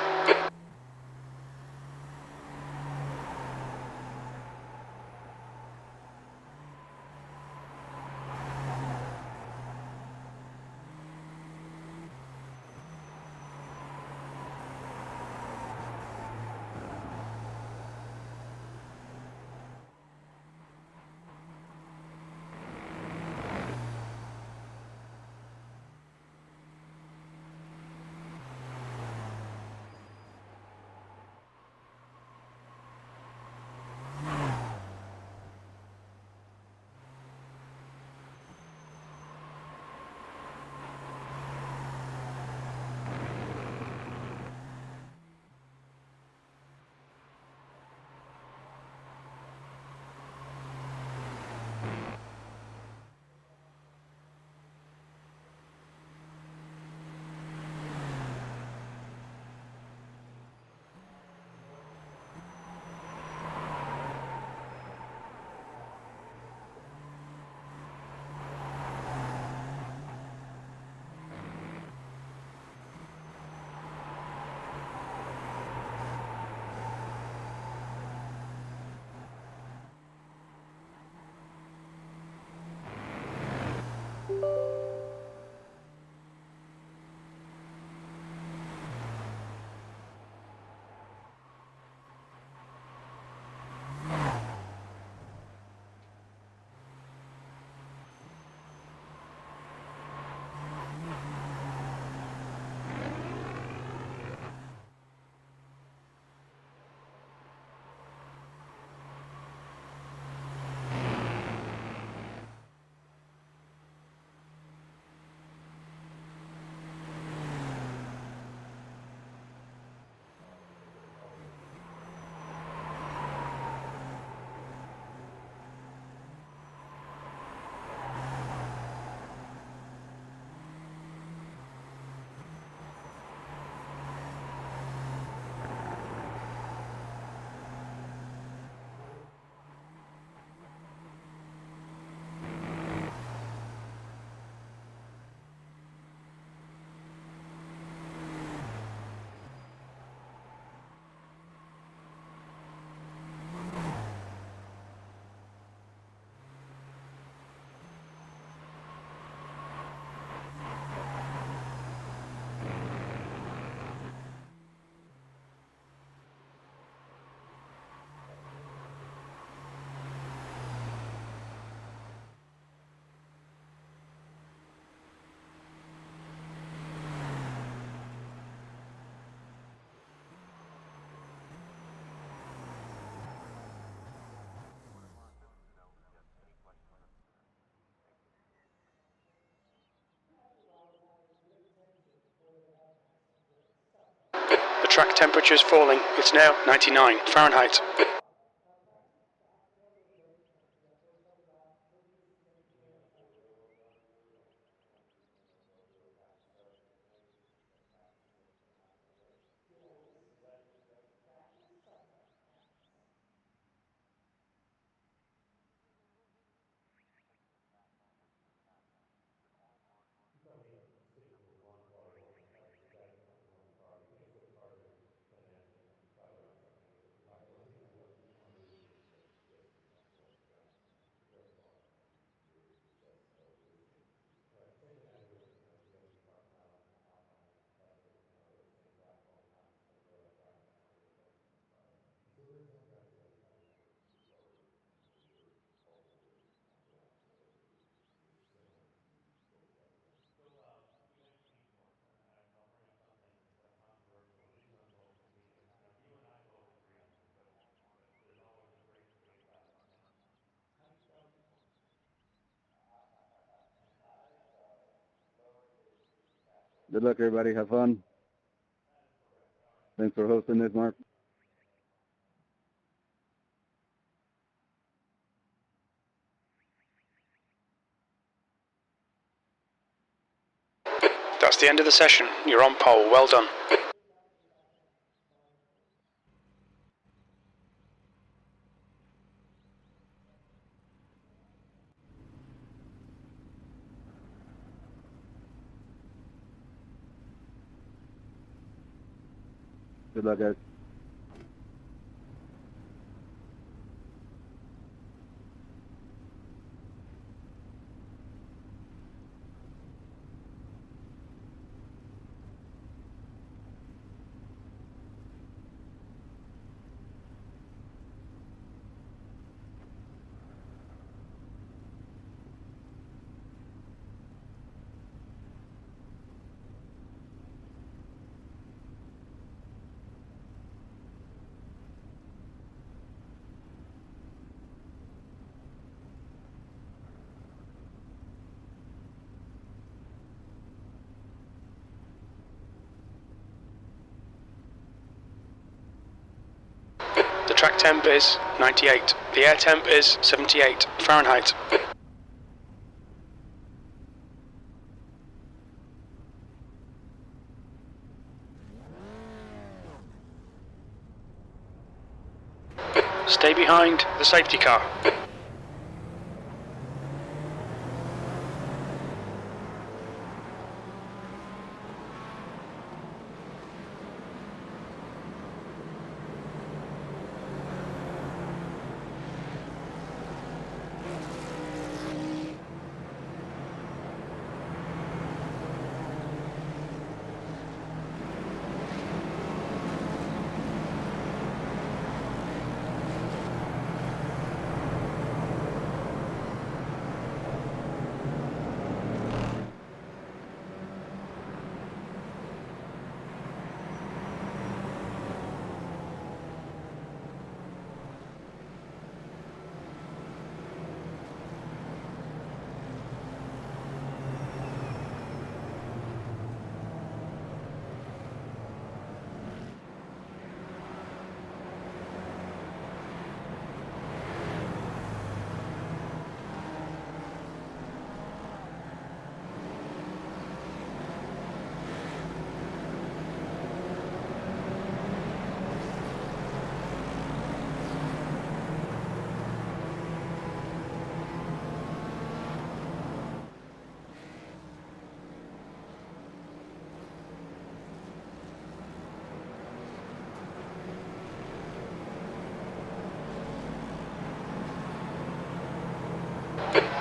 The track temperature's falling. It's now 99 Fahrenheit. Good luck, everybody. Have fun. Thanks for hosting this, Mark. That's the end of the session. You're on pole. Well done. Good luck, guys. The track temp is 98. The air temp is 78 Fahrenheit. Stay behind the safety car.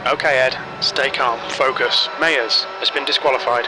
Okay, Ed. Stay calm. Focus. Mayers has been disqualified.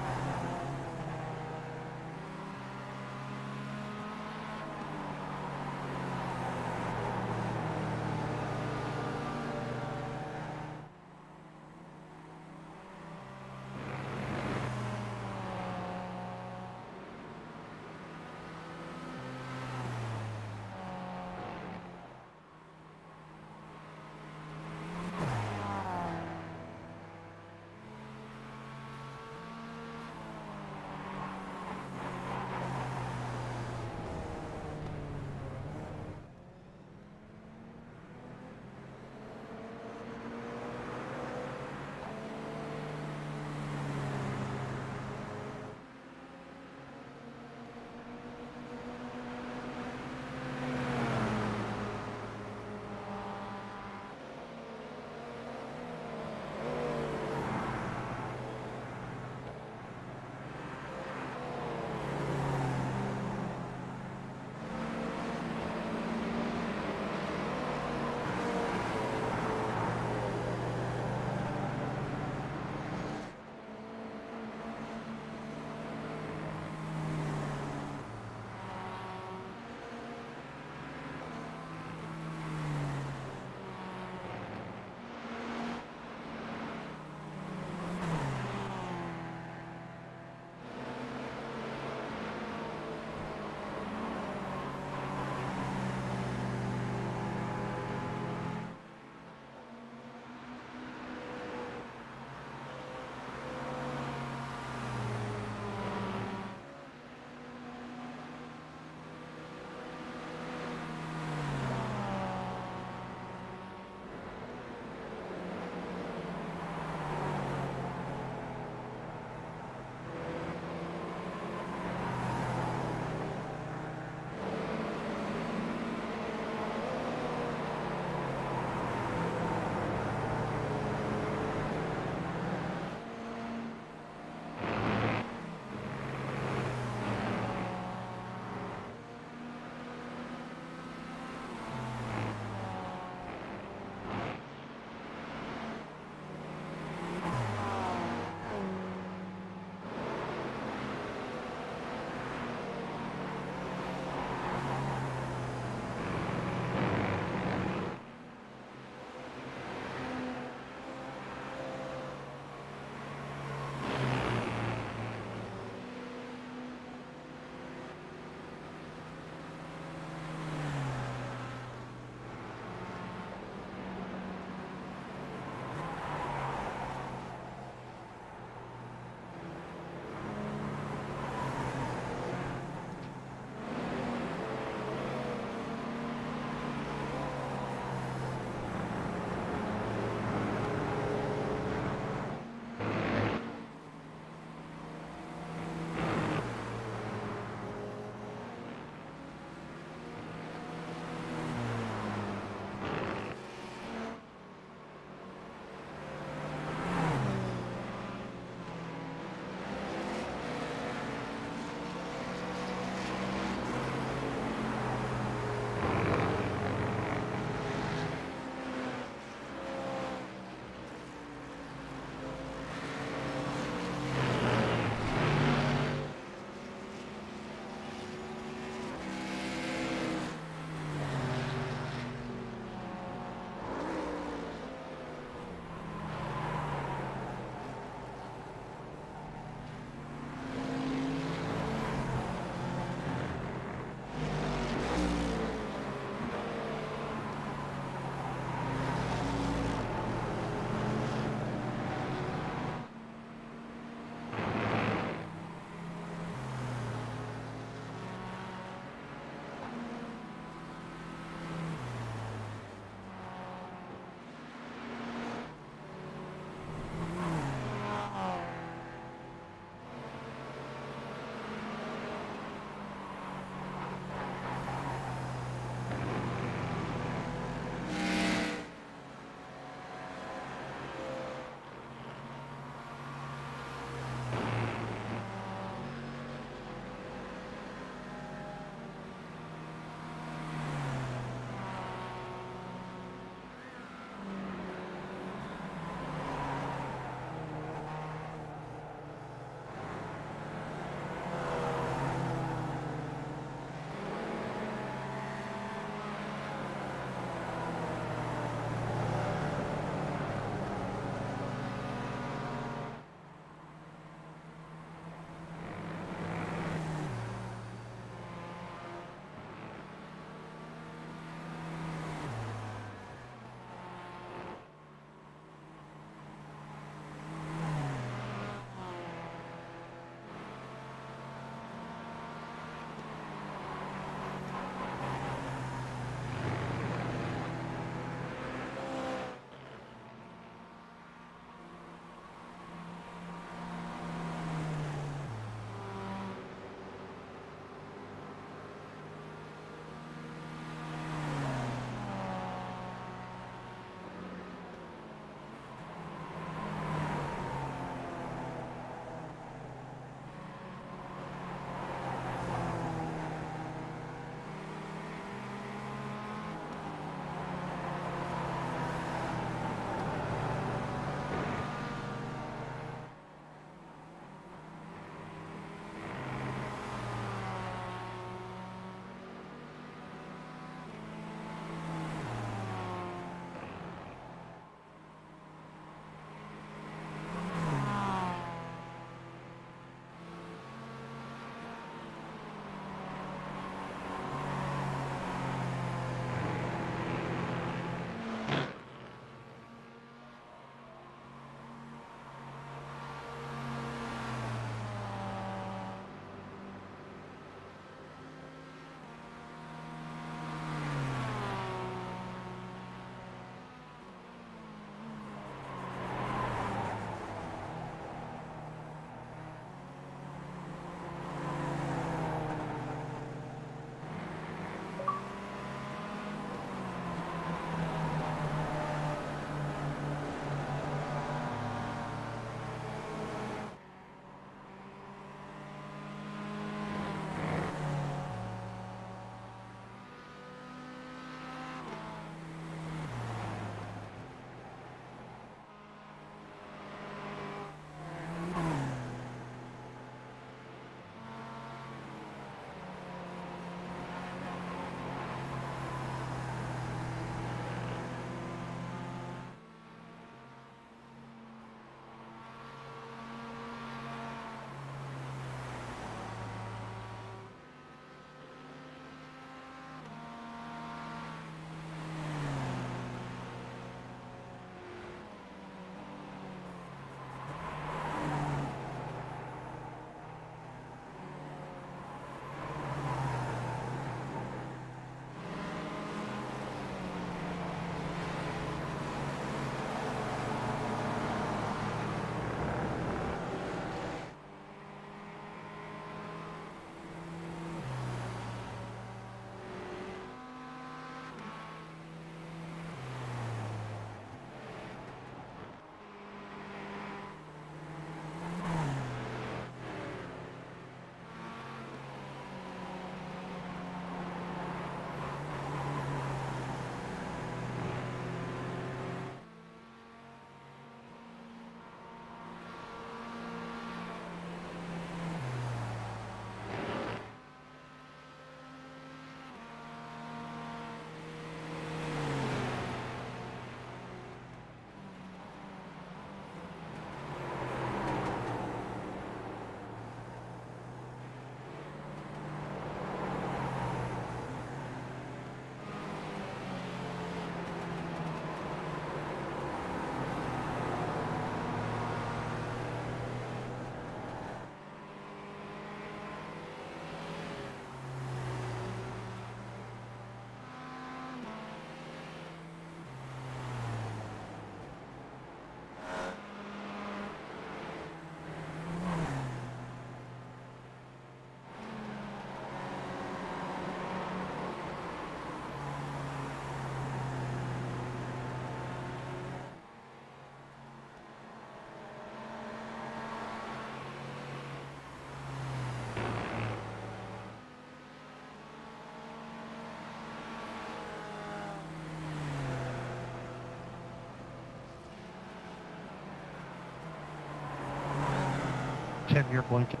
Tim, you're blinking.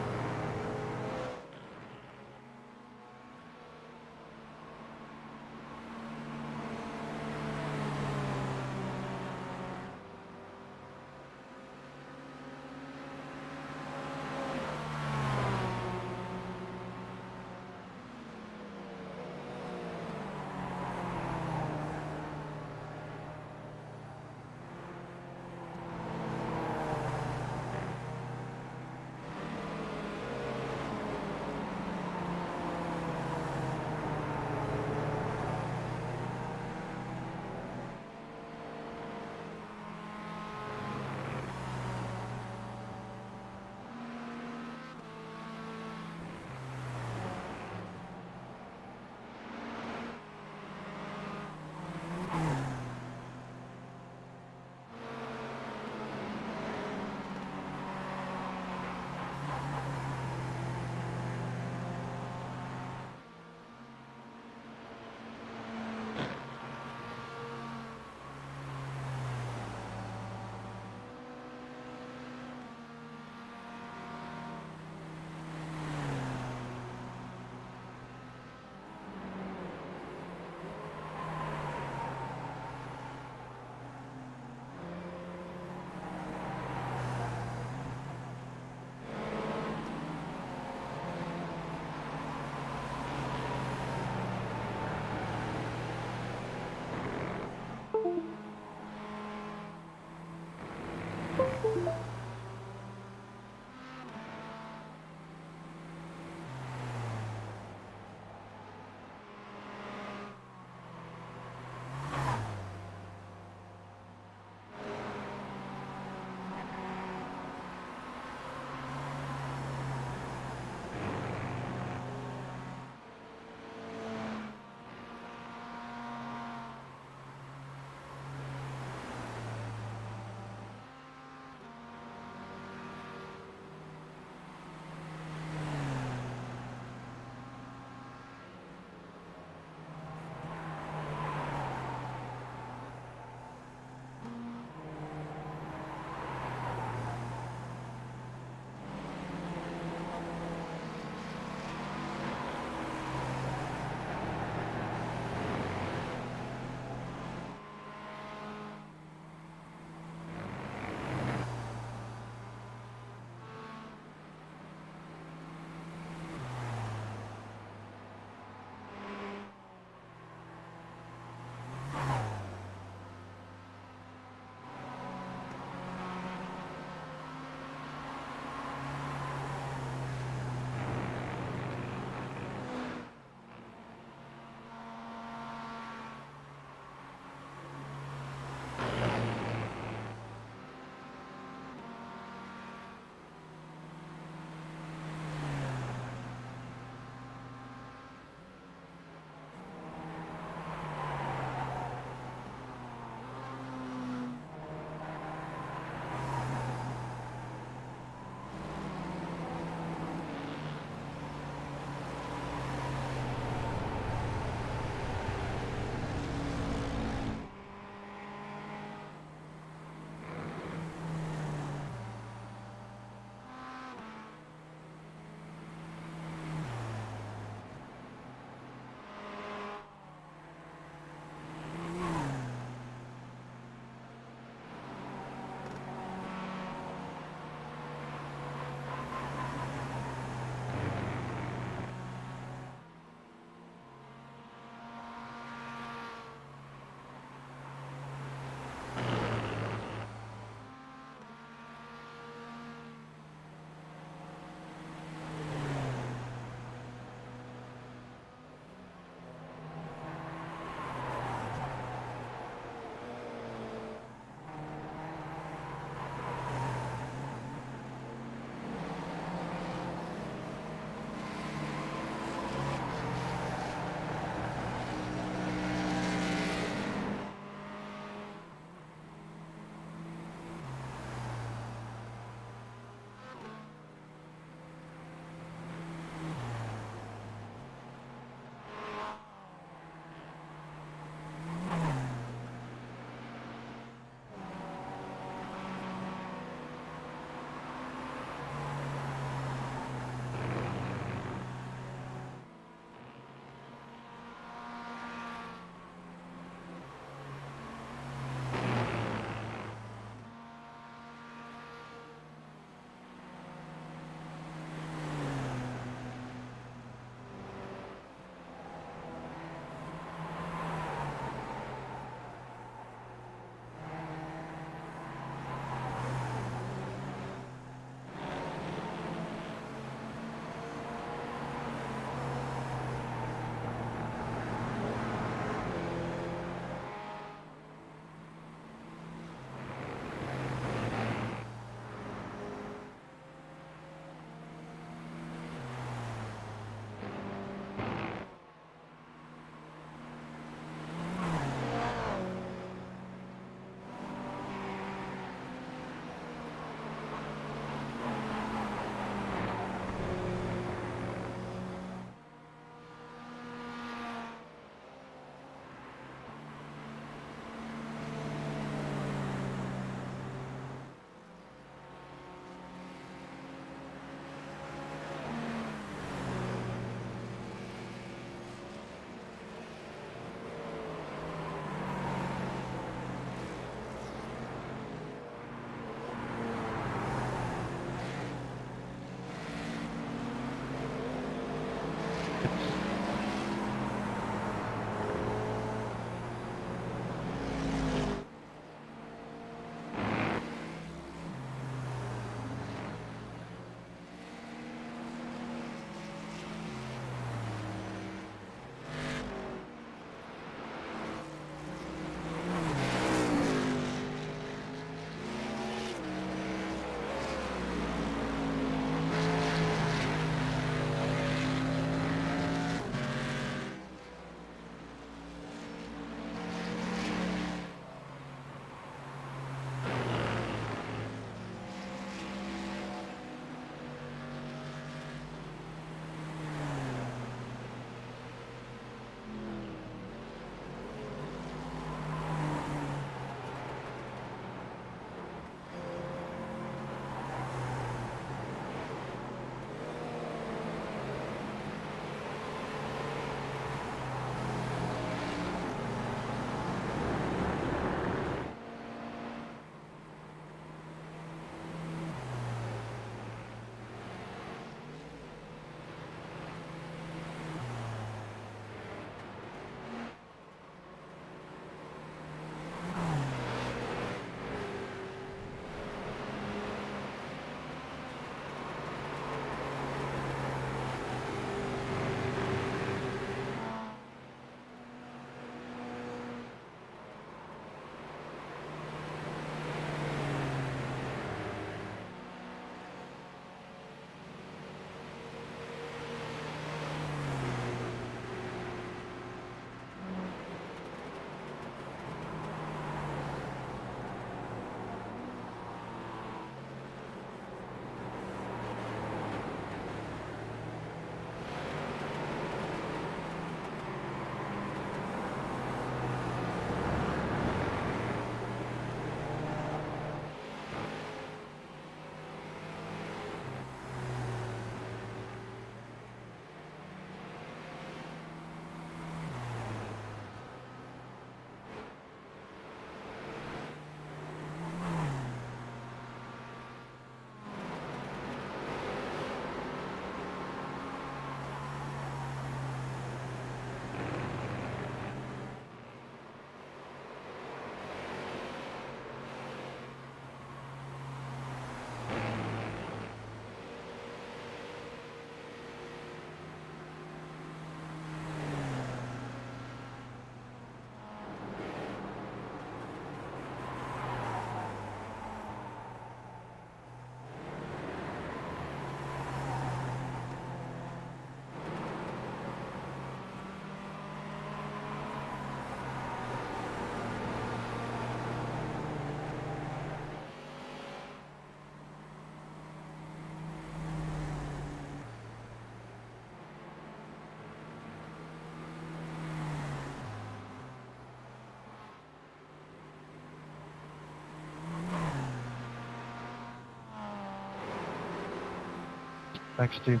Thanks, Steve.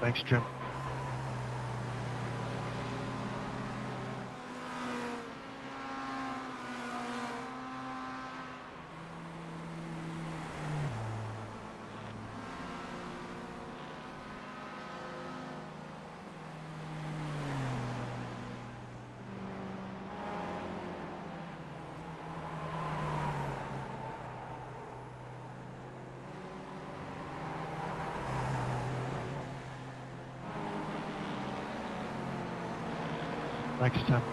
Thanks, Jim. Thanks, Tim.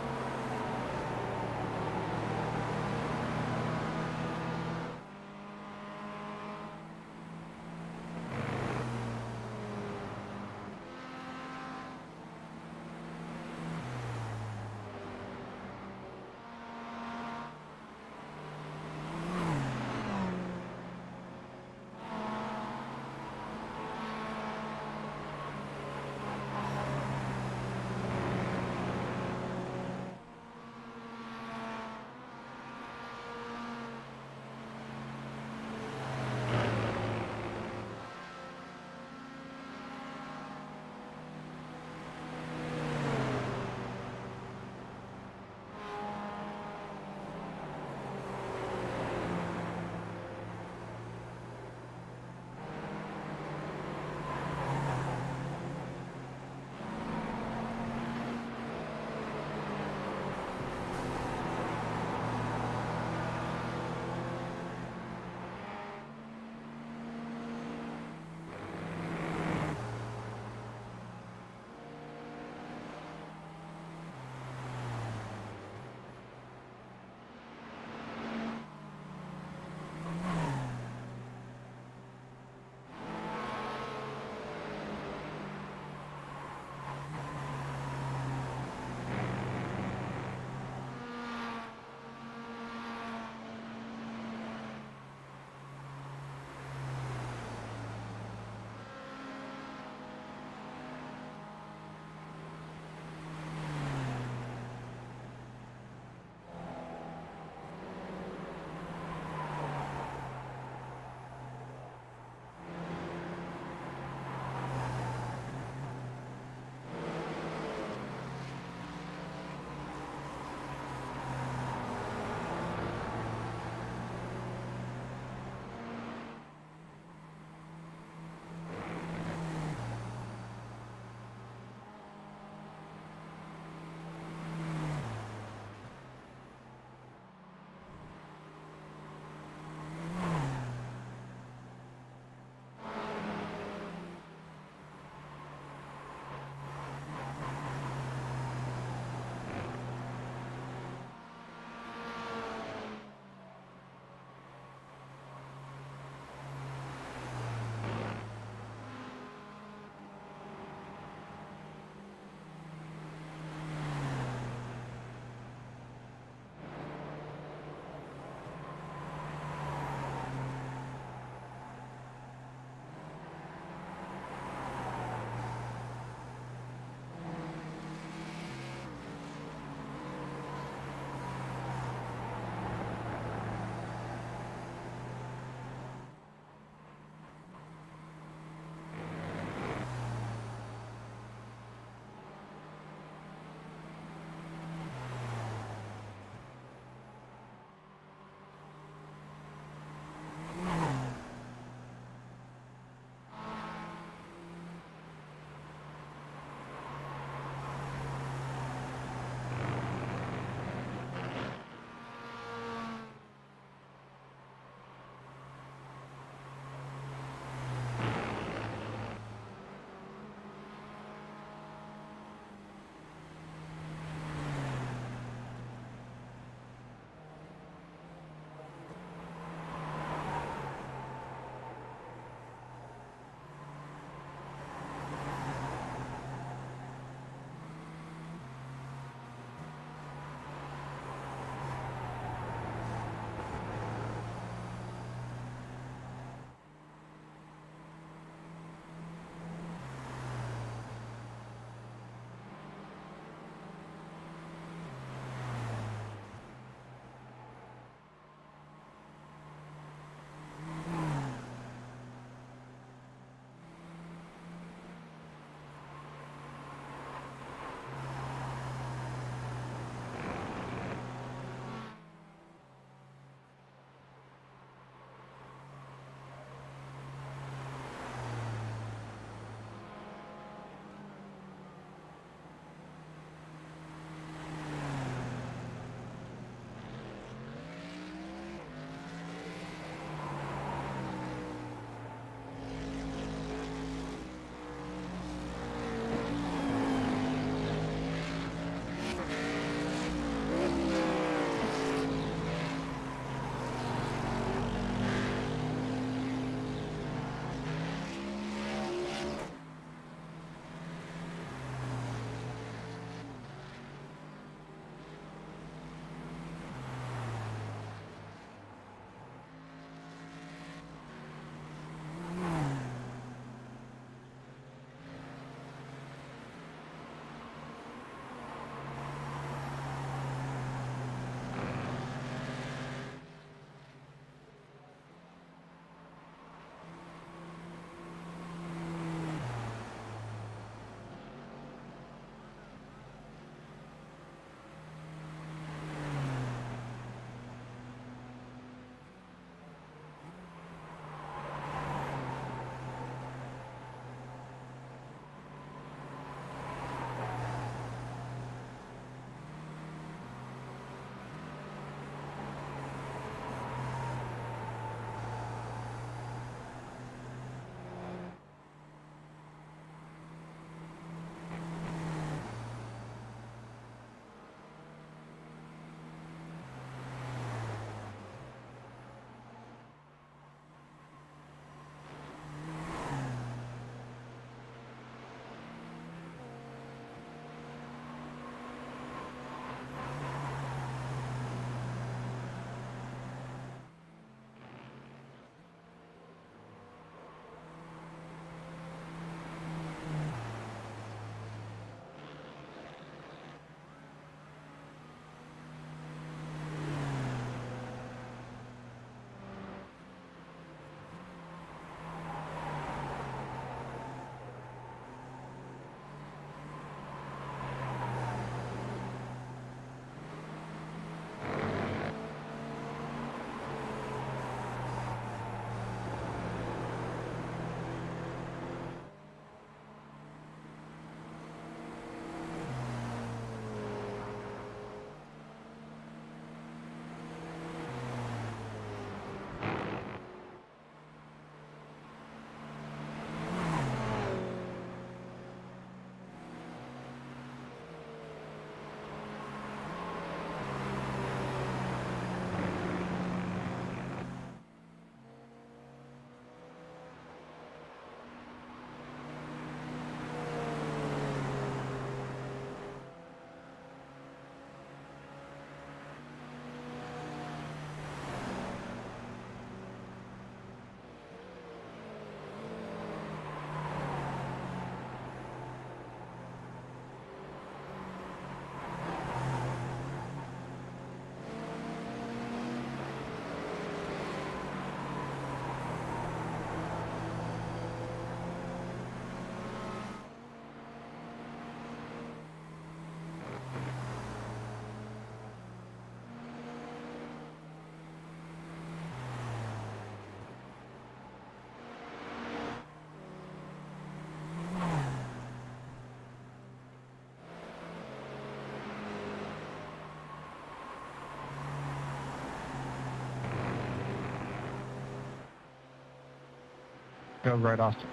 Go right, Austin.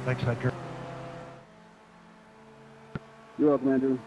Backside German. You're welcome, Andrew.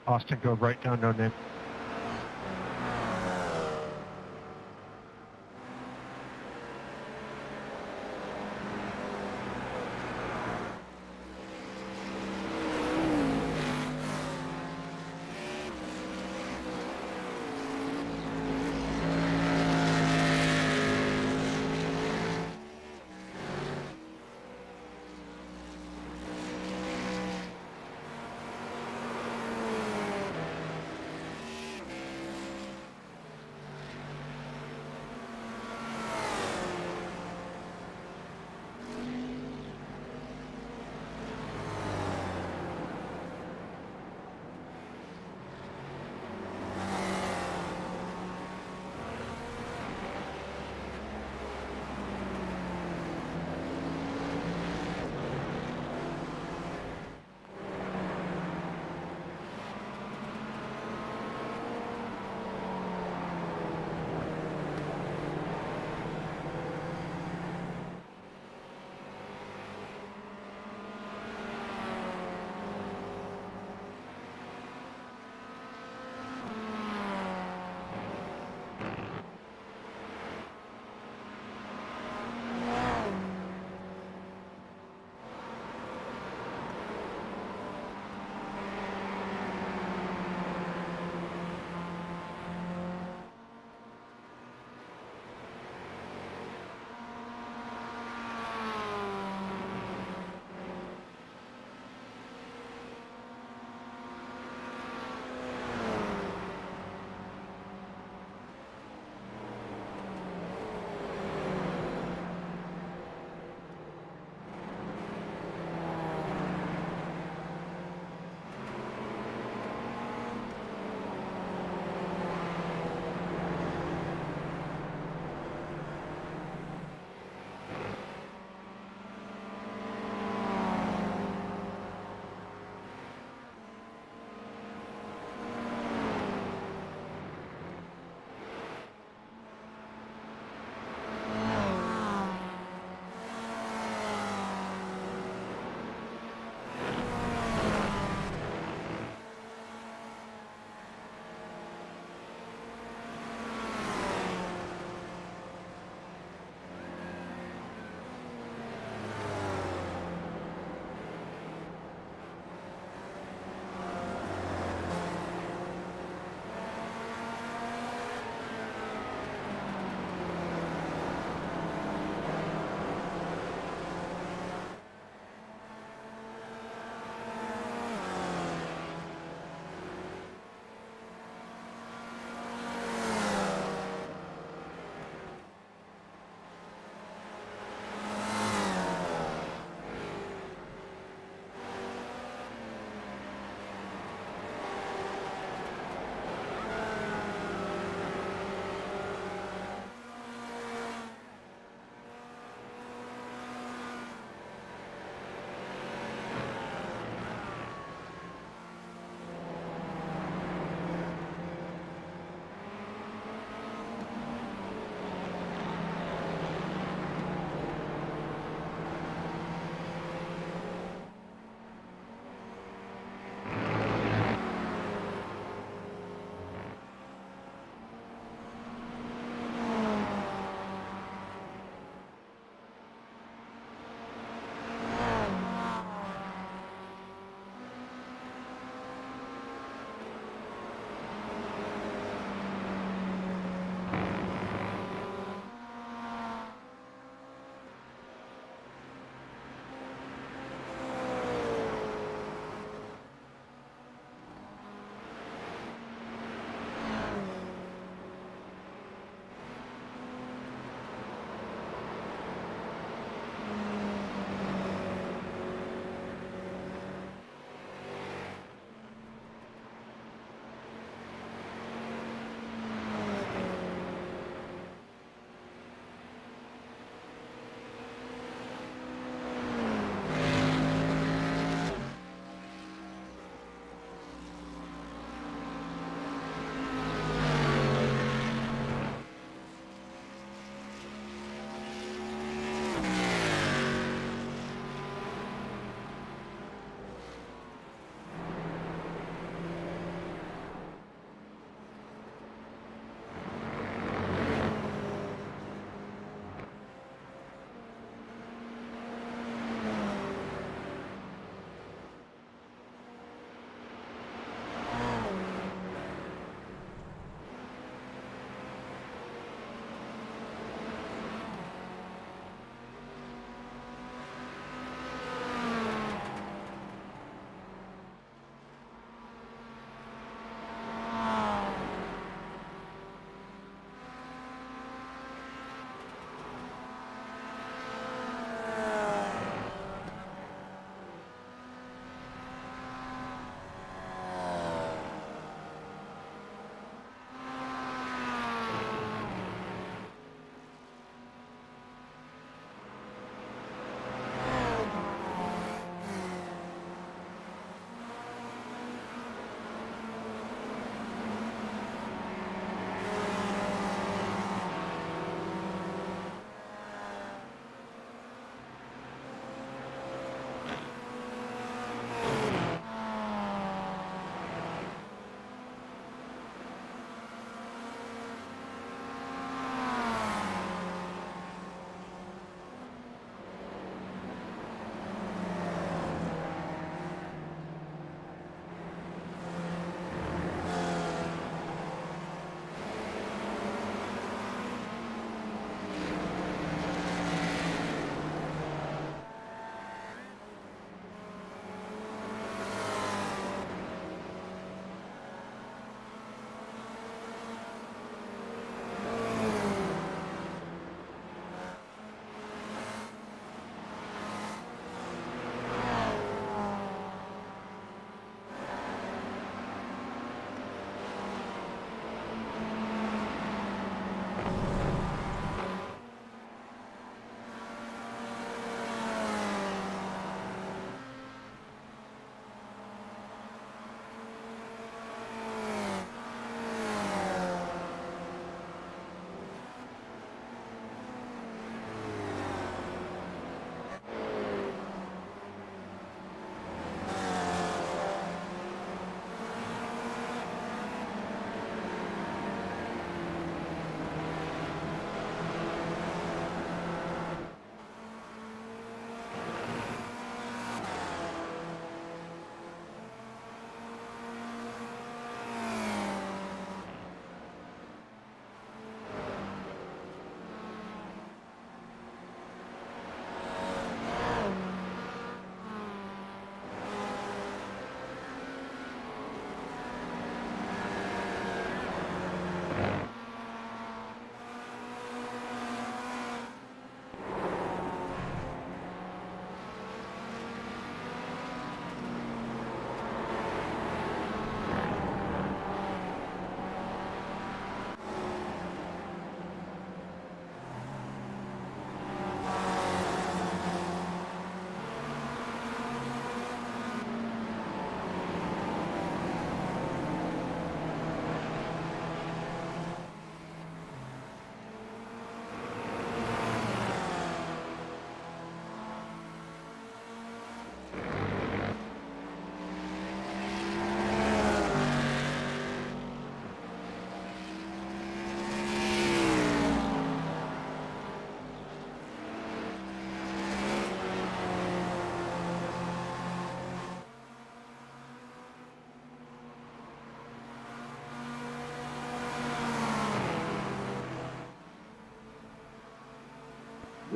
Austin, go right down, no name.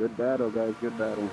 Good battle, guys. Good battle.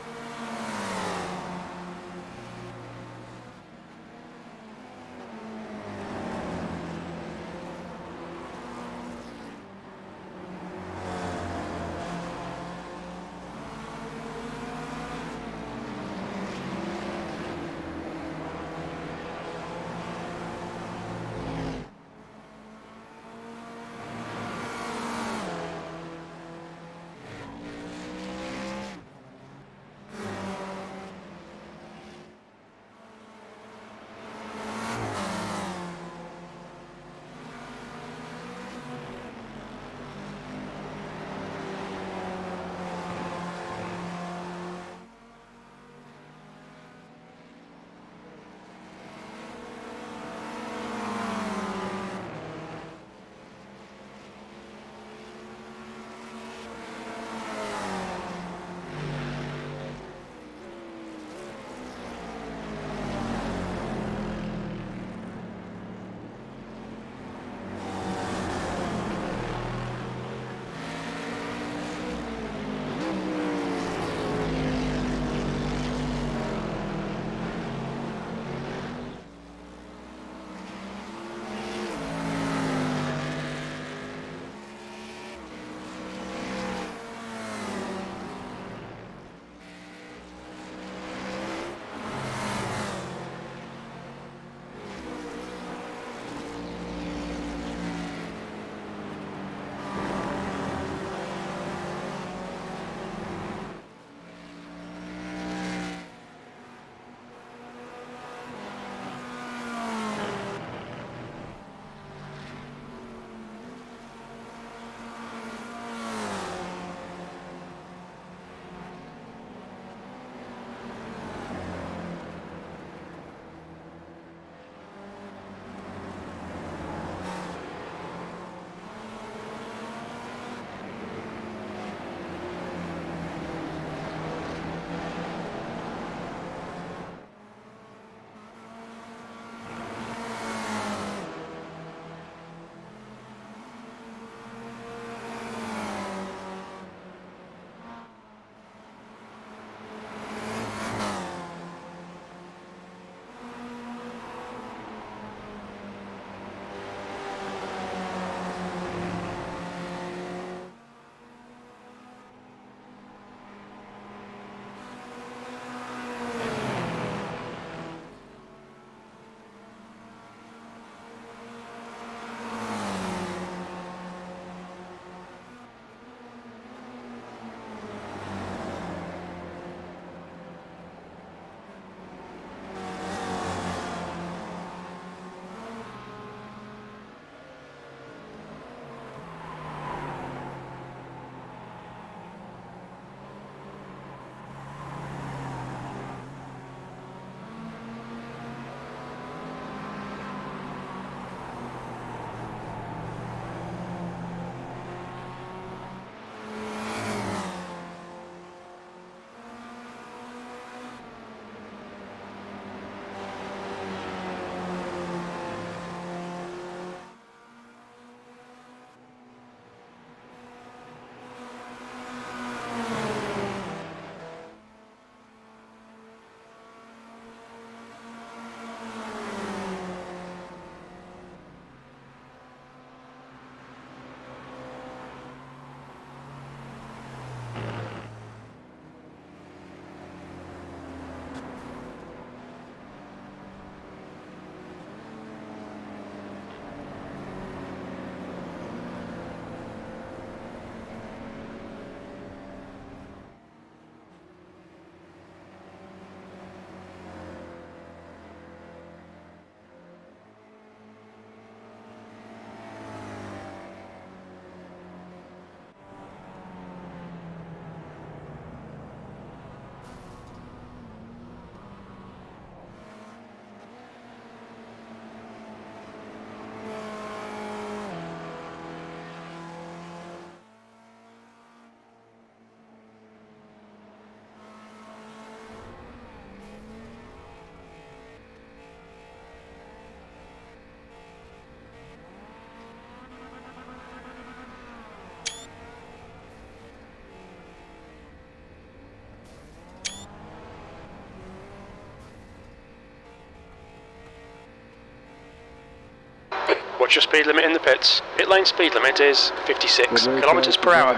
What's your speed limit in the pits? Pit lane speed limit is 56 kilometers per hour.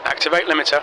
Activate limiter.